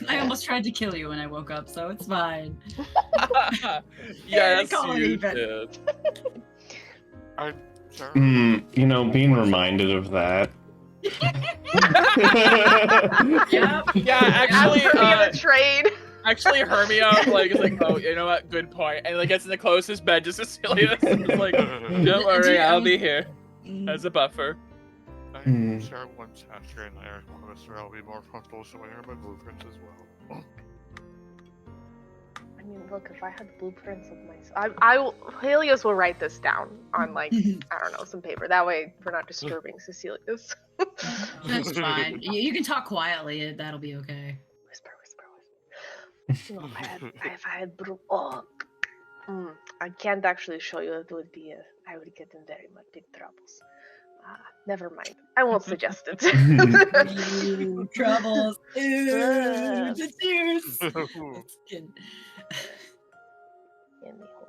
I almost tried to kill you when I woke up, so it's fine. Yes, call it you even. did. I'm sorry. You know, being reminded of that. Yep. Yeah, actually, After being a train. actually, Hermia is like, oh, you know what? Good point. And like gets in the closest bed to Cecilius. It's like, don't worry, I'll be here as a buffer. I'm sure once after an air closer, I'll be more comfortable showing her my blueprints as well. I mean, look, if I had blueprints of myself, Helios will write this down on I don't know, some paper. That way, we're not disturbing Cecilius. That's fine. You can talk quietly. That'll be okay. Whisper. If I had I can't actually show you. It would be I would get in very much big troubles. Never mind. I won't suggest it. Ooh, troubles. Ooh, the tears. Anyhow.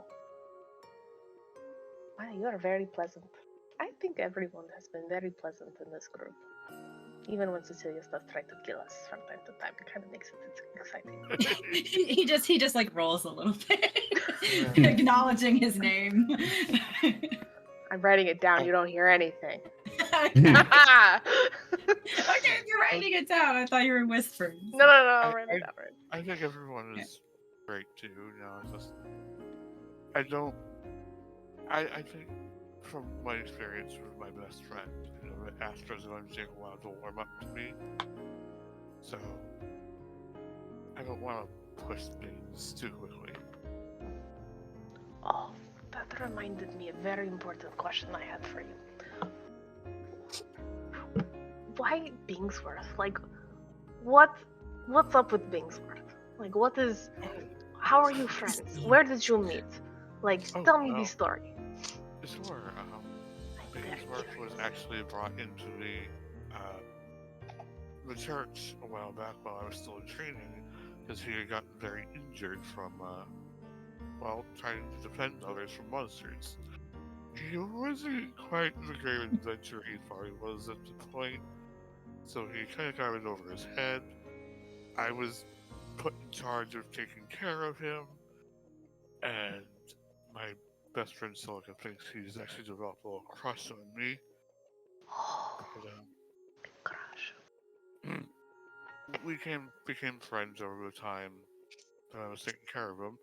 Wow, you are very pleasant. I think everyone has been very pleasant in this group. Even when Cecilius does try to kill us from time to time, it kind of makes it exciting. he just like rolls a little bit, acknowledging his name. I'm writing it down. You don't hear anything. Okay, you're writing it down. I thought you were whispering. No, I'm writing it down. Right. I think everyone is great too. It's just I think from my experience with my best friend, Astro's going to take a while to warm up to me. So I don't want to push things too quickly. Oh, that reminded me a very important question I had for you. Why Bingsworth? Like, what's up with Bingsworth? Like, how are you friends? Where did you meet? Like, tell me the story. Sure. Bingsworth was actually brought into the church a while back while I was still in training, because he had gotten very injured from trying to defend others from monsters. He wasn't quite the great adventurer he thought he was at the point, so he kind of got it over his head. I was put in charge of taking care of him, and my best friend Silica thinks he's actually developed a little crush on me. Crush. We became friends over the time that I was taking care of him.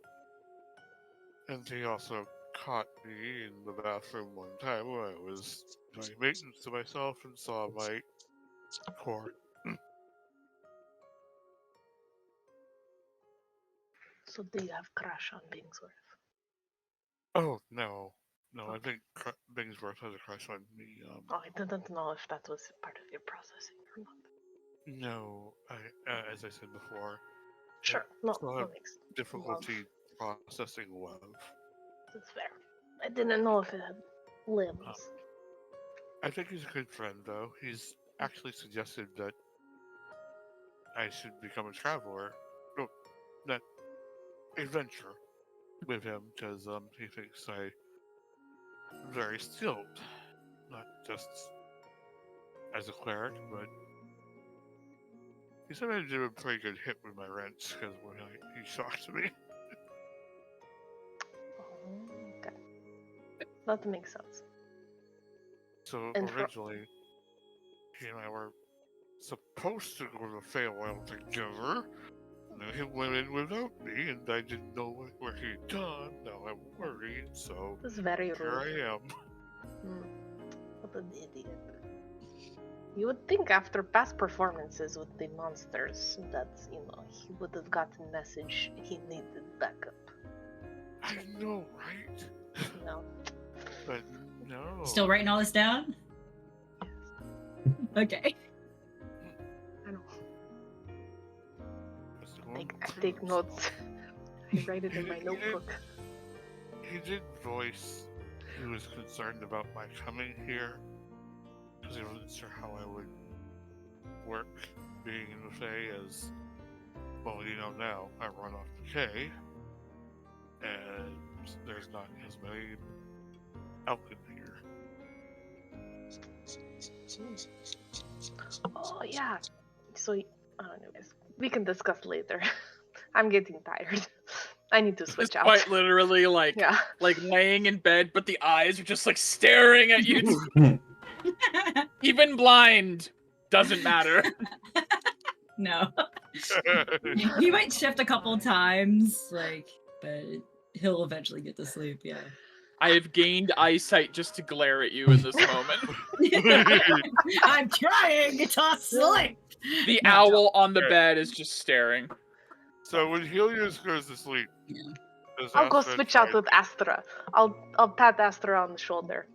And he also caught me in the bathroom one time when I was doing maintenance to myself and saw my core. So do you have crush on Bingsworth? Oh, no. No, I think Bingsworth has a crush on me. I didn't know if that was part of your processing or not. No, as I said before, Sure, no, still that have makes difficulty processing love. That's fair. I didn't know if it had limbs. I think he's a good friend, though. He's actually suggested that I should become a traveler. No, not adventure with him, because he thinks I'm very skilled. Not just as a cleric, but he said I did a pretty good hit with my wrench, because when he shocked me. Okay. That makes sense. So And originally, he and I were supposed to go to Feywild together. And he went in without me, and I didn't know where he'd gone. Now I'm worried, so This is very rude. here I am. What an idiot. You would think after past performances with the monsters that, he would have gotten message he needed backup. I know, right? No. But No. Still writing all this down? Okay. I know. It's going I to take prove notes. I write it in my He- notebook. He did voice he was concerned about my coming here because he wasn't sure how I would work being in the Fae as, well, you know now, I run off decay, and there's not as many Elkin here. Oh yeah. So anyways, we can discuss later. I'm getting tired. I need to It's switch out. quite literally like Yeah. laying in bed, but the eyes are just like staring at you. Even blind doesn't matter. No. He might shift a couple times, like, but he'll eventually get to sleep, yeah. I have gained eyesight just to glare at you in this moment. I'm trying to sleep! The No, owl on the bed is just staring. So when Helios goes to sleep, Yeah. does I'll go Astra switch try out with Astra. I'll pat Astra on the shoulder.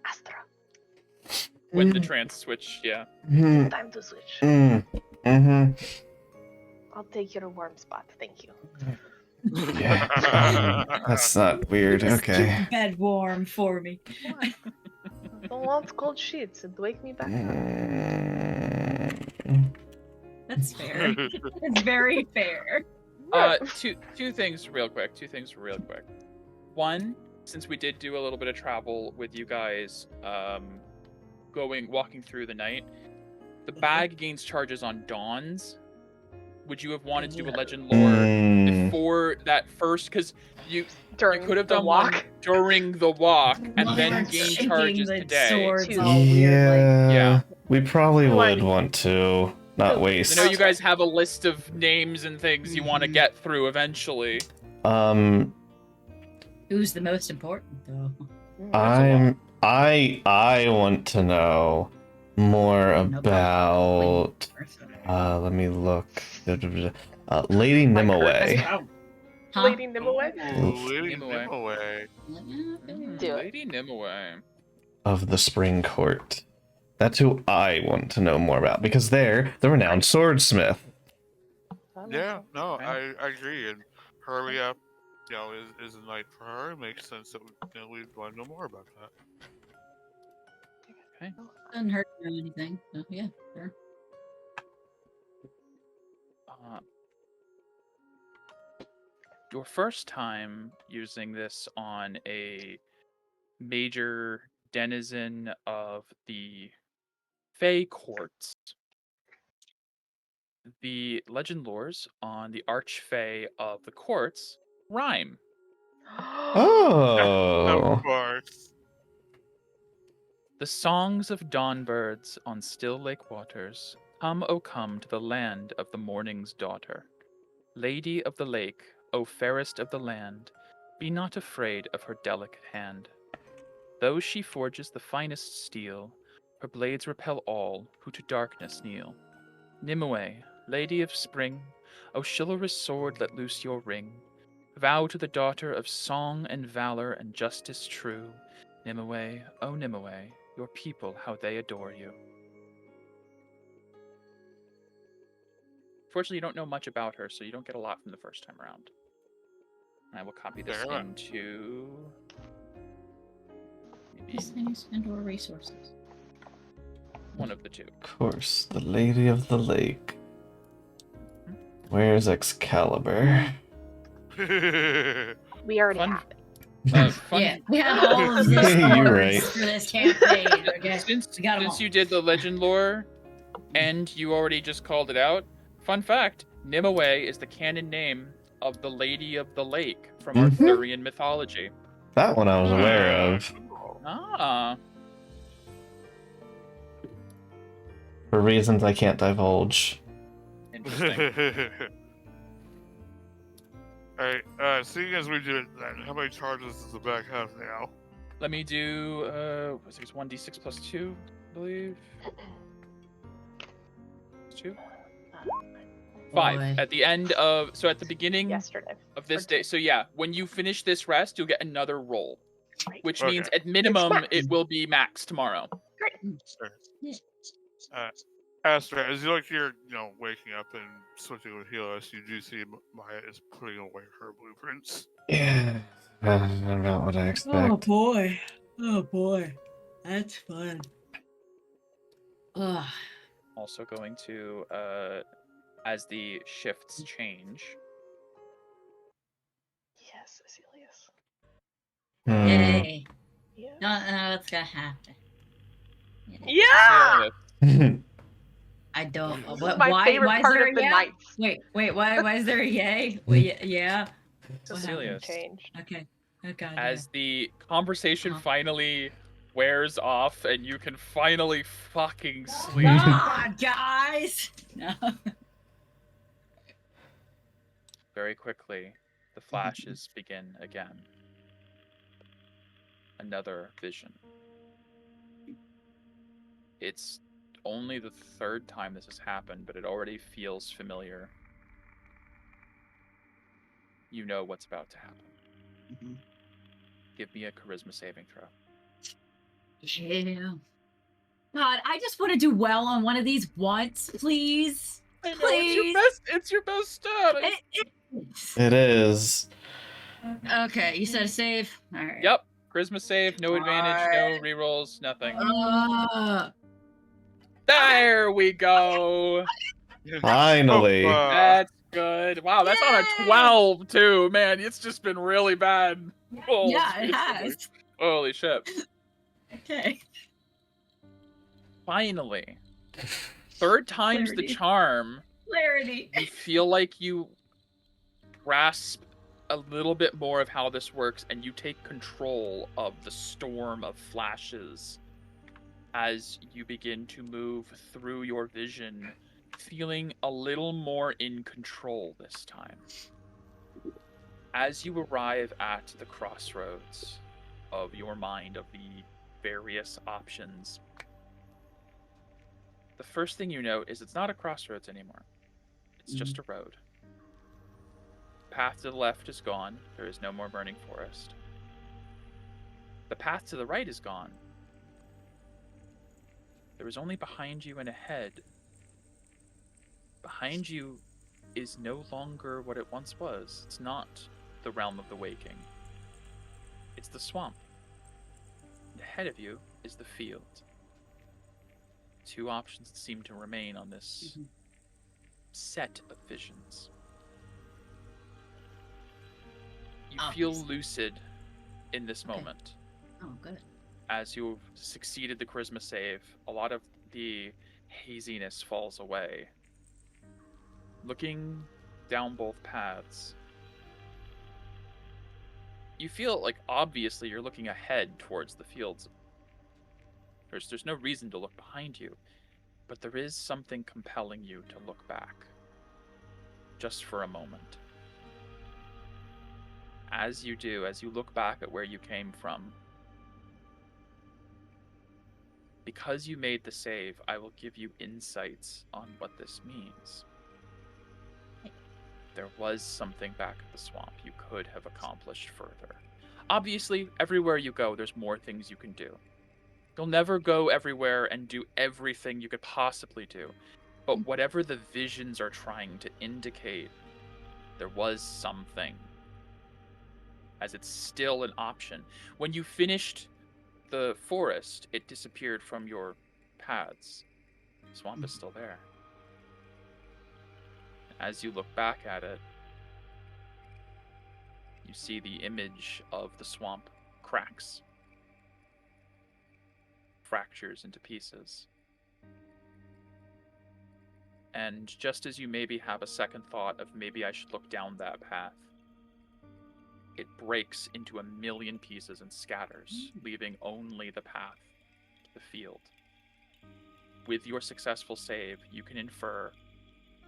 Astra, When the trance switch, yeah. time to switch. Mm-hmm. I'll take your warm spot. Thank you. Yeah. That's not weird. Just keep Okay. the bed warm for me. Why? I don't want cold sheets. It'd wake me back up. That's fair. It's very fair. Two things real quick. One, since we did do a little bit of travel with you guys, walking through the night, the bag gains charges on dawns. Would you have wanted to do a legend lore before that first? Because you During could have the done walk. one during the walk and While then we're gain shaking charges the today. swords all weird, like, Yeah. We probably Who would are- want to not Who? waste. I know you guys have a list of names and things you want to get through eventually. who's the most important, though? I want to know more about let me look. Lady Nimue. Huh? Lady Nimue. Ooh, Lady Nimue. Nimue. Do it. Lady Nimue. Of the Spring Court. That's who I want to know more about because they're the renowned swordsmith. Yeah, no, Okay. I agree. And hurry up, is a night for her. It makes sense that we'd want to know more about that. Okay. Doesn't hurt or anything. So, yeah, sure. Your first time using this on a major denizen of the Fey courts. The legend lores on the Archfey of the courts rhyme. Oh. Of course. The songs of dawn birds on still lake waters, come, O come to the land of the morning's daughter. Lady of the lake, O fairest of the land, be not afraid of her delicate hand. Though she forges the finest steel, her blades repel all who to darkness kneel. Nimue, lady of spring, O chivalrous sword, let loose your ring. Vow to the daughter of song and valor and justice true. Nimue, O Nimue, your people, how they adore you. Fortunately, you don't know much about her, so you don't get a lot from the first time around. I will copy this Fair enough. into maybe Miscellaneous and/or resources. one of the two. Of course, the Lady of the Lake. Where's Excalibur? We already Fun- have it. Fun- Yeah, we have all of this You're lore right. for this campaign. Okay, Since we got 'em all. you did the legend lore, and you already just called it out, fun fact: Nimue is the canon name of the Lady of the Lake from Mhm. Arthurian mythology. That one I was aware of. Ah, For reasons I can't divulge. interesting. Alright, seeing as we did it then, how many charges does the back have now? Let me do what's it, 1d6 plus 2, I believe. 2? 5. Boy. At the end of at the beginning Yesterday. of this Or day. two. So yeah, when you finish this rest, you'll get another roll. which Okay. means at minimum max. it will be max tomorrow. As you're waking up and switching with Helios, you do see Maya is putting away her blueprints. Yeah, about what I expect. boy. Oh boy. That's fun. Ugh. Also going to, as the shifts change, Yes, Cecilius. Hmm. Yay. Yeah. Don't know what's gonna happen. Yeah. Cecilius, I don't. This What? is my Why? favorite Why is part there of a the yeah? nights. Wait. Why is there a yay? Wait, yeah. What Cecilius, Changed. Okay. Oh god. as the conversation Uh-huh. finally wears off and you can finally fucking sleep. Ah, guys. No. Very quickly, the flashes begin again. Another vision. It's only the third time this has happened, but it already feels familiar. You know what's about to happen. Mhm. Give me a charisma saving throw. Yeah. God, I just want to do well on one of these once, please. I know Please. it's your best stat. It is. Okay, you said a save. All right. Yep. Charisma save, no advantage, no Alright. rerolls, nothing. There we go. Finally. That's good. Wow, that's on a Yay! 12 too, man. It's just been really bad. rolls Yeah, it recently. has. Holy shit. Okay. Finally. Third time's the Clarity. charm. Clarity. You feel like you grasp a little bit more of how this works, and you take control of the storm of flashes as you begin to move through your vision, feeling a little more in control this time. As you arrive at the crossroads of your mind, of the various options, the first thing you note is it's not a crossroads anymore. It's just a road. The path to the left is gone. There is no more burning forest. The path to the right is gone. There is only behind you and ahead. Behind you is no longer what it once was. It's not the realm of the waking. It's the swamp. And ahead of you is the field. Two options that seem to remain on this set of visions. You feel Obviously. lucid in this Okay. moment. Oh, good. As you've succeeded the charisma save, a lot of the haziness falls away. Looking down both paths, you feel like obviously you're looking ahead towards the fields. There's no reason to look behind you, but there is something compelling you to look back, just for a moment. As you do, as you look back at where you came from, because you made the save, I will give you insights on what this means. There was something back at the swamp you could have accomplished further. Obviously, everywhere you go, there's more things you can do. You'll never go everywhere and do everything you could possibly do. But whatever the visions are trying to indicate, there was something. As it's still an option. When you finished the forest, it disappeared from your paths. The swamp is still there. As you look back at it, you see the image of the swamp cracks, fractures into pieces. And just as you maybe have a second thought of maybe I should look down that path, it breaks into a million pieces and scatters, leaving only the path to the field. With your successful save, you can infer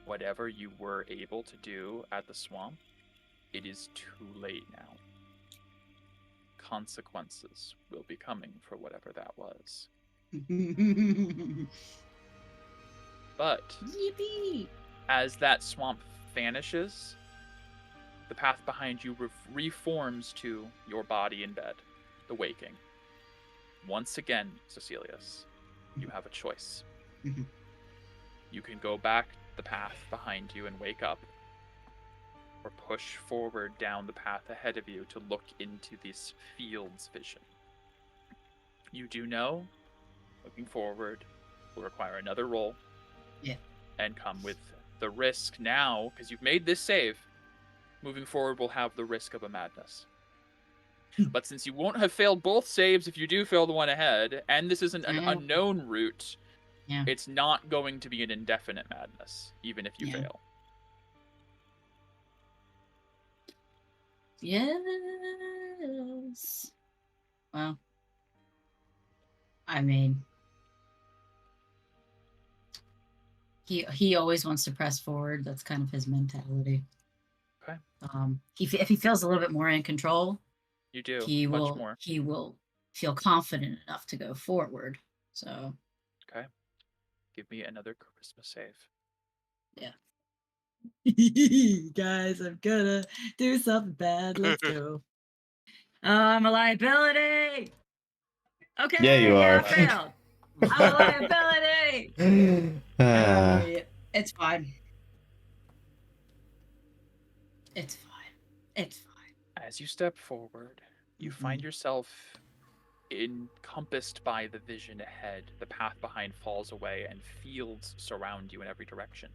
whatever you were able to do at the swamp, it is too late now. Consequences will be coming for whatever that was. But Yippee! as that swamp vanishes, the path behind you reforms to your body in bed. the waking. Once again, Cecilius, you have a choice. Mhm. You can go back the path behind you and wake up, or push forward down the path ahead of you to look into this field's vision. You do know, looking forward will require another roll. Yeah. And come with the risk now, because you've made this save, moving forward will have the risk of a madness. But since you won't have failed both saves if you do fail the one ahead, and this isn't an unknown route, Yeah. it's not going to be an indefinite madness, even if you Yeah. fail. Yes. Well, I mean, he always wants to press forward. That's kind of his mentality. Okay. If he feels a little bit more in control, You do. he Much will more. he will feel confident enough to go forward. So Okay. Give me another charisma save. yeah. Guys, I'm gonna do something bad. Let's go. I'm a liability. Okay. Yeah, you are. I failed. I'm a liability. It's fine. It's fine. It's fine. As you step forward, you find yourself encompassed by the vision ahead. The path behind falls away, and fields surround you in every direction.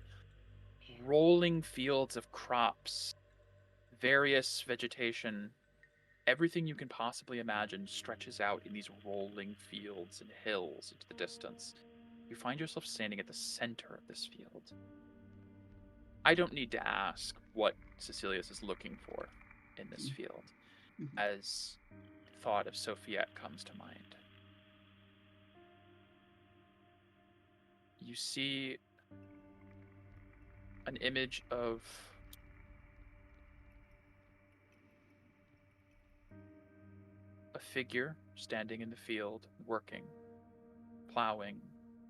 Rolling fields of crops, various vegetation, everything you can possibly imagine stretches out in these rolling fields and hills into the distance. You find yourself standing at the center of this field. I don't need to ask what Cecilius is looking for in this field, as the thought of Sofiette comes to mind. You see an image of a figure standing in the field, working, plowing,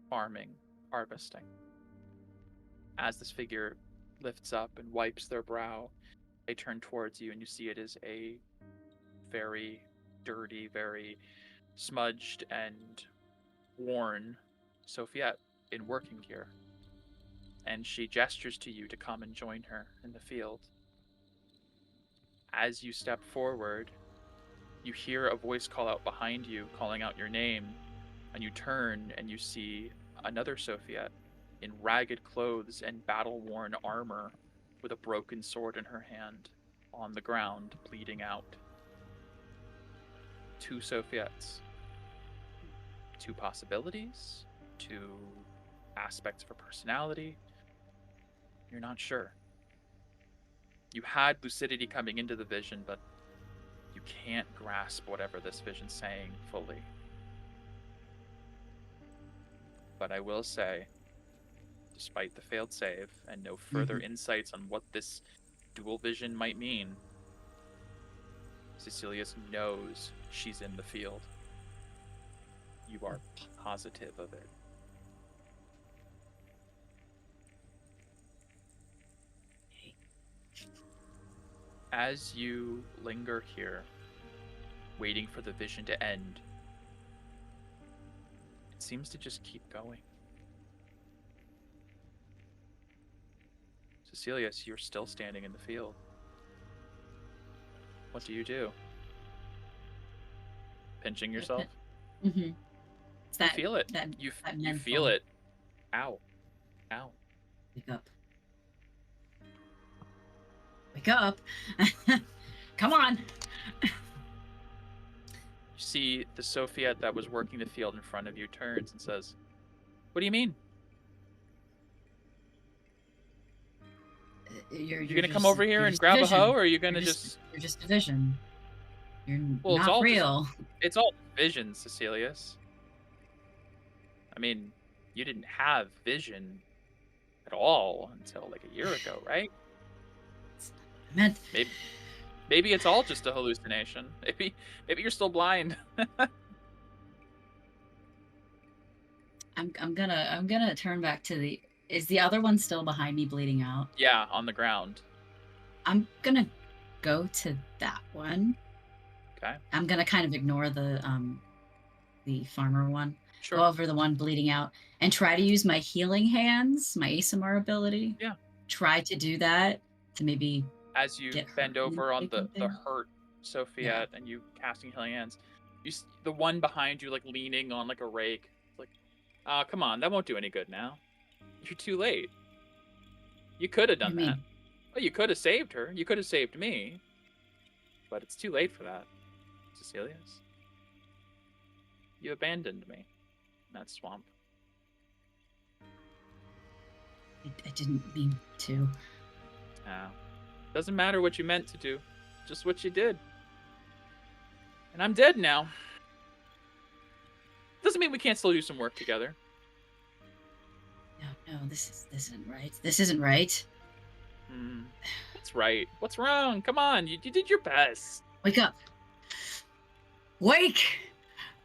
farming, harvesting. As this figure lifts up and wipes their brow, they turn towards you, and you see it is a very dirty, very smudged and worn Sofiette in working gear. And she gestures to you to come and join her in the field. As you step forward, you hear a voice call out behind you, calling out your name, and you turn and you see another Sofiette in ragged clothes and battle-worn armor with a broken sword in her hand, on the ground, bleeding out. Two Sofiettes. Two possibilities, two aspects of her personality. You're not sure. You had lucidity coming into the vision, but you can't grasp whatever this vision's saying fully. But I will say, despite the failed save and no further insights on what this dual vision might mean, Cecilius knows she's in the field. You are positive of it. As you linger here, waiting for the vision to end, it seems to just keep going. Cecilius, you're still standing in the field. What do you do? Pinching yourself? Mm-hmm. You feel it. You feel it. Ow. Ow. Wake up. Wake up. Come on. You see the Sofiette that was working the field in front of you turns and says, "What do you mean? You're gonna come over here and grab a hoe, or are you gonna just... You're just a vision. You're Well, it's not all real. It's all vision, Cecilius. I mean, you didn't have vision at all until like a year ago, right? I meant Maybe it's all just a hallucination. Maybe you're still blind. I'm gonna turn back to the. Is the other one still behind me, bleeding out? Yeah, on the ground. I'm gonna go to that one. Okay. I'm gonna kind of ignore the farmer one. Sure. Go over the one bleeding out and try to use my healing hands, my ASMR ability. Yeah. Try to do that to maybe As you get bend hurt over on maybe the something. hurt Sophia and you casting healing hands, the one behind you like leaning on like a rake. It's like, come on, that won't do any good now. You're too late. You could have What done do you that. mean? Well, you could have saved her. You could have saved me. But it's too late for that, Cecilius. You abandoned me in that swamp. I didn't mean to. Doesn't matter what you meant to do, just what you did. And I'm dead now. Doesn't mean we can't still do some work together. No, this isn't right. This isn't right. What's right? What's wrong? Come on, you did your best. Wake up. Wake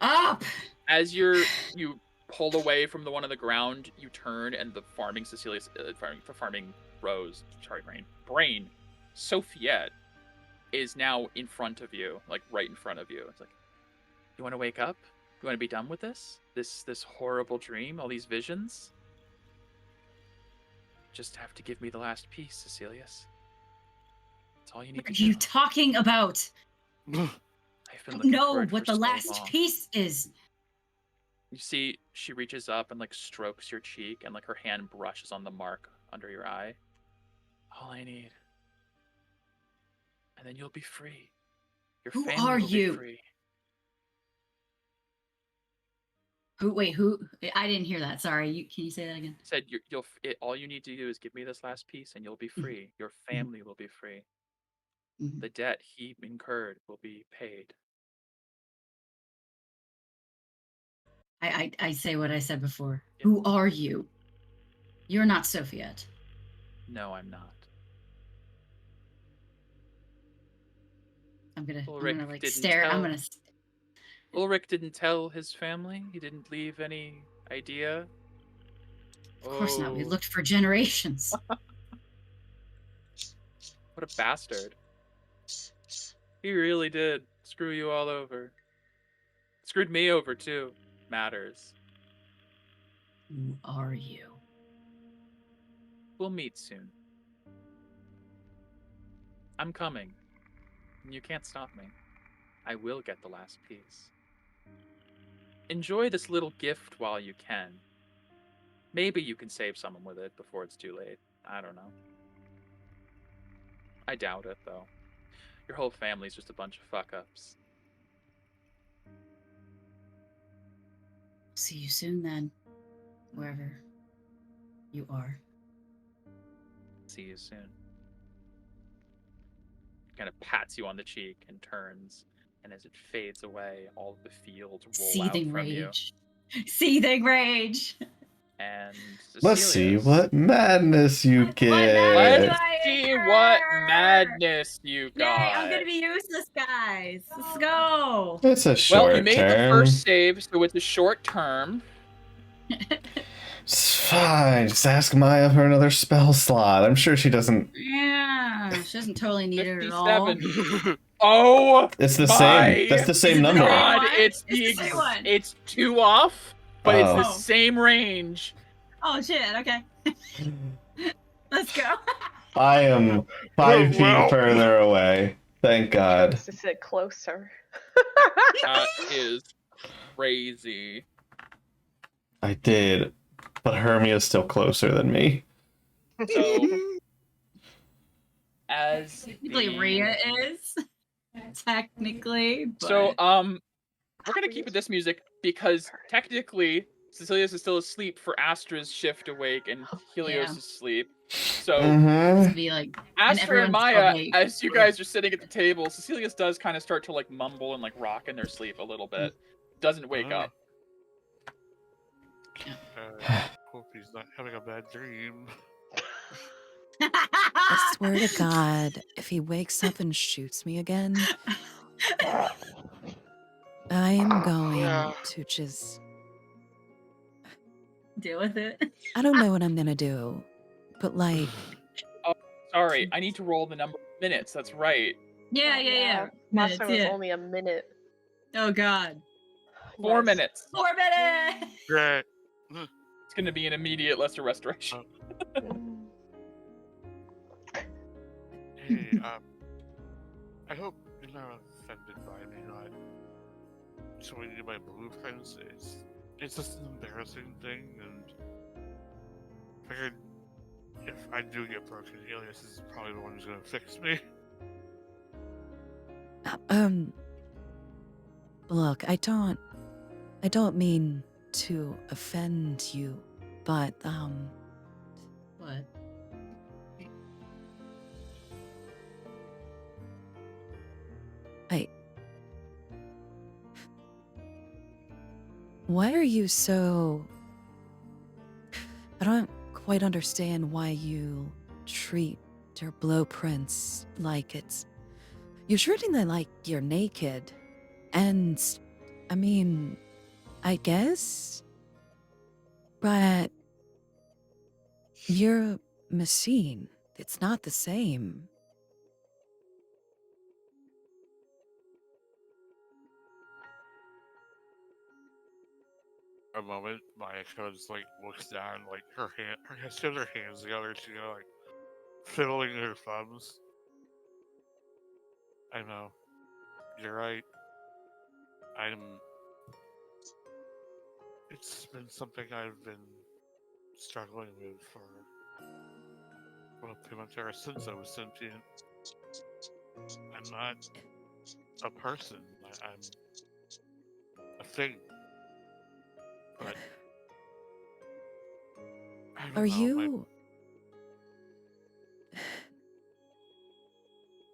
up. As you pull away from the one on the ground, you turn and the farming Cecilius, farming Rose, sorry, brain, Sophiette, is now in front of you, like right in front of you. It's like, you want to wake up? You want to be done with this? This horrible dream, all these visions? Just have to give me the last piece, Cecilius. That's all you need What to are do. you talking about? I've been I looking know for it what for the so last long. piece is. You see, she reaches up and like strokes your cheek, and like her hand brushes on the mark under your eye. All I need. And then you'll be free. Your Who family are will you? be free. Who? I didn't hear that. Sorry. Can you say that again? Said all you need to do is give me this last piece, and you'll be free. Your family will be free. Mhm. The debt he incurred will be paid. I say what I said before. Yeah. Who are you? You're not Sophiette. No, I'm not. I'm gonna Ulrich like didn't stare. tell. I'm gonna. Ulrich didn't tell his family. He didn't leave any idea. Of course not. We Oh, looked for generations. what a bastard. He really did screw you all over. Screwed me over too. Matters. Who are you? We'll meet soon. I'm coming. You can't stop me. I will get the last piece. Enjoy this little gift while you can. Maybe you can save someone with it before it's too late. I don't know. I doubt it, though. Your whole family's just a bunch of fuck-ups. See you soon then. Wherever you are. See you soon. Kind of pats you on the cheek and turns, and as it fades away, all of the fields roll Seething out from you. rage. Seething rage. And Let's see Cecilius, what madness you What get. madness? let's see what madness you Yay, I'm got. gonna be useless, guys. Let's go. It's a short Well, you made the term. first save, so it's a short term. It's fine. Just ask Maya for another spell slot. I'm sure she doesn't. Yeah, she doesn't totally need it at all. 57. Oh, It's the my same. That's the same number. God, one? it's It's the same one. it's 2 off, but it's the Oh. same range. Oh shit, okay. Let's go. I am 5 Well. feet further away. Thank God. Chose to sit closer. That is crazy. I did. But Hermia's still closer than me. So, as Technically, the- Rhea is. Technically, but... So, we're gonna keep with this music because technically Cecilius is still asleep for Astra's shift awake and Helios' Yeah. asleep. So it's Mm-hmm. gonna be like Astra and everyone's Maya, awake. as you guys are sitting at the table, Cecilius does kind of start to like mumble and like rock in their sleep a little bit. Doesn't wake up. Hope he's not having a bad dream. I swear to God, if he wakes up and shoots me again, I am going Yeah. to just. Deal with it. I don't know what I'm gonna do, but like, Sorry, I need to roll the number of minutes. That's right. Yeah, Oh, yeah. Last Minutes, time was yeah. only a minute. Oh god. 4 Nice. minutes. 4 minutes! Great. It's going to be an immediate lesser restoration. Mm. Hey, I hope you're not offended by me not showing you my blueprints. It's just an embarrassing thing, and figured if I do get broken, Elias is probably the one who's gonna fix me. Look, I don't mean to offend you, but, What? why are you so... I don't quite understand why you treat your blueprints like it's... You're treating them like you're naked. And, I mean, I guess? But you're a machine. It's not the same. A moment, Maya kind of just like looks down, like she has her hands together, she's like fiddling her thumbs. I know, you're right. It's been something I've been struggling with for, well, pretty much ever since I was sentient. I'm not a person. I'm a thing. But I don't Are know.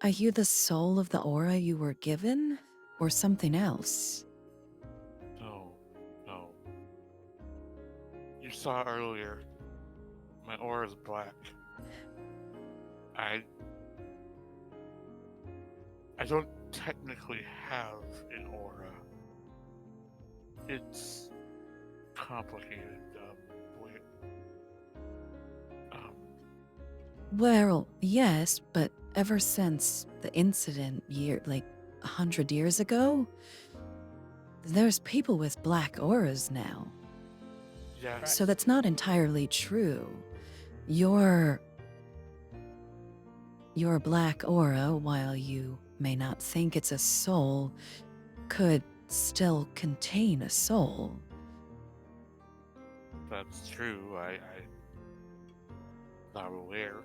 Are you the soul of the aura you were given? Or something else? No. You saw earlier. My aura is black. I don't technically have an aura. It's complicated. Well, yes, but ever since the incident 100 years ago, there's people with black auras now. Yeah. So that's not entirely true. Your black aura, while you may not think it's a soul, could still contain a soul. That's true. I'm not aware.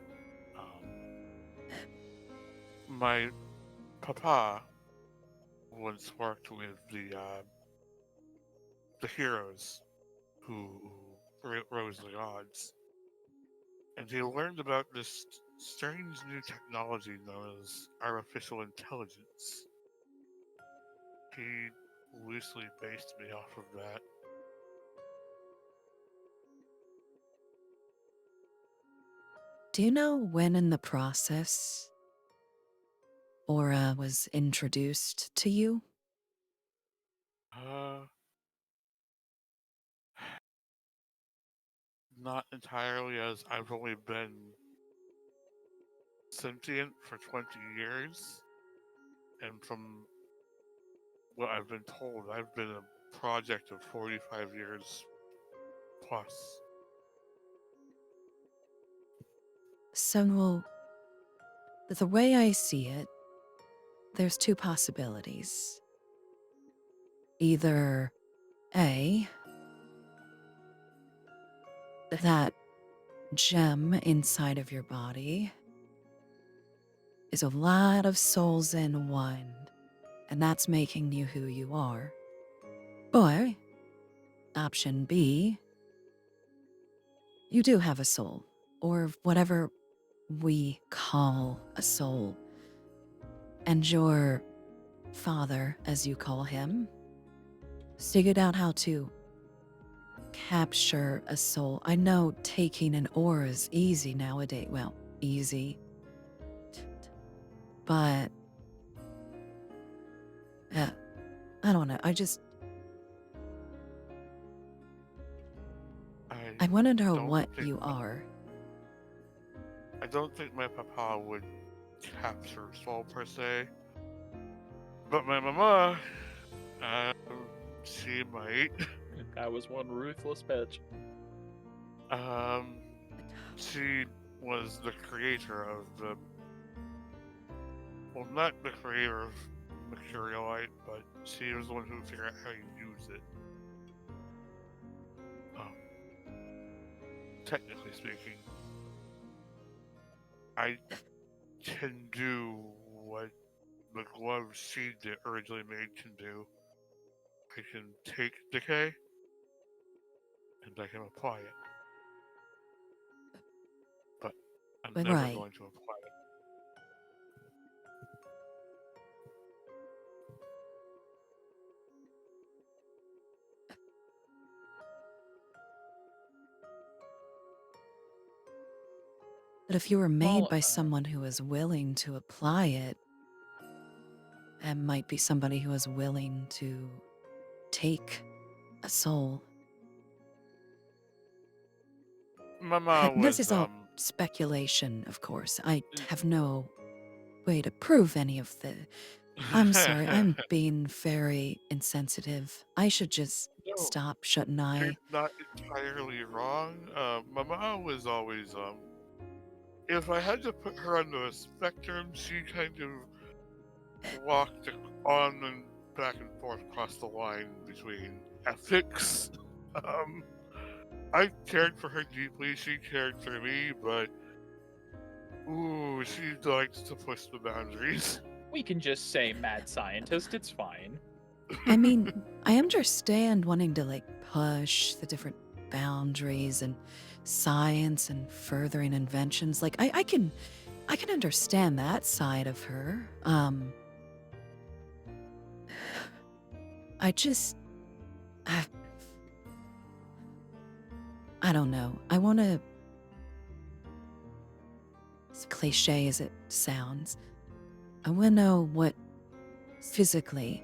My papa once worked with the heroes who rose the gods, and he learned about this strange new technology known as artificial intelligence. He loosely based me off of that. Do you know when in the process aura was introduced to you? Not entirely, as I've only been sentient for 20 years, and from what I've been told, I've been a project of 45 years plus. So, well, the way I see it, there's two possibilities. Either A, that gem inside of your body is a lot of souls in one, and that's making you who you are. Or, option B, you do have a soul, or whatever we call a soul, and your father, as you call him, figured out how to capture a soul. I know taking an aura is easy nowadays. Well, easy. But I don't know. I want to know what you are. I don't think my papa would capture soul per se. But my mama, she might. That was one ruthless bitch. She was the creator of the. Well, not the creator of Materialite, but she was the one who figured out how you use it. Technically speaking, I can do what the glove she originally made can do. I can take decay, and I can apply it. But I'm But never right. going to apply it. But if you were made Well, by someone who is willing to apply it, it might be somebody who is willing to take a soul. Mama This was is all speculation, of course. I have no way to prove any of the. I'm sorry, I'm being very insensitive. I should just No, stop, shut an eye. you're not entirely wrong. Mama was always if I had to put her on the spectrum, she kind of walked on and back and forth across the line between ethics. I cared for her deeply, she cared for me, but ooh, she likes to push the boundaries. we can just say mad scientist. It's fine. I mean, I understand wanting to like push the different boundaries and science and furthering inventions. Like I can understand that side of her. I just I don't know. I want to, as cliche as it sounds, I want to know what physically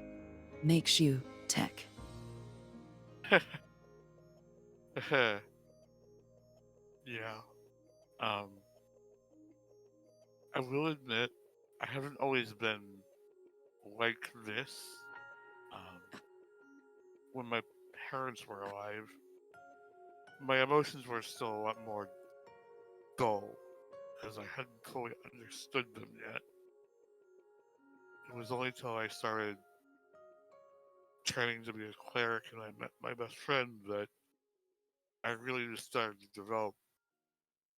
makes you tech. Yeah. I will admit, I haven't always been like this. When my parents were alive, my emotions were still a lot more dull because I hadn't fully understood them yet. It was only till I started training to be a cleric and I met my best friend that I really just started to develop,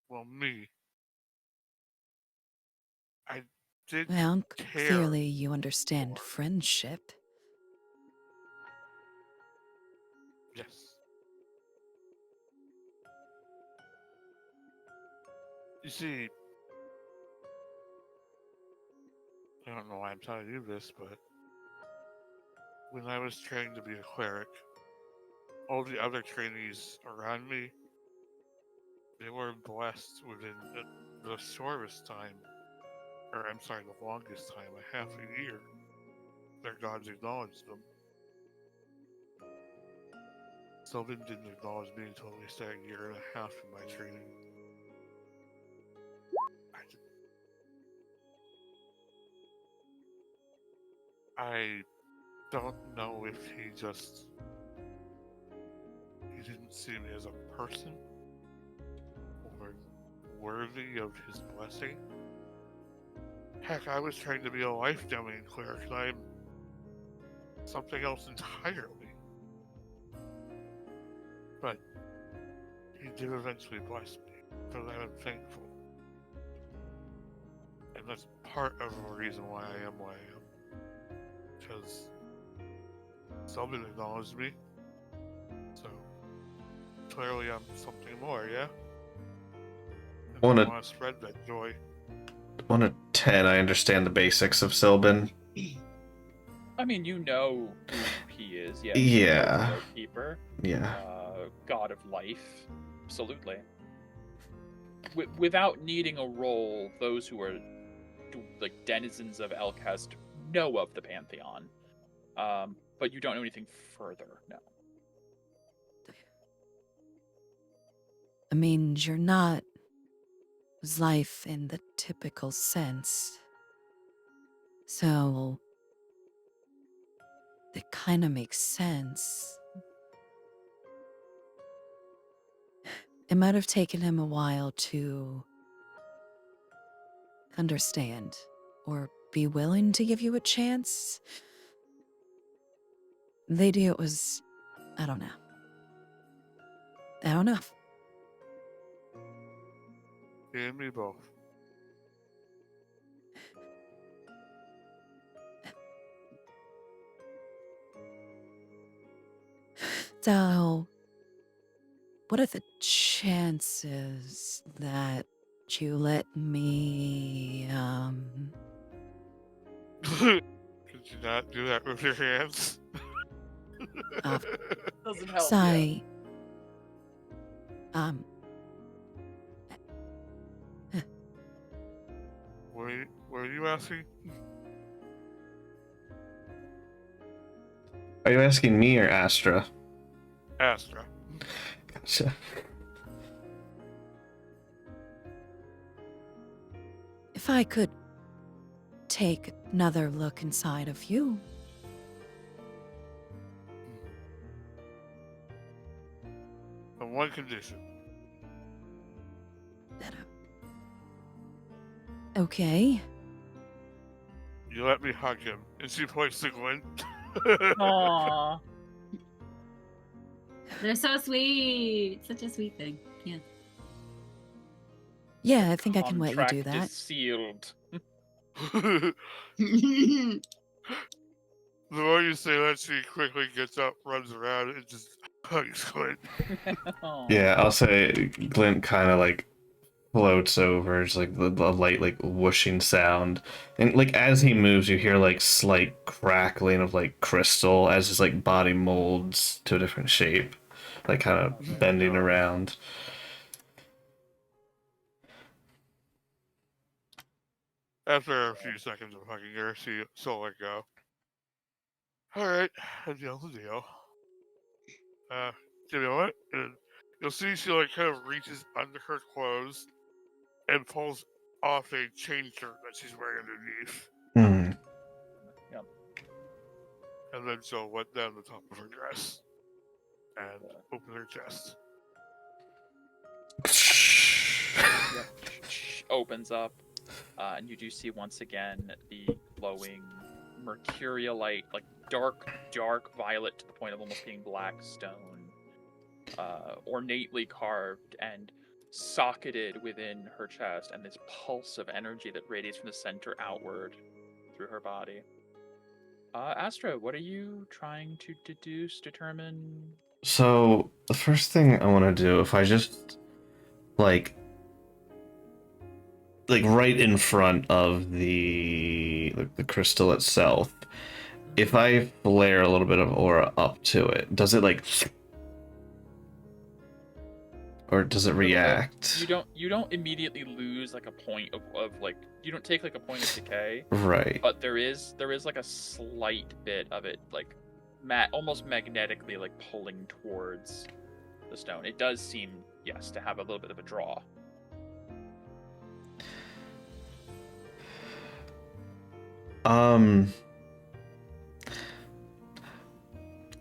well, me. I did Well, care. clearly you understand friendship. Yes. You see, I don't know why I'm telling you this, but when I was training to be a cleric, all the other trainees around me, they were blessed within the shortest time, or I'm sorry, the longest time, a half a year. Their gods acknowledged them. Sylvan didn't acknowledge me until at least a year and a half in my training. I don't know if he didn't see me as a person or worthy of his blessing. Heck, I was trying to be a life domain cleric and I'm something else entirely. But he did eventually bless me, for that I'm thankful. And that's part of the reason why I am why I am. Because someone acknowledged me. So clearly I'm something more, yeah? And I want to spread that joy. 1 to 10, I understand the basics of Sylvan. I mean, you know who he is. Yeah. Yeah. Keeper. Yeah. God of life. Absolutely. Without needing a role, those who are like denizens of Elcast know of the Pantheon. But you don't know anything further, no. I mean, you're not life in the typical sense. So, It kind of makes sense. It might have taken him a while to understand or be willing to give you a chance. The idea was, I don't know. I don't know. You and me both. So, what are the chances that you let me, Could you not do that with your hands? uh, Doesn't help. say, What are you asking? Are you asking me or Astra? Astra. Gotcha. if I could take another look inside of you. On one condition. Okay. You let me hug him. And she points to Gwen. Aww. They're so sweet. Such a sweet thing. Yeah. Yeah, I think I can let you do Contract is that. sealed. The more you say that, she quickly gets up, runs around, and just hugs Gwen. Aw. Yeah, I'll say Glint kind of like floats over. It's like the light like whooshing sound, and like as he moves, you hear like slight crackling of like crystal as his like body molds to a different shape, like kind of bending around. After a few seconds of hugging her, she'll let go. Alright, I deal the deal. You know what? And you'll see she like kind of reaches under her clothes and pulls off a chain shirt that she's wearing underneath. Hmm. Yep. And then she'll let down the top of her dress and open her chest. Yep. Opens up, and you do see once again the glowing mercurialite, like dark violet to the point of almost being black stone, ornately carved and socketed within her chest, and this pulse of energy that radiates from the center outward through her body. Astra, what are you trying to determine? So the first thing I want to do, if I just like right in front of the crystal itself, if I flare a little bit of aura up to it, does it like, or does it react? You don't immediately lose like a point of like, you don't take like a point of decay, Right. but there is like a slight bit of it like almost magnetically like pulling towards the stone. It does seem, yes, to have a little bit of a draw.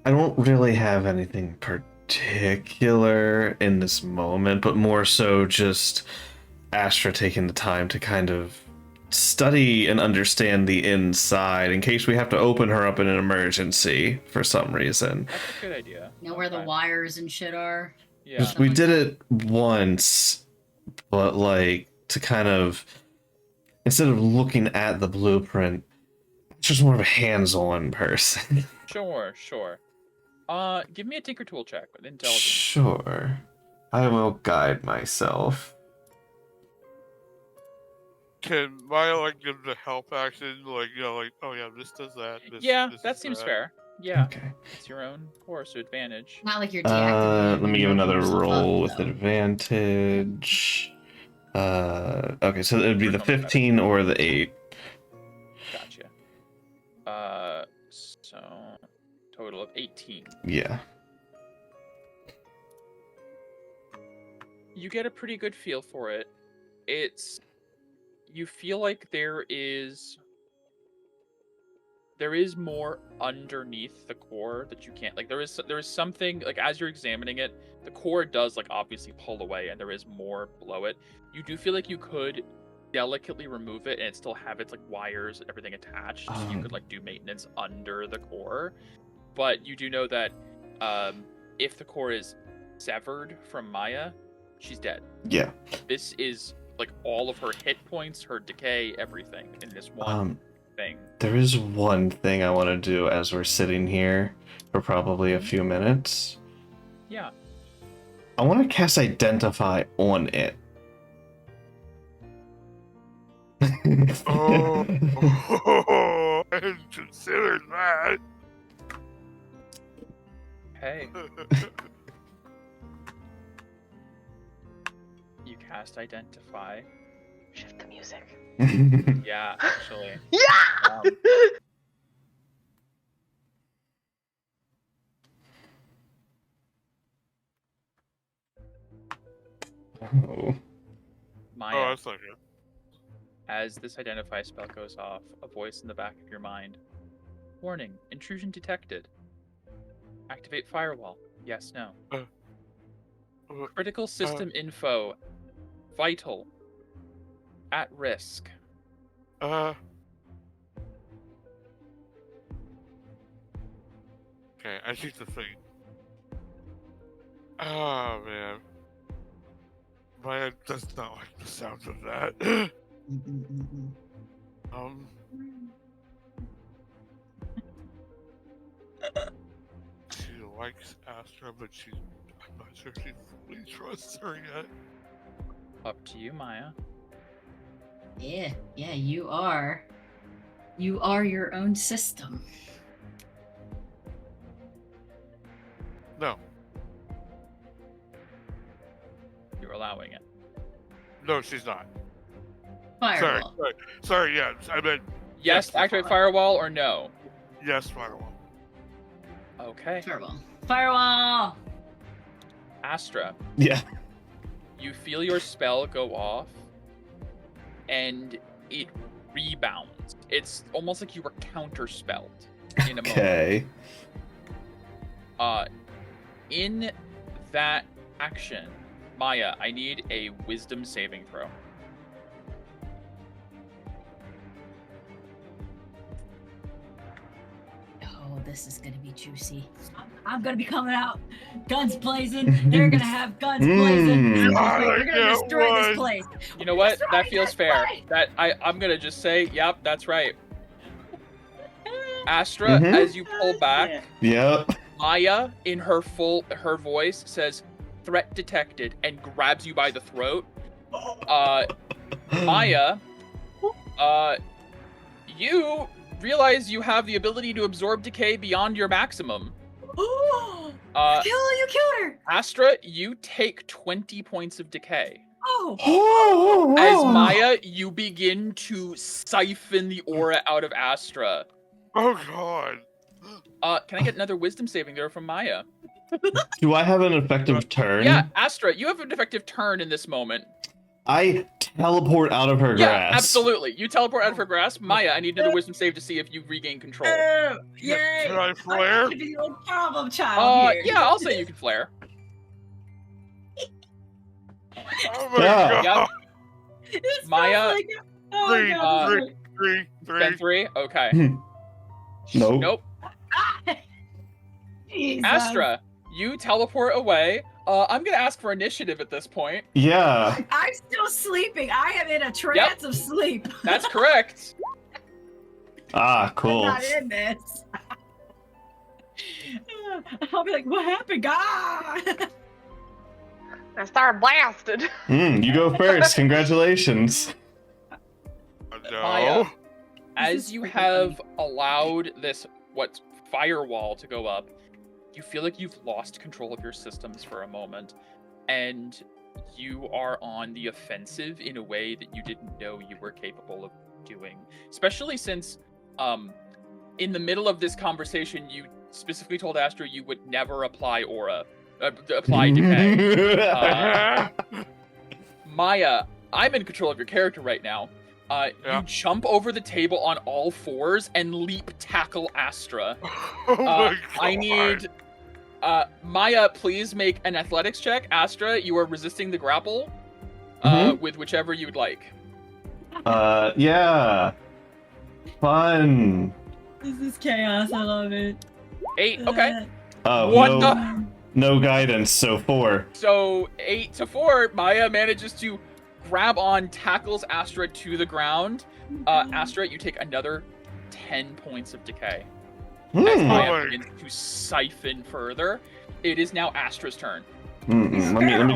I don't really have anything particular in this moment, but more so just Astra taking the time to kind of study and understand the inside in case we have to open her up in an emergency for some reason. That's a good idea. Know where the wires and shit are? Yeah. Because we did it once, but like to kind of, instead of looking at the blueprint, just more of a hands-on person. Sure. Give me a Tinker Tool check with intelligence. Sure. I will guide myself. Can Maya like give the help action? Like, you know, like, oh yeah, this does that. This That is seems that. fair. Yeah. Okay. It's your own horse advantage. Not like you're deactivating. Let me give and another yourself roll up, with though. advantage. Okay, so it would be the First one was 15 or the 8. Gotcha. So total of 18. Yeah. You get a pretty good feel for it. You feel like there's there is more underneath the core that you can't, like, there is something, like, as you're examining it, the core does, like, obviously pull away, and there is more below it. You do feel like you could delicately remove it and still have its, like, wires and everything attached, so you could, like, do maintenance under the core. But you do know that if the core is severed from Maya, she's dead. Yeah. This is, like, all of her hit points, her decay, everything in this one thing. There is one thing I want to do as we're sitting here for probably a few minutes. Yeah. I want to cast Identify on it. Oh, I hadn't considered that. Hey, you cast Identify. Shift the music. Yeah, actually. Yeah! Oh. Maya, Oh, that's not good. as this Identify spell goes off, a voice in the back of your mind. Warning, intrusion detected. Activate firewall. Yes, no. Critical system info. Vital. At risk. Okay, I see the thing. Oh man, Maya does not like the sound of that. She likes Astra, but I'm not sure she fully trusts her yet. Up to you, Maya. Yeah, you are. You are your own system. No, You're allowing it. no, she's not. Firewall. Sorry. Yeah, I meant Yes, Yes, activate firewall or no? yes, firewall. Okay. Firewall. Firewall! Astra, Yeah. you feel your spell go off, and it rebounds. It's almost like you were counterspelled in a moment. Okay. In that action, Maya, I need a wisdom saving throw. Oh, this is gonna be juicy. I'm gonna be coming out, guns blazing. They're gonna have guns blazing. Mm. We're gonna destroy this place. You know what? Destroy That feels this fair. place. That I'm gonna just say, yep, that's right. Astra, Mhm. as you pull back, Yep. Maya, in her voice, says, "Threat detected," and grabs you by the throat. Maya, you realize you have the ability to absorb decay beyond your maximum. You killed her. Astra, you take 20 points of decay. Oh. As Maya, you begin to siphon the aura out of Astra. Oh god. Can I get another wisdom saving throw from Maya? Do I have an effective turn? Yeah, Astra, you have an effective turn in this moment. I teleport out of her Yeah, grasp. absolutely. You teleport out of her grasp. Maya, I need another wisdom save to see if you regain control. Yay! Can I flare? I'm gonna be the old problem child here. Yeah, I'll say you can flare. Oh my Yeah. god. This Maya, feels like oh Three, god. three. Then 3? Okay. Nope. Nope. Jesus. Astra, you teleport away. I'm gonna ask for initiative at this point. Yeah. I'm still sleeping. I am in a trance of sleep. That's correct. Ah, I'm cool. not in this. I'll be like, what happened? God. I started blasted. You go first. Congratulations. No. Maya, This as is you freaking have allowed this firewall to go up, you feel like you've lost control of your systems for a moment, and you are on the offensive in a way that you didn't know you were capable of doing. Especially since, in the middle of this conversation, you specifically told Astra you would never apply aura, apply decay. Maya, I'm in control of your character right now. Yeah. You jump over the table on all fours and leap tackle Astra. Oh my god. I need Maya, please make an athletics check. Astra, you are resisting the grapple with whichever you would like. Yeah. Fun. This is chaos. I love it. 8, okay. Oh, What no, the? no guidance, so 4. So 8 to 4, Maya manages to grab on, tackles Astra to the ground. Astra, you take another 10 points of decay. As Hmm. Maya begins to siphon further, it is now Astra's turn. Let me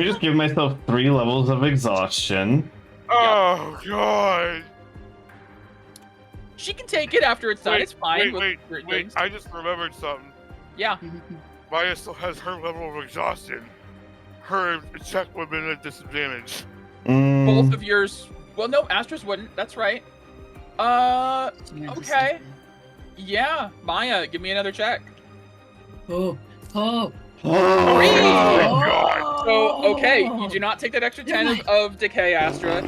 just give myself 3 levels of exhaustion. Oh god. She can take it after it's done. It's fine. Wait, with wait. things. I just remembered something. Yeah. Maya still has her level of exhaustion. Her check would have been at disadvantage. Both of yours. Well, no, Astra's wouldn't. That's right. Okay. Yeah, Maya, give me another check. Oh. Oh, God. So, okay, you do not take that extra 10 of decay, Astra.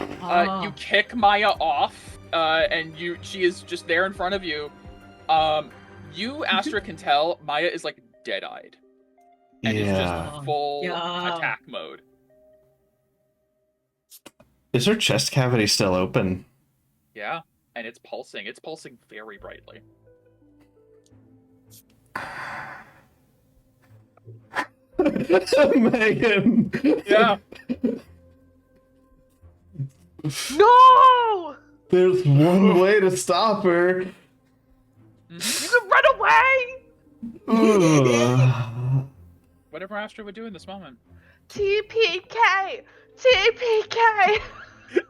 You kick Maya off, and she is just there in front of you. You, Astra, can tell Maya is like dead-eyed. And is just full attack mode. Is her chest cavity still open? Yeah, and it's pulsing. It's pulsing very brightly. Megan! Yeah. No! There's one way to stop her. You can run away! Ugh. Whatever Astra would do in this moment. TPK! TPK!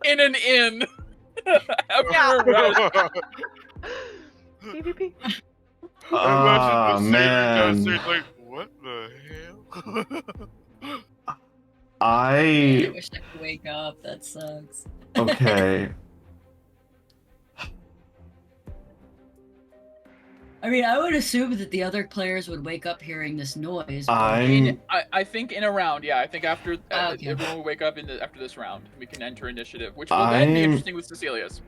In an inn. After a rest. TPP. Ah, Imagine the man. savior goes like, what the hell? I wish I could wake up. That sucks. Okay. I mean, I would assume that the other players would wake up hearing this noise. but- I think in a round, yeah. I think after Okay. everyone will wake up after this round, we can enter initiative, which will then be interesting with Cecilia's.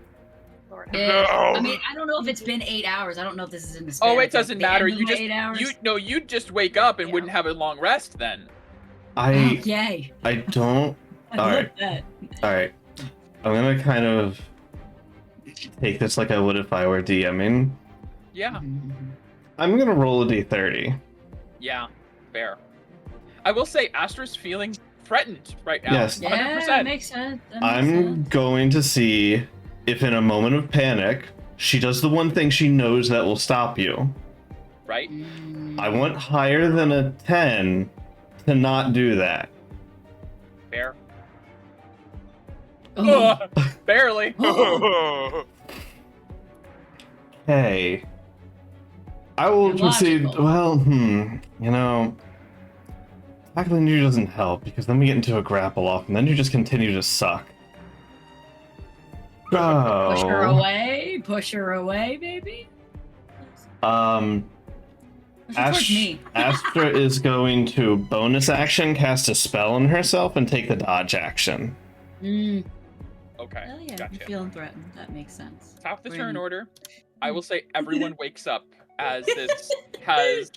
Lord. No. I mean, I don't know if it's been 8 hours. I don't know if this is in the span Oh, it of, doesn't the matter. end of You my just 8 hours. you'd just wake up and Yeah. wouldn't have a long rest then. Yay. I don't. I All love right. that. Alright. I'm gonna kind of take this like I would if I were DMing. Yeah, I'm gonna roll a d30. yeah, fair. I will say Astra's feeling threatened right now. Yes. Yeah, 100%. that makes sense. That makes I'm sense. going to see if in a moment of panic, she does the one thing she knows that will stop you. Right? I want higher than a 10 to not do that. Fair. Oh. Ugh, barely. Hey. I will You're proceed. logical. Well, you know, tackling you doesn't help because then we get into a grapple off and then you just continue to suck. Go. Push her away. Push her away, baby. Push her towards me. Astra is going to bonus action cast a spell on herself and take the dodge action. Mm. Okay, Hell yeah, gotcha. I'm feeling threatened. That makes sense. Top the We're turn in- order. I will say everyone wakes up as this has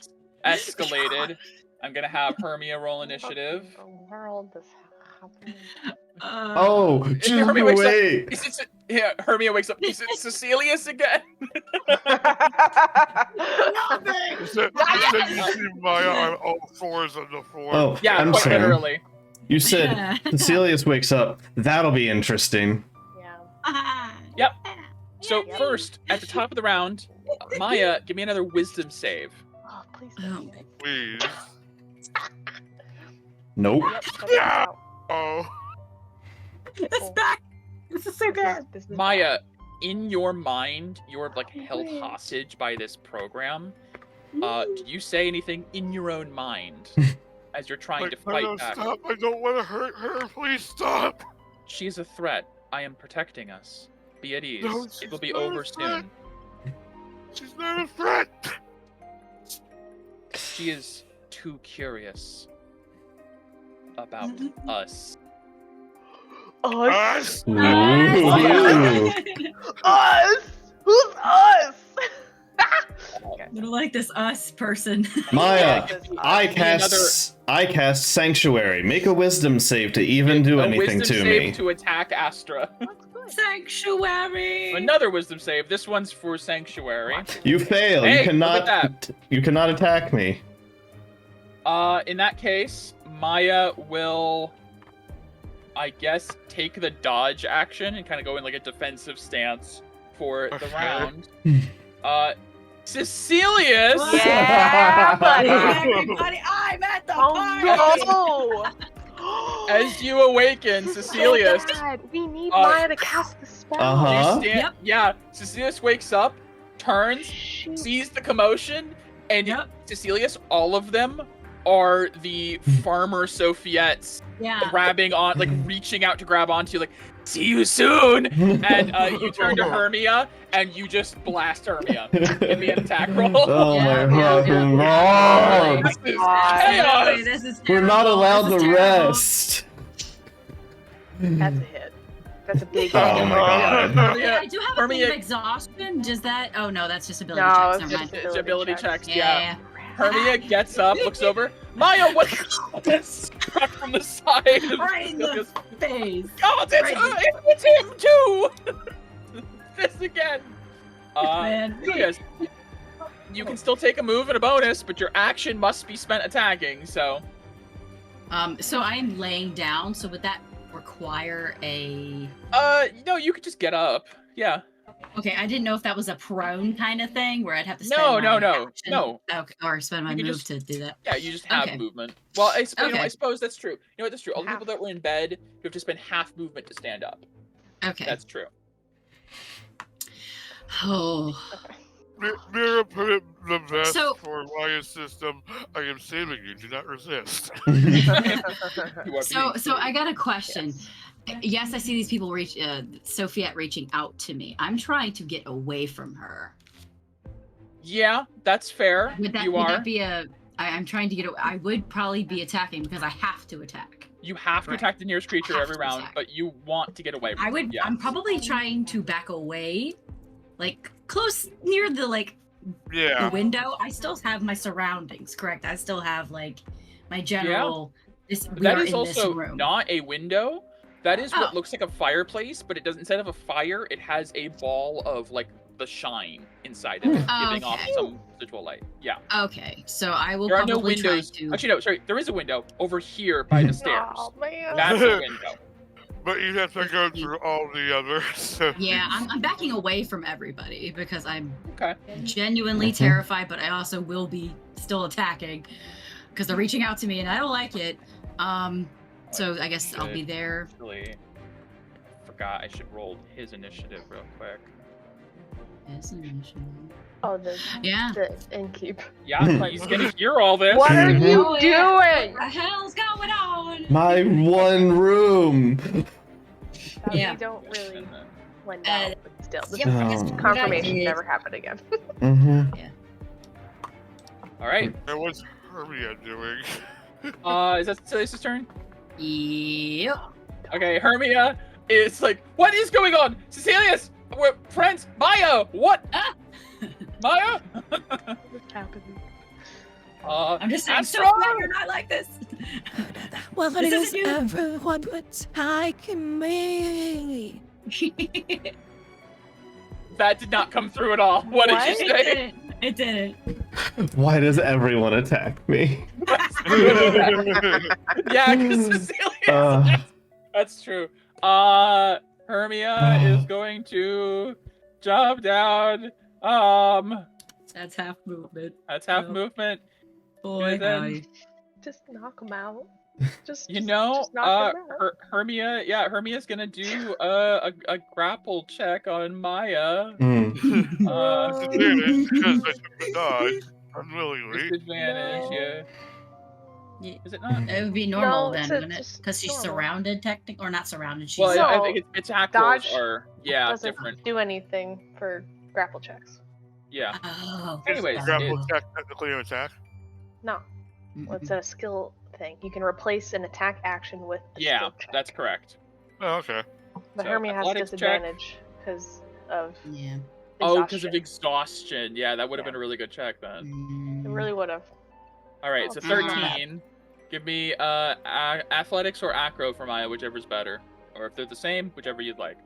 escalated. I'm gonna have Hermia roll initiative. What in the world is happening? Oh, just Hermia wakes up. wait. Is it? Yeah, Hermia wakes up. Is it Cecilius again? You said you see Maya on all fours on the floor. Oh, Yeah, I'm quite sorry. literally. You said Cecilius wakes up. That'll be interesting. Yeah. Yep. So Yep. first, at the top of the round, Maya, give me another wisdom save. Oh, please Oh, don't. Please. Nope. Yep, that's out. Oh. It's back. This is so good. This is Maya, in your mind, you're like held hostage by this program. Do you say anything in your own mind as you're trying to fight no, back? stop. I don't want to hurt her. Please stop. She's a threat. I am protecting us. Be at ease. No, It will she's be not a over threat. soon. She's not a threat. She is too curious about us. Us? Us? Ooh. Us? Who's us? Okay. I don't like this us person. Maya, This is I us. cast Sanctuary. Make a wisdom save to even do A anything wisdom to save me. to attack Astra. That's good. Sanctuary. Another wisdom save. This one's for Sanctuary. You fail. Hey, you look at cannot. You cannot attack me. In that case, Maya will, I guess, take the dodge action and kind of go in like a defensive stance for the Okay. round. Cecilius! Yeah, buddy. Everybody, I'm at the party. Oh no! As you awaken, Cecilius, So bad. We need Uh, Maya to cast the spell. Uh-huh. Yep. Yeah, Cecilius wakes up, turns, Shoot. sees the commotion, and Yep. Cecilius, all of them are the farmer Sophiettes Yeah. grabbing on, like reaching out to grab onto you, like, see you soon! And you turn to Hermia, and you just blast Hermia. Give me an attack roll. Oh Yeah, my yeah, fucking yeah. god! This is God. chaos! This is We're not terrible. allowed This to is terrible. rest. That's a hit. That's a big Oh hit. my god. Hermia, I do have a Hermia- thing of exhaustion. Does that? Oh no, that's just ability No, checks. it's Never just mind. It's ability checks, Yeah. yeah. Hermia gets up, looks over. Maya, what? That's struck from the side. of Right in the Cecilius. face. God, Right. it's him too! This again. Man. Cecilius, you can still take a move and a bonus, but your action must be spent attacking, so. So I am laying down. So would that require a? No, you could just get up. Yeah. Okay, I didn't know if that was a prone kind of thing where I'd have to spend No, my no, no, action- no. Okay, or spend my You move can just- to do that. Yeah, you just have Okay. movement. Well, you know, Okay. I suppose that's true. You know what, that's true. All the Half. people that were in bed, you have to spend half movement to stand up. Okay. That's true. Oh. Mira put it the best So- for Maya's system. I am saving you. Do not resist. You are So being I saved. got a question. Yes, I see these people Sophia reaching out to me. I'm trying to get away from her. Yeah, that's fair. Would that, you would are. that be I'm trying to get. I would probably be attacking because I have to attack. You have to Right. attack the nearest creature have every to round, attack. but you want to get away from I it, would. yes. I'm probably trying to back away, like close near the the Yeah. window. I still have my surroundings. Correct. I still have like my general. This we That are is in this also room. not a window. That is what Oh. looks like a fireplace, but it doesn't. Instead of a fire, it has a ball of like the shine inside of it, Oh, giving off okay. some residual light. Yeah. Okay, so I will There are probably no windows. try to. Actually, no. Sorry, there is a window over here by the stairs. Oh man. That's a window. But you have to go through all the others. So. Yeah, I'm backing away from everybody because I'm Okay. genuinely Mhm. terrified, but I also will be still attacking because they're reaching out to me and I don't like it. So I guess I'll be there. Actually, forgot I should roll his initiative real quick. Oh, the Yeah. innkeep. Yeah, he's gonna hear all this. What are Mhm. you Oh, yeah. doing? What the hell's going on? My one room. Yeah. You don't really lend Uh, out, but still, this yep, is I guess Oh. what I confirmation did- never happen again. Mm-hmm. All right. And what's Hermia doing? Is that Cecilius' turn? Yep. Okay, Hermia is like, what is going on? Cecilius, we're friends. Maya, what? Ah! Maya? What's happening? I'm just saying, so Astro! glad you're not like this. Well, This it is isn't you. everyone would attack me. That did not come through at all. What did you What? say? It didn't. Why does everyone attack me? Yeah, because Cecilius. Uh. That's true. Hermia is going to jump down. That's half movement. That's half Yep. movement. Boy, And then- howdy. Just knock him out. Just You know, just knock him out. Hermia's gonna do a grapple check on Maya. Mm. Disadvantage because I took the dodge unwillingly. Disadvantage, yeah. Yeah. Is it not? It would be normal No, then, it's wouldn't it? just Because she's normal. surrounded, technically, or not surrounded. She's Well, I No, think its attack rolls dodge are doesn't different. do anything for grapple checks. Yeah. Oh. Anyways, Grapple it- attack, technically an attack. No, well, it's a skill thing. You can replace an attack action with a Yeah, skill check. that's correct. Oh, okay. But So, Hermia has athletics check. disadvantage because of Yeah. Oh, because of exhaustion. exhaustion. Yeah, that would have Yeah. been a really good check then. It Mm, really would have. All right, Oh, so it's not bad. 13. Give me athletics or acro for Maya, whichever's better. Or if they're the same, whichever you'd like.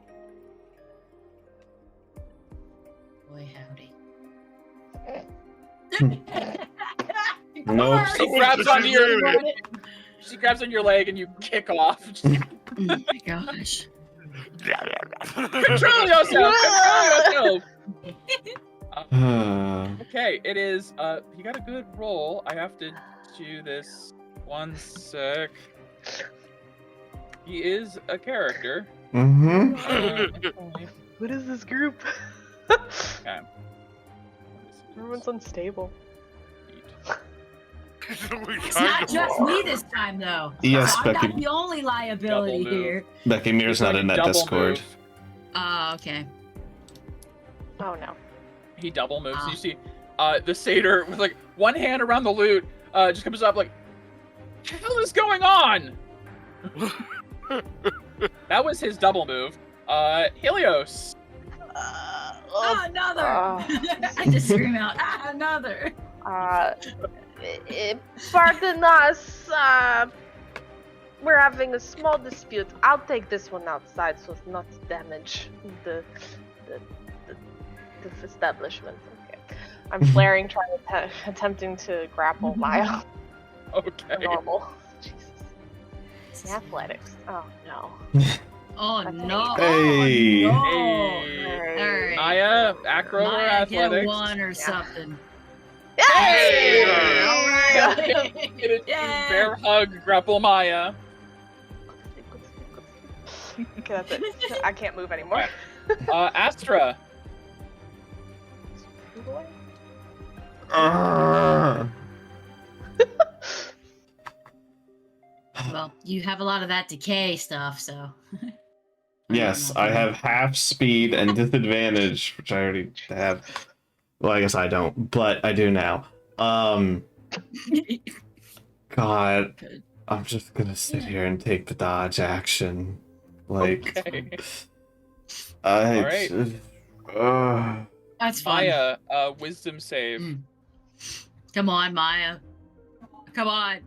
boy, howdy. Nope. She grabs onto your she grabs on your leg and you kick off. Oh my gosh. Control yourself! Control yourself! Uh, Okay, it is you got a good roll. I have to do this 1 sec. He is a character. mm-hmm. What is this group? Okay. Everyone's unstable. It's not just me this time, though. Yes, I'm not Becky. the only liability Double move. here. Becky Mir's not in that Double Discord. move. Okay. Oh no. He double moves. Ah. You see, the satyr with like one hand around the loot, just comes up like, "What the hell is going on?" That was his double move. Helios. Another! Oh. I just scream out, another! Pardon us. We're having a small dispute. I'll take this one outside so as not to damage the establishment. Okay. I'm flaring, attempting to grapple Maya. Okay. Normal. Jesus. Athletics. Oh no. Oh That's no! Hey. Oh, no. Hey. Alright. Maya, acro or Maya, get a athletics? 1 or something. Hey! Alright! Get a Yeah. bear hug, grapple Maya. Okay, that's it. I can't move anymore. Astra. Move away. Well, you have a lot of that decay stuff, so. Yes, I have half speed and disadvantage, which I already have. Well, I guess I don't, but I do now. God, I'm just gonna sit here and take the dodge action. Like, Okay. I. Alright. That's fine. Maya, wisdom save. Mm. Come on, Maya. Come on.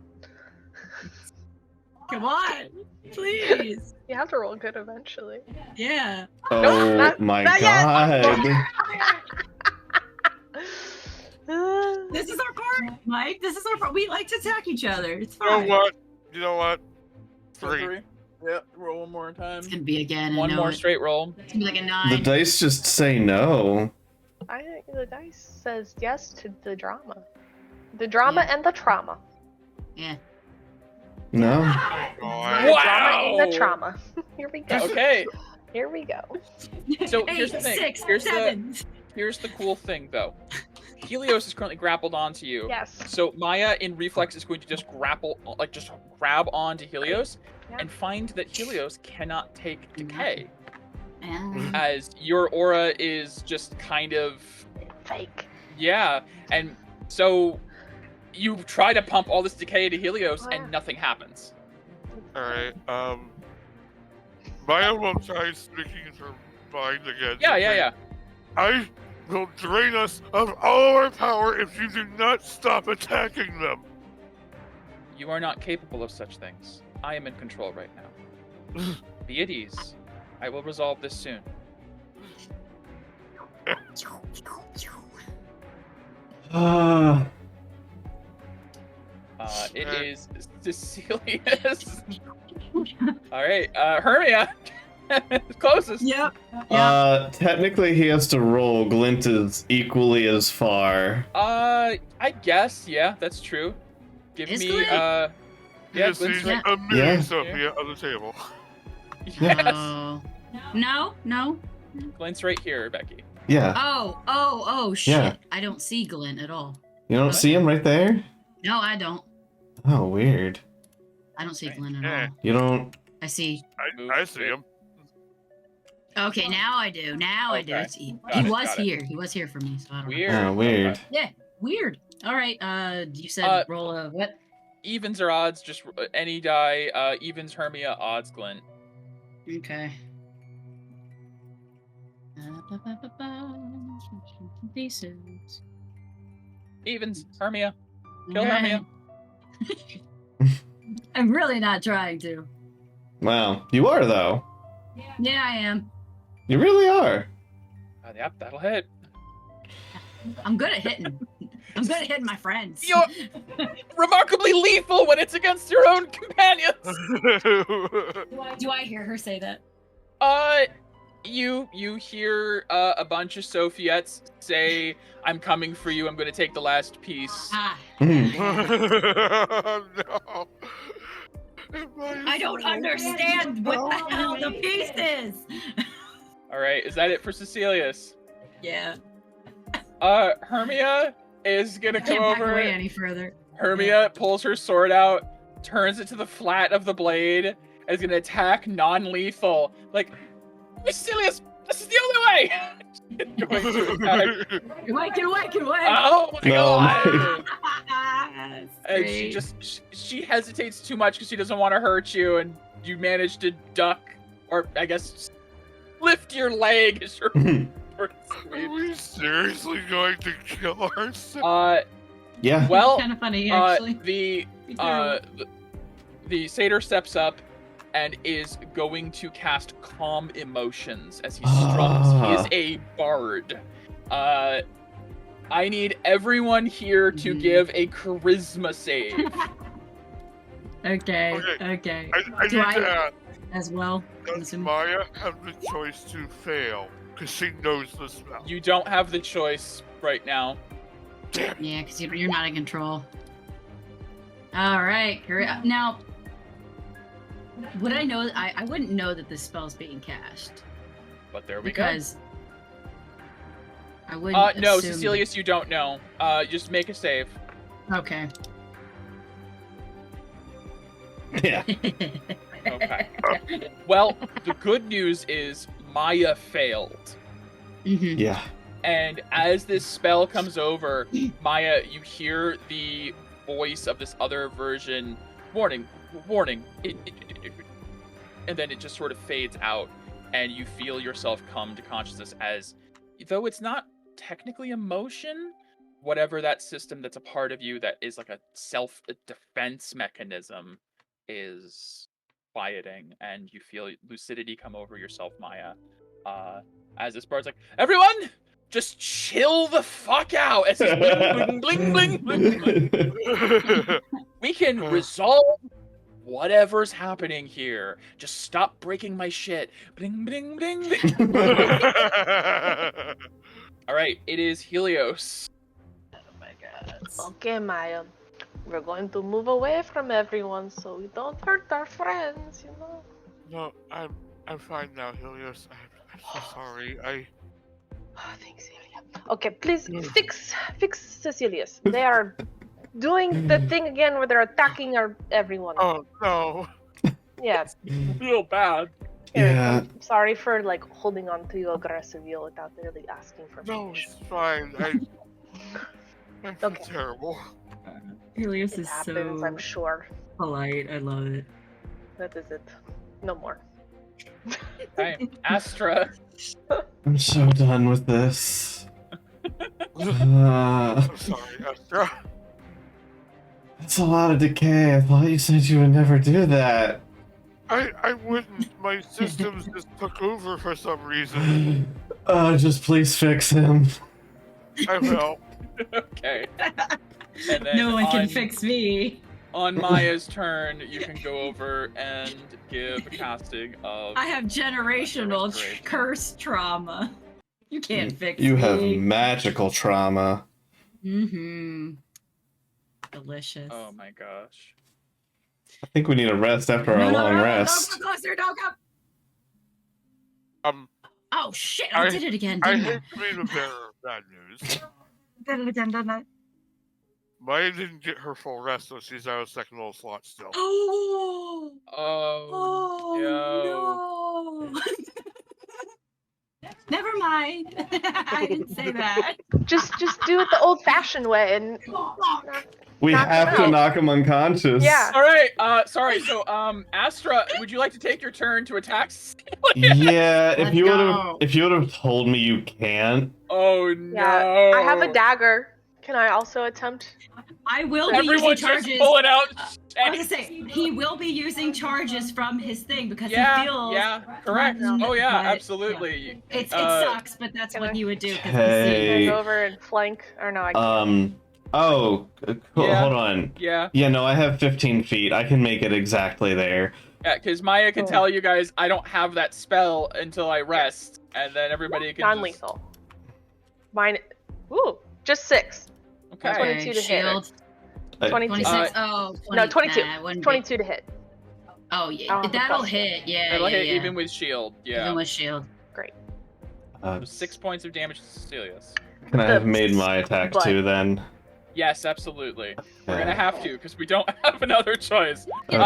Come on. Please. You have to roll good eventually. Yeah. Oh not- my not yet. god. This is our part, Mike. This is our part. We like to attack each other. It's You know fine. what? You know what? For 3. Yep, roll one more time. It's gonna be again. I One know more it. straight roll. It's gonna be like a The 9. dice just say no. I think the dice says yes to the drama. The drama and the trauma. Yeah. No. Oh, The Wow. drama and the trauma. Here we go. Okay, Here we go. so 8, here's the thing. 6, Here's 7. here's the cool thing though. Helios is currently grappled onto you. Yes. So Maya in reflex is going to just just grab onto Helios Yeah. and find that Helios cannot take decay, And as your aura is just kind of Fake. yeah, and so you try to pump all this decay into Helios Oh, yeah. and nothing happens. Alright, Maya will try speaking in her mind again. Yeah. I will drain us of all our power if you do not stop attacking them. You are not capable of such things. I am in control right now. Be at ease. I will resolve this soon. It is Cecilius. All right, Hermia. Closest. yep. Technically he has to roll. Glint is equally as far. I guess, yeah, that's true. Give Is me, Glint? yeah, Yes, Glint's he's right. a mini Yeah. Sophia on the table. Yes, No. Glint's right here, Becky. Yeah. Oh, shit. Yeah. I don't see Glenn at all. You don't see him right there? No, I don't. Oh, weird. I don't see Right. Glenn at Yeah. all. You don't. I see. I see him. Okay, now I do. Now I do. Okay. It's, he Got it, was got it. here. He was here for me, so I don't know. Weird. Oh, weird. Yeah, weird. All right. You said roll a what? Evens or odds, just any die. Evens Hermia, odds Glint. Okay. Pieces. Evens. Hermia. Kill Hermia. I'm really not trying to. Wow, you are though. Yeah, I am. You really are. Yep, that'll hit. I'm good at hitting. I'm good at hitting my friends. You're remarkably lethal when it's against your own companions. Do I hear her say that? You hear a bunch of Sophiettes say, "I'm coming for you. I'm going to take the last piece." Ah. Oh, no. I don't understand what the hell the piece is. All right, is that it for Cecilius? Yeah. Hermia is going to I can't come back over. away any further. Hermia pulls her sword out, turns it to the flat of the blade, and is going to attack non-lethal. Like, Cecilius, this is the only way! Going to attack. Get away! Oh my god! And Great. she hesitates too much because she doesn't want to hurt you, and you manage to duck, or I guess lift your leg as your Are we seriously going to kill ourselves? Yeah. Well, Kind of funny, actually. the satyr steps up and is going to cast Calm Emotions as he strums. He is a bard. I need everyone here to give a charisma save. Okay. I need Do I- to ask, As well. does Maya have the choice to fail? Because she knows the spell. You don't have the choice right now. Damn it. Yeah, because you're not in control. All right. Now, would I know? I wouldn't know that this spell's being cast But there we because I wouldn't. go. No, assume Cecilius, you don't know. Just make a save. Okay. Yeah. Okay. Well, the good news is Maya failed. Mhm. Yeah. And as this spell comes over, Maya, you hear the voice of this other version, warning, and then it just sort of fades out, and you feel yourself come to consciousness as, though it's not technically emotion, whatever that system that's a part of you that is like a self-defense mechanism is quieting, and you feel lucidity come over yourself, Maya. As this bard's like, everyone, just chill the fuck out. As he's bling, bling, bling, bling, bling, bling. We can resolve whatever's happening here. Just stop breaking my shit. Bling, bling, bling, bling. All right, it is Helios. Oh my god. Okay, Maya. We're going to move away from everyone so we don't hurt our friends, you know? No, I'm fine now, Helios. I'm so sorry. Oh, thanks, Celia. Okay, please fix Cecilius. They are doing the thing again where they're attacking everyone. Oh no. Yeah. Real bad. Yeah. I'm sorry for like holding on to you aggressively without really asking for No, permission. it's fine. I feel Okay. terrible. Helios It is happens, so I'm sure. polite. I love it. That is it. No more. Hey, Astra. I'm so done with this. I'm sorry, Astra. That's a lot of decay. I thought you said you would never do that. I wouldn't. My systems just took over for some reason. Just please fix him. I will. Okay. And then No one can on- fix me. On Maya's turn, you can go over and give a casting of. I have generational Restoration. curse trauma. You can't fix You me. have magical trauma. Mm-hmm. Delicious. Oh my gosh. I think we need a rest after our long rest. Don't come closer, don't come. Um, Oh shit! I did it again, I didn't hate to be the bearer of bad news. Did it again, didn't I? Maya didn't get her full rest, so she's out of second level slot still. Oh, Oh, no. Never mind. I didn't say that. Just do it the old-fashioned way and We Knock him have to out. knock him unconscious. Yeah. All right. Sorry. So, Astra, would you like to take your turn to attack? Yeah, Let's go. if you would have told me you can't. Oh no! Yeah. I have a dagger. Can I also attempt? I will be Everyone's using just charges. pulling out. I was gonna say he will be using charges from his thing because Yeah, he feels. yeah, correct. threatened, Oh yeah, but, absolutely. It Uh, sucks, but that's can what I- he would do. 'Cause Can Hey. I go over and flank? Or no, I can't. Oh, cool. Yeah. Hold on. Yeah, Yeah, no, I have 15 feet. I can make it exactly there. yeah. Because Maya can Cool. tell you guys I don't have that spell until I rest, and then everybody can. Non-lethal. Mine. Ooh, just 6. Just... Okay. Okay, 22 to hit. shield. 22. 26. Oh, 20, No, 22. Nah, it wouldn't be. 22 to hit. Oh I yeah, don't have the that'll plus. hit. Yeah, That'll yeah, hit yeah. even with shield. Yeah. Even with shield. So 6 points of damage to Cecilius. Can I have made my attack But- too then? Yes, absolutely. We're Okay. gonna have to because we don't have another choice. Okay.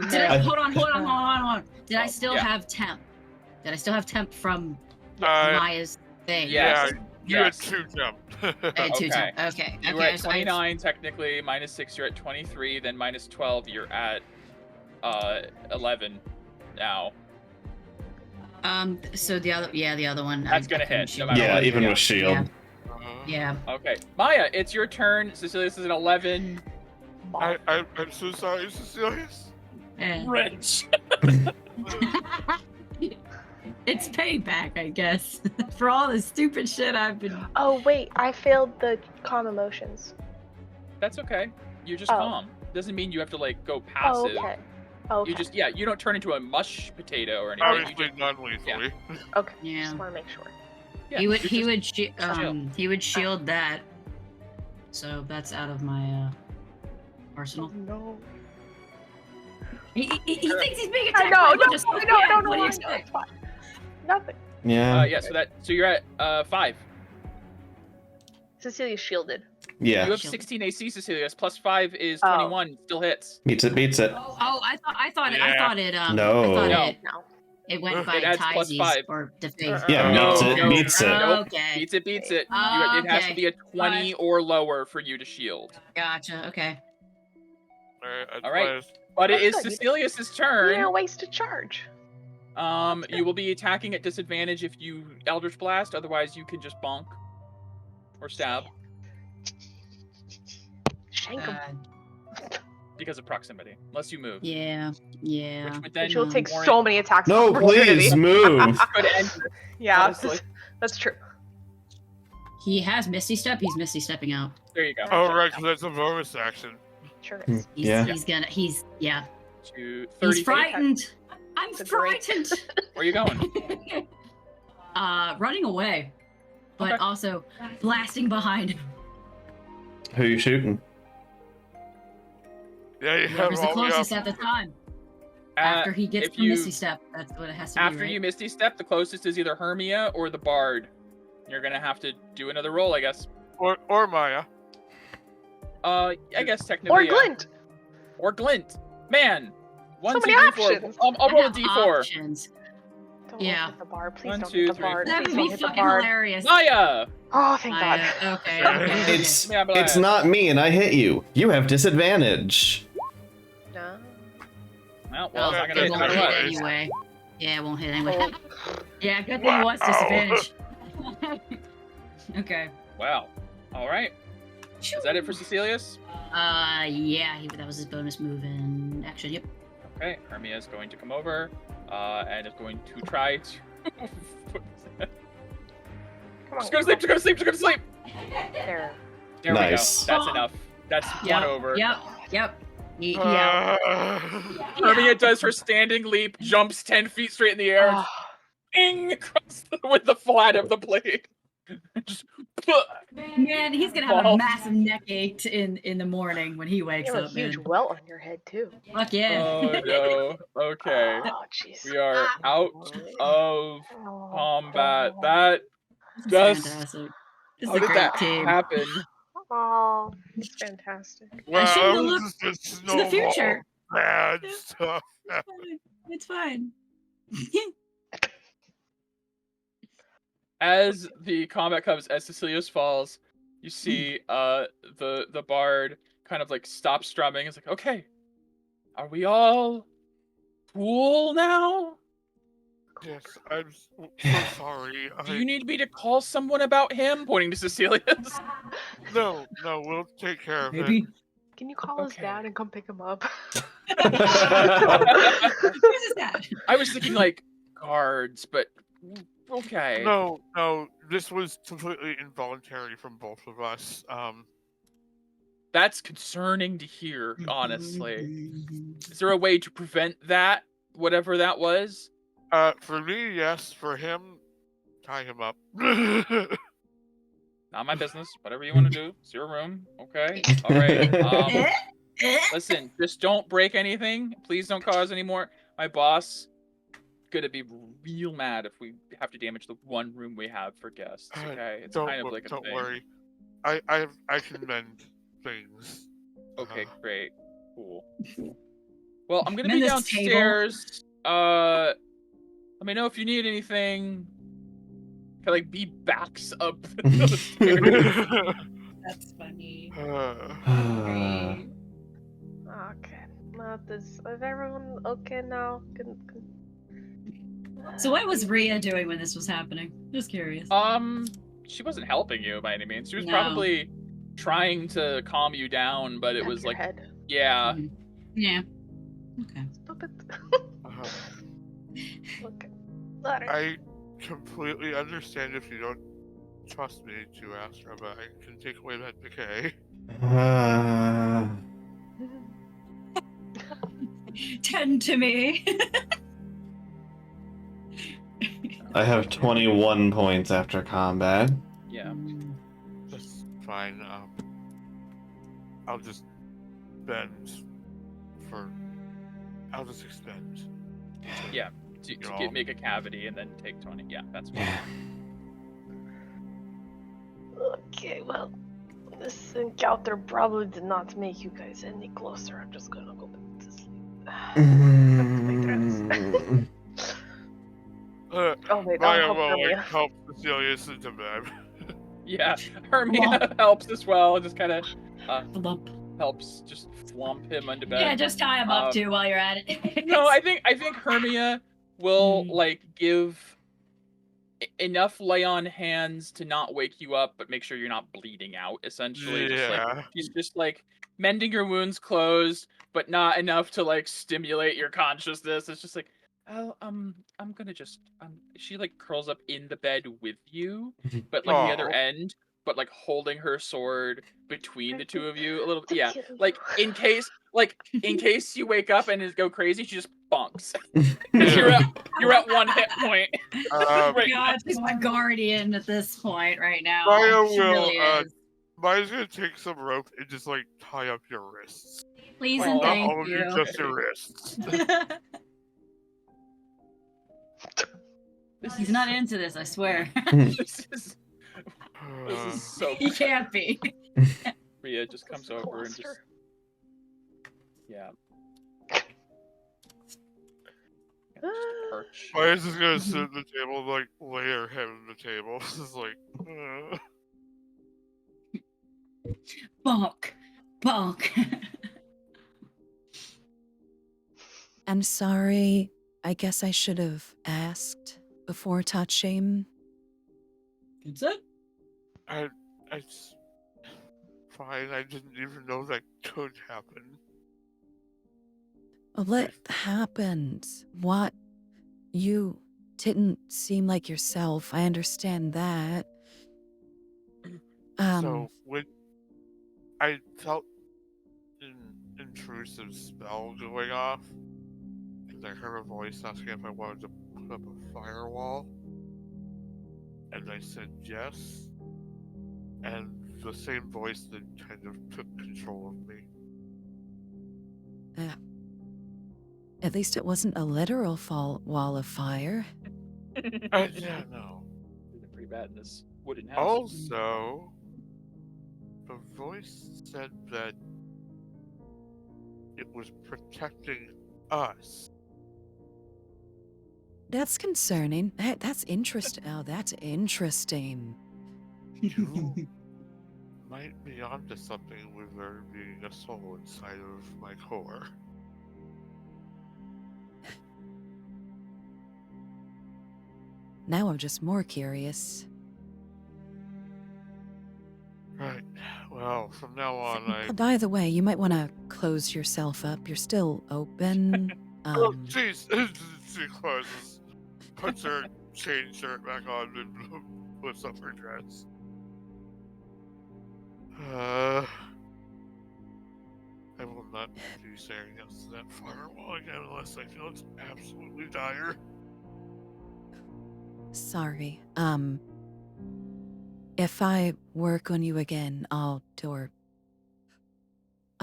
Did I, I- hold on. Did I still Yeah. have temp? Did I still have temp from Uh, Maya's thing? Yes. You had Yes. 2 jump. I had two Okay. temp. Okay. You were Okay. at so I- 29 technically, minus 6 you're at 23, then minus 12 you're at 11 now. So the other one. That's gonna couldn't hit, no shield. matter Yeah, what. even with shield. Yeah. Okay. Maya, it's your turn. Cecilius is at 11. I'm so sorry, Cecilius. Yeah. Wrench. It's payback, I guess, for all the stupid shit I've been. Oh wait, I failed the calm emotions. That's okay. You're just Oh. calm. Doesn't mean you have to like go Oh, passive. okay. Okay. You just you don't turn into a mush potato or anything. You Obviously just, non-lethally. Okay. Yeah. Just want to make sure. yeah, he would. you're He just- would. chill. He would shield that. So that's out of my arsenal. No. He thinks he's being I attacked. know. by a No. bunch of I stupid know. kids. No. No. What do you I know. expect? It's fine. Nothing. Yeah. yeah, so you're at 5. Cecilia's shielded. Yeah. You have 16 AC, Cecilius. Plus 5 is 21. Still hits. Beats it, beats it. Oh, I thought Yeah. it. No. I thought No. No. it went by It adds plus Tizes 5. or deface. Yeah, No, beats it, no. beats it. Nope. Okay. Beats it, beats it. Oh, It has to okay. be a 20 or lower for you to shield. Gotcha. Okay. All right. But it is Good. Cecilius' You turn. didn't waste a charge. You will be attacking at disadvantage if you Eldritch Blast. Otherwise, you can just bonk or stab Shank him. because of proximity, unless you move. Yeah. Yeah. Which would then Which will take warrant- so many attacks. No, of opportunity. please move. could end. Yeah, honestly. that's true. He has Misty Step. He's Misty Stepping out. There you go. Oh, right, because that's a bonus action. Sure is. He's, Yeah. He's yeah. To 30 He's frightened. I'm It's a great- frightened. Where are you going? Running away, but Okay. also blasting behind him. Who you shooting? Yeah, you have Whoever's the all the closest up. at the time. Uh, After he gets if the you- Misty Step, that's what it has to be. After right? you Misty Step, the closest is either Hermia or the Bard. You're gonna have to do another roll, I guess. Or Maya. I guess Or technically. Glint. Or Glint. Man. So 1, many 2, 3, 4. options. I'll roll a I have D4. Options. Don't Yeah. hit the bar. Please 1, don't 2, hit the 3, bar. That Please would don't be hit the fucking bar. hilarious. Maya! Oh, thank God. Okay. It's Yeah, but it's not me, and I hit you. You have disadvantage. No. Well, Well, it's not gonna it hit no won't matter hit what. anyway. Yeah, it won't hit anyway. Oh, Yeah, good thing it was disadvantage. Okay. Wow. Alright. Is that it for Cecilius? Yeah, that was his bonus move in action. Yep. Okay, Hermia is going to come over, and is going to try to... come on. Just go to sleep, just go to sleep, just go to sleep! There. There Nice. we go. That's enough. That's Yep. one over. Yep. He out. Hermia does her standing leap, jumps 10 feet straight in the air, Oh, ding, across with the flat of the blade. Just, Man, he's gonna have Balls. a massive neck ache in the morning when he wakes you have a up, man. huge welt on your head too. Fuck yeah. oh no. Okay. Oh, jeez. We are out of Oh, combat. God. That It's just... fantastic. This How is a did great that team. happen? Oh, it's fantastic. Well, shouldn't it have was looked just a To the snowball future. of bad stuff. It's fine. As the combat comes, as Cecilius falls, you see the bard kind of like stops strumming. It's like, okay, are we all cool now? Yes, I'm so sorry. Do you need me to call someone about him? Pointing to Cecilius. No, we'll take care of Maybe. Can you call his Okay. dad and come pick him up? Where's his dad? I was thinking like guards, but okay. it. No, this was completely involuntary from both of us. That's concerning to hear, honestly. Mhm. Is there a way to prevent that, whatever that was? For me, yes. For him, tie him up. Not my business. Whatever you want to do. It's your room. Okay. All right. Listen, just don't break anything. Please don't cause any more. My boss gonna be real mad if we have to damage the one room we have for guests. Okay, it's kind of like a don't thing. worry. I can mend things. Okay, great, cool. Well, I'm gonna Mend be this table. downstairs. Let me know if you need anything. Like B backs up the stairs. That's funny. Okay. Not this. Is everyone okay now? So what was Rhea doing when this was happening? Just curious. She wasn't helping you by any means. She was No. probably trying to calm you down, but it Tap was your like, head. yeah. Yeah. Okay. Stop it. Uh, Okay. Alright. I completely understand if you don't trust me to Astra, but I can take away that decay. Tend to me. I have 21 points after combat. Yeah. That's fine. I'll just bend for. I'll just expend. Yeah. To make a cavity and then take 20. Yeah, that's fine. Yeah. Okay, well, this encounter probably did not make you guys any closer. I'm just gonna go back to sleep. Back to my dress. Oh wait, Maya I'll help will Hermia. help Cecilius into bed. Yeah, Hermia helps as well. Just kind of Lump. helps just flump him under bed. Yeah, just tie him up Um, too while you're at it. No, I think Hermia will Mm. like give enough lay on hands to not wake you up, but make sure you're not bleeding out. Essentially, she's just like mending your wounds closed, but not enough to like stimulate your consciousness. It's just like, oh, I'm gonna just she like curls up in the bed with you, but like the other Aw. end, but like holding her sword between the two of you a little. To Yeah, kill you. like in case you wake up and go crazy, she just bonks. 'Cause you're at one hit point. Right now. God, she's my guardian at this point right now. Maya She will. really is. Maya's gonna take some rope and just like tie up your wrists. Please Like, and not thank all of you, you. just your wrists. He's not into this, I swear. This is so. He can't be. Rhea just comes over and just Cluster. yeah. Perch. Maya's just gonna sit at the table and like lay her head on the table. This is like. Bonk. Bonk. I'm sorry. I guess I should have asked before touching. That's it. I fine. I didn't even know that could happen. What happened? What? You didn't seem like yourself. I understand that. So when I felt an intrusive spell going off, and I heard a voice asking if I wanted to put up a firewall, and I said yes, and the same voice that kind of took control of me. At least it wasn't a literal wall of fire. Yeah, no. Pretty bad in this wooden house. Also, the voice said that it was protecting us. That's concerning. That's interesting. Oh, that's interesting. You might be onto something with there being a soul inside of my core. Now I'm just more curious. Right. Well, from now on, I. By the way, you might want to close yourself up. You're still open. Oh, jeez! She closes, puts her chain shirt back on, and lifts up her dress. I will not be staring us that far wall again unless I feel it's absolutely dire. Sorry. If I work on you again, I'll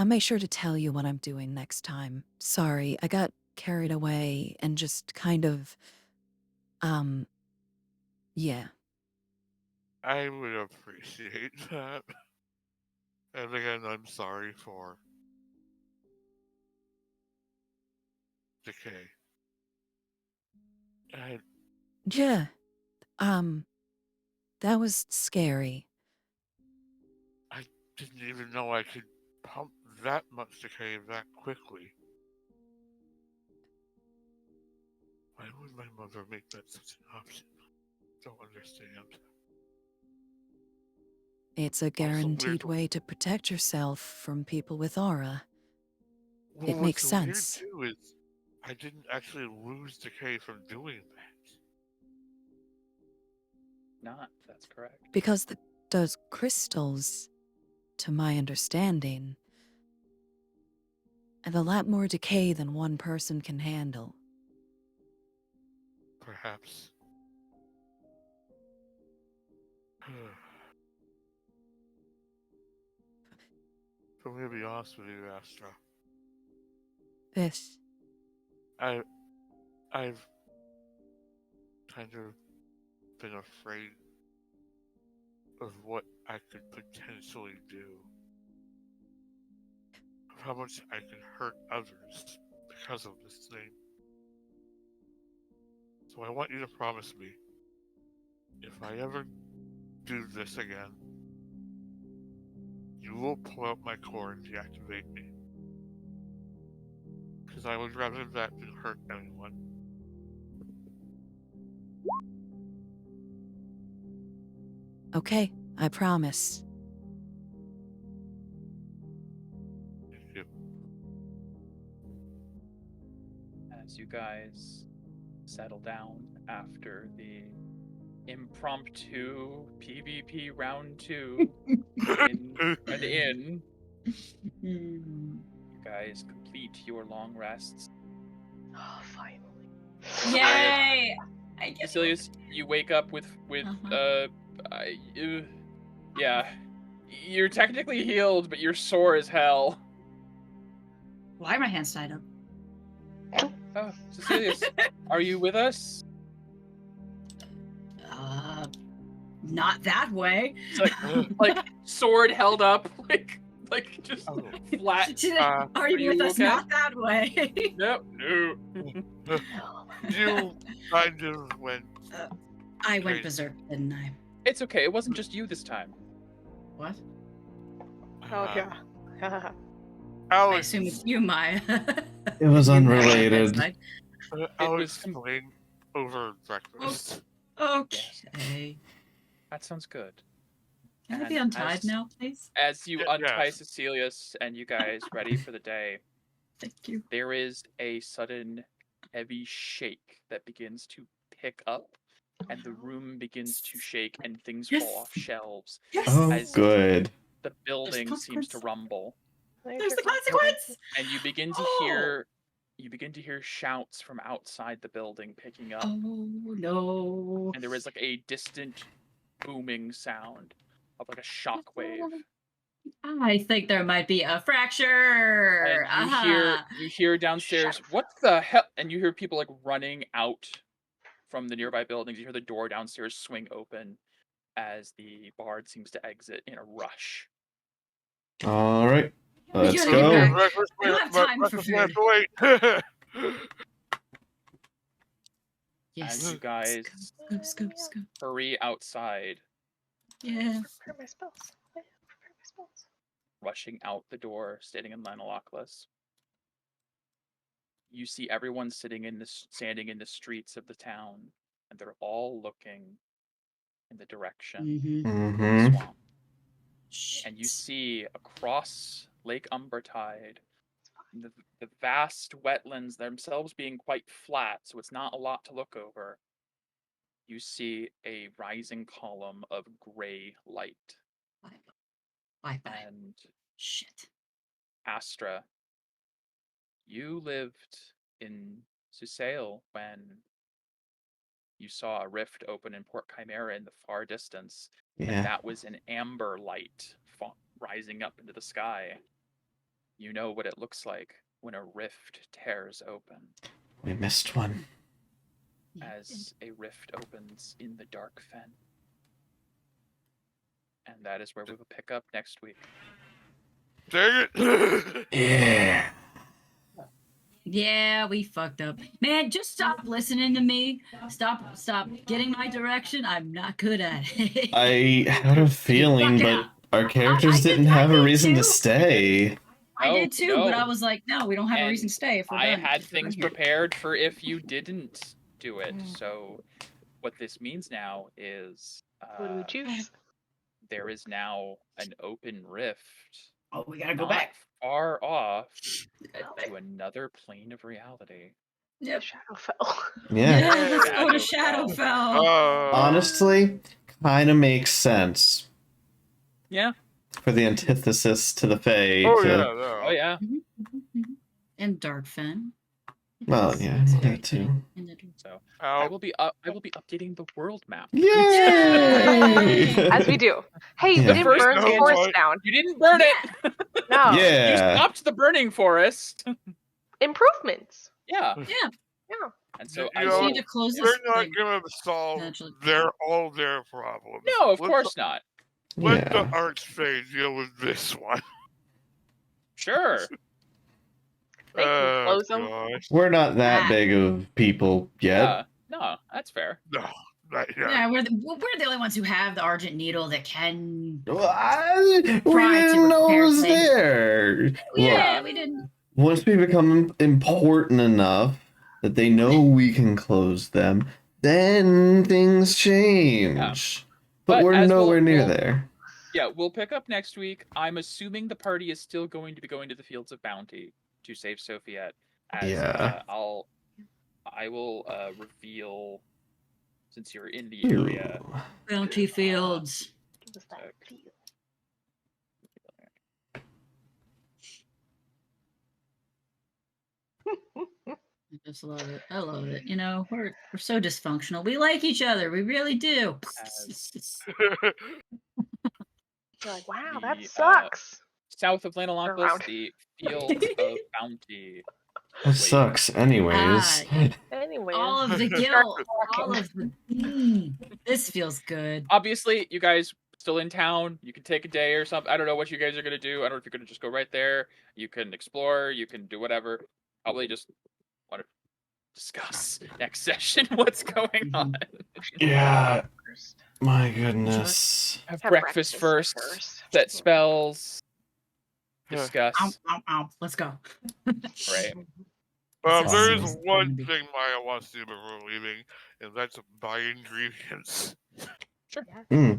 make sure to tell you what I'm doing next time. Sorry, I got carried away and just kind of, yeah. I would appreciate that. And again, I'm sorry for decay. Yeah, that was scary. I didn't even know I could pump that much decay that quickly. Why would my mother make that such an option? Don't understand. It's a guaranteed way to protect yourself from people with aura. Well, It makes what's sense. weird too is I didn't actually lose decay from doing that. That's correct. Because those crystals, to my understanding, have a lot more decay than one person can handle. Perhaps. So I'm gonna be honest with you, Astra. This. I've kind of been afraid of what I could potentially do. Of how much I can hurt others because of this thing. So I want you to promise me, if I ever do this again, you will pull out my core and deactivate me. Because I would rather that than hurt anyone. Okay, I promise. Thank you. As you guys settle down after the impromptu PvP round 2 in an inn, you guys complete your long rests. Oh, finally. Yay! I get Cecilius, you wake up with yeah, you're technically healed, but you're sore as hell. Why are my hands tied up? Oh, Cecilius, are you with us? Not that way. It's like sword held up, like just flat. Are you with us? okay? Not that way. No. You kind of went. I went berserk, didn't I? It's okay. It wasn't just you this time. What? Oh yeah. I Alex, assume it's you, Maya. It was unrelated. I'll was explain over breakfast. Okay. That sounds good. Can I be And untied now, please? As you untie yes. Cecilius and you guys ready for the day, Thank you. there is a sudden heavy shake that begins to pick up, and the room begins to shake, and things fall off shelves. Yes. Oh, As good. the building seems to consequence. rumble, There's the consequence. and you begin to hear shouts from outside the building picking up, Oh no. and there is like a distant booming sound of like a shock wave. I think there might be a fracture. And you hear downstairs, what the hell? And you hear people like running out from the nearby buildings. You hear the door downstairs swing open as the bard seems to exit in a rush. All right, let's gotta go. get back. I don't have time for food. Wait. Yes. As you guys Scoop. hurry outside, Yeah. Prepare my spells. spells. Rushing out the door, standing in Lanelochless. You see everyone standing in the streets of the town, and they're all looking in the direction Mm-hmm. of the Mm-hmm. swamp. And you see across Lake Umbertide, the vast wetlands themselves being quite flat, so it's not a lot to look over. You see a rising column of gray light. Bye. And Shit. Astra, you lived in Susail when you saw a rift open in Port Chimera in the far distance, and Yeah. that was an amber light rising up into the sky. You know what it looks like when a rift tears open, We missed one. as a rift opens in the Dark Fen. And that is where we will pick up next week. Dang it! Yeah. Yeah, we fucked up. Man, just stop listening to me. Stop getting my direction. I'm not good at it. I had a feeling, Fuck it but up. our characters I didn't did- have I a did reason to too. stay. I did too, but I No. was like, no, we don't have a reason And to stay if we're I done. had if we're things done here. prepared for if you didn't do it. So what this means now is What do we choose? there is now an open rift Oh, we gotta go not back. far off to another plane of reality. Yep. Shadowfell. Yeah. Let's go to Shadowfell. Shadowfell. Honestly, kind of makes sense Yeah. for the antithesis to the Fae. Oh to- yeah, no. Oh yeah. And Darkfen. Well, yeah, that too. And the- So I Ow. will be updating the world map. Yay! As we do. Hey, Yeah. we didn't First burn the tangent- forest down. You didn't burn it. No. You Yeah. stopped the burning forest. Improvements. Yeah. Yeah. Yeah. And so You I know, We will, need to close this We're not thing. gonna solve Potentially. all their problems. No, of Let course not. Let the Yeah. Archfey deal with this one. Sure. Thank you, close 'em. Gosh. We're not that big of people yet. Yeah. No, that's fair. No, not yet. Yeah, we're the only ones who have the Argent Needle that can. We Try to didn't know it repair was things. there. Yeah, Look, we didn't. once we become important enough that they know we can close them, then things change. But But we're as nowhere we'll- near we'll- there. Yeah, we'll pick up next week. I'm assuming the party is still going to be going to the Fields of Bounty to save Sophiette. As, Yeah. I will reveal, since you're in the area. Ooh. Bounty Fields. Give us that feel. I just love it. I love it. You know, we're so dysfunctional. We like each other. We really do. You're like, wow, The, that sucks. South of Lanelochlus, Around. the Fields of Bounty. That sucks, anyways. Anyways. All of the guilt. All of the. This feels good. Obviously, you guys still in town. You can take a day or something. I don't know what you guys are gonna do. I don't know if you're gonna just go right there. You can explore. You can do whatever. Probably just want to discuss next session what's going on. Yeah, my goodness. Have Have breakfast first. Set spells. Discuss. Ow, ow, ow. Let's go. Right. There is Sounds one zombie. thing Maya wants to do before leaving, and that's buy ingredients.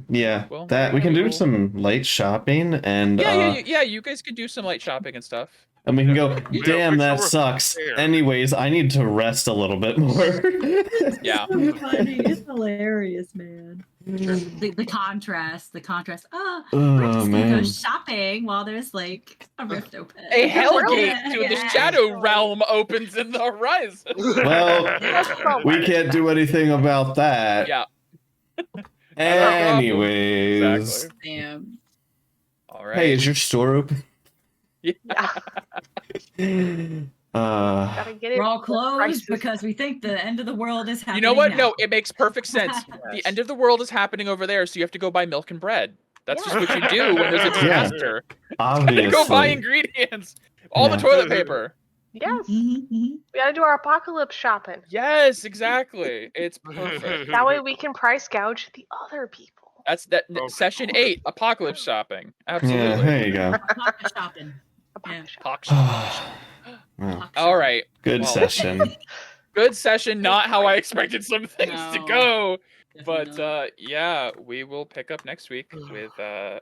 Yeah, Well, that we can do we'll- some light shopping and Yeah. You guys could do some light shopping and stuff. and we can go. Yeah, Damn, we that can sucks. prepare. Anyways, I need to rest a little bit more. Yeah. It's hilarious, man. The contrast. Oh, we're just gonna go man. shopping while there's like a rift open. A hellgate Yeah, to the yeah. shadow realm opens in the horizon. Well, we can't do anything about that. Yeah. Anyways. Exactly. Damn. All right. Hey, is your store open? Yeah. Gotta get it. We're all closed prices. because we think the end of the world is happening. You know what? now. No, it makes perfect sense. The end of the world is happening over there, so you have to go buy milk and bread. That's just what you do when there's a Yeah. disaster. Obviously. Go buy ingredients. All the Yeah. toilet paper. Yes. Mhm, mhm. We gotta do our apocalypse shopping. Yes, exactly. It's perfect. That way we can price gouge the other people. That's that Oh, session God. 8, apocalypse shopping. Yeah, Absolutely. there you go. Pocket shopping. Yeah. Pock shopping. Well, Pock All shopping. right. good Well, Good session. session. Not how I expected some things to No, go. definitely But not. yeah, we will pick up next week with the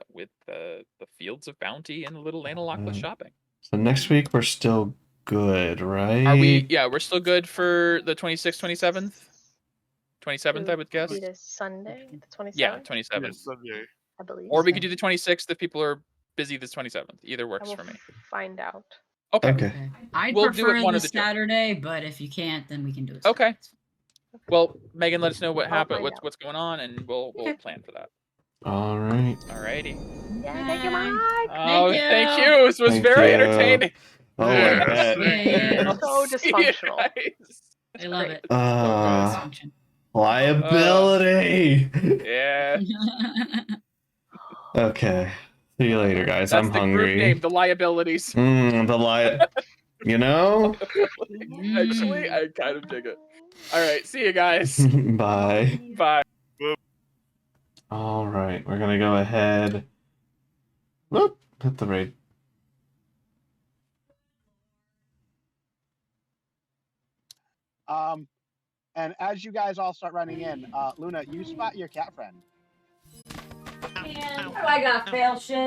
Fields of Bounty and a little Lanalakla shopping. So next week we're still good, right? Are we? Yeah, we're still good for the 26th, 27th? 27th, I would guess. Be this Sunday, the 27th. Yeah, Yeah, 27th. Sunday. I believe. Or we so. could do the 26th if people are busy this 27th. Either I works will for me. find out. Okay. Okay. Okay. I'd We'll do it prefer one the of the two. Saturday, but if you can't, then we can do it. Okay. Well, Megan, let us know what I'll happened, find out. what's going on, and we'll Okay. plan for that. All right. Alrighty. Yeah, thank you, Bye. Mike. Oh, you. thank you. This was Thank very you. entertaining. Oh, I Yeah. bet. Yeah. So See you dysfunctional. guys. I love great. it. Dysfunction. Liability. Yeah. Okay. See you later, guys. That's I'm the hungry. group name, the liabilities. You know? Actually, I kind of dig it. All right. See you guys. Bye. Bye. All right. We're going to go ahead. Whoop. Hit the raid. And as you guys all start running in, Luna, you spot your cat friend. Man, I got fail shit.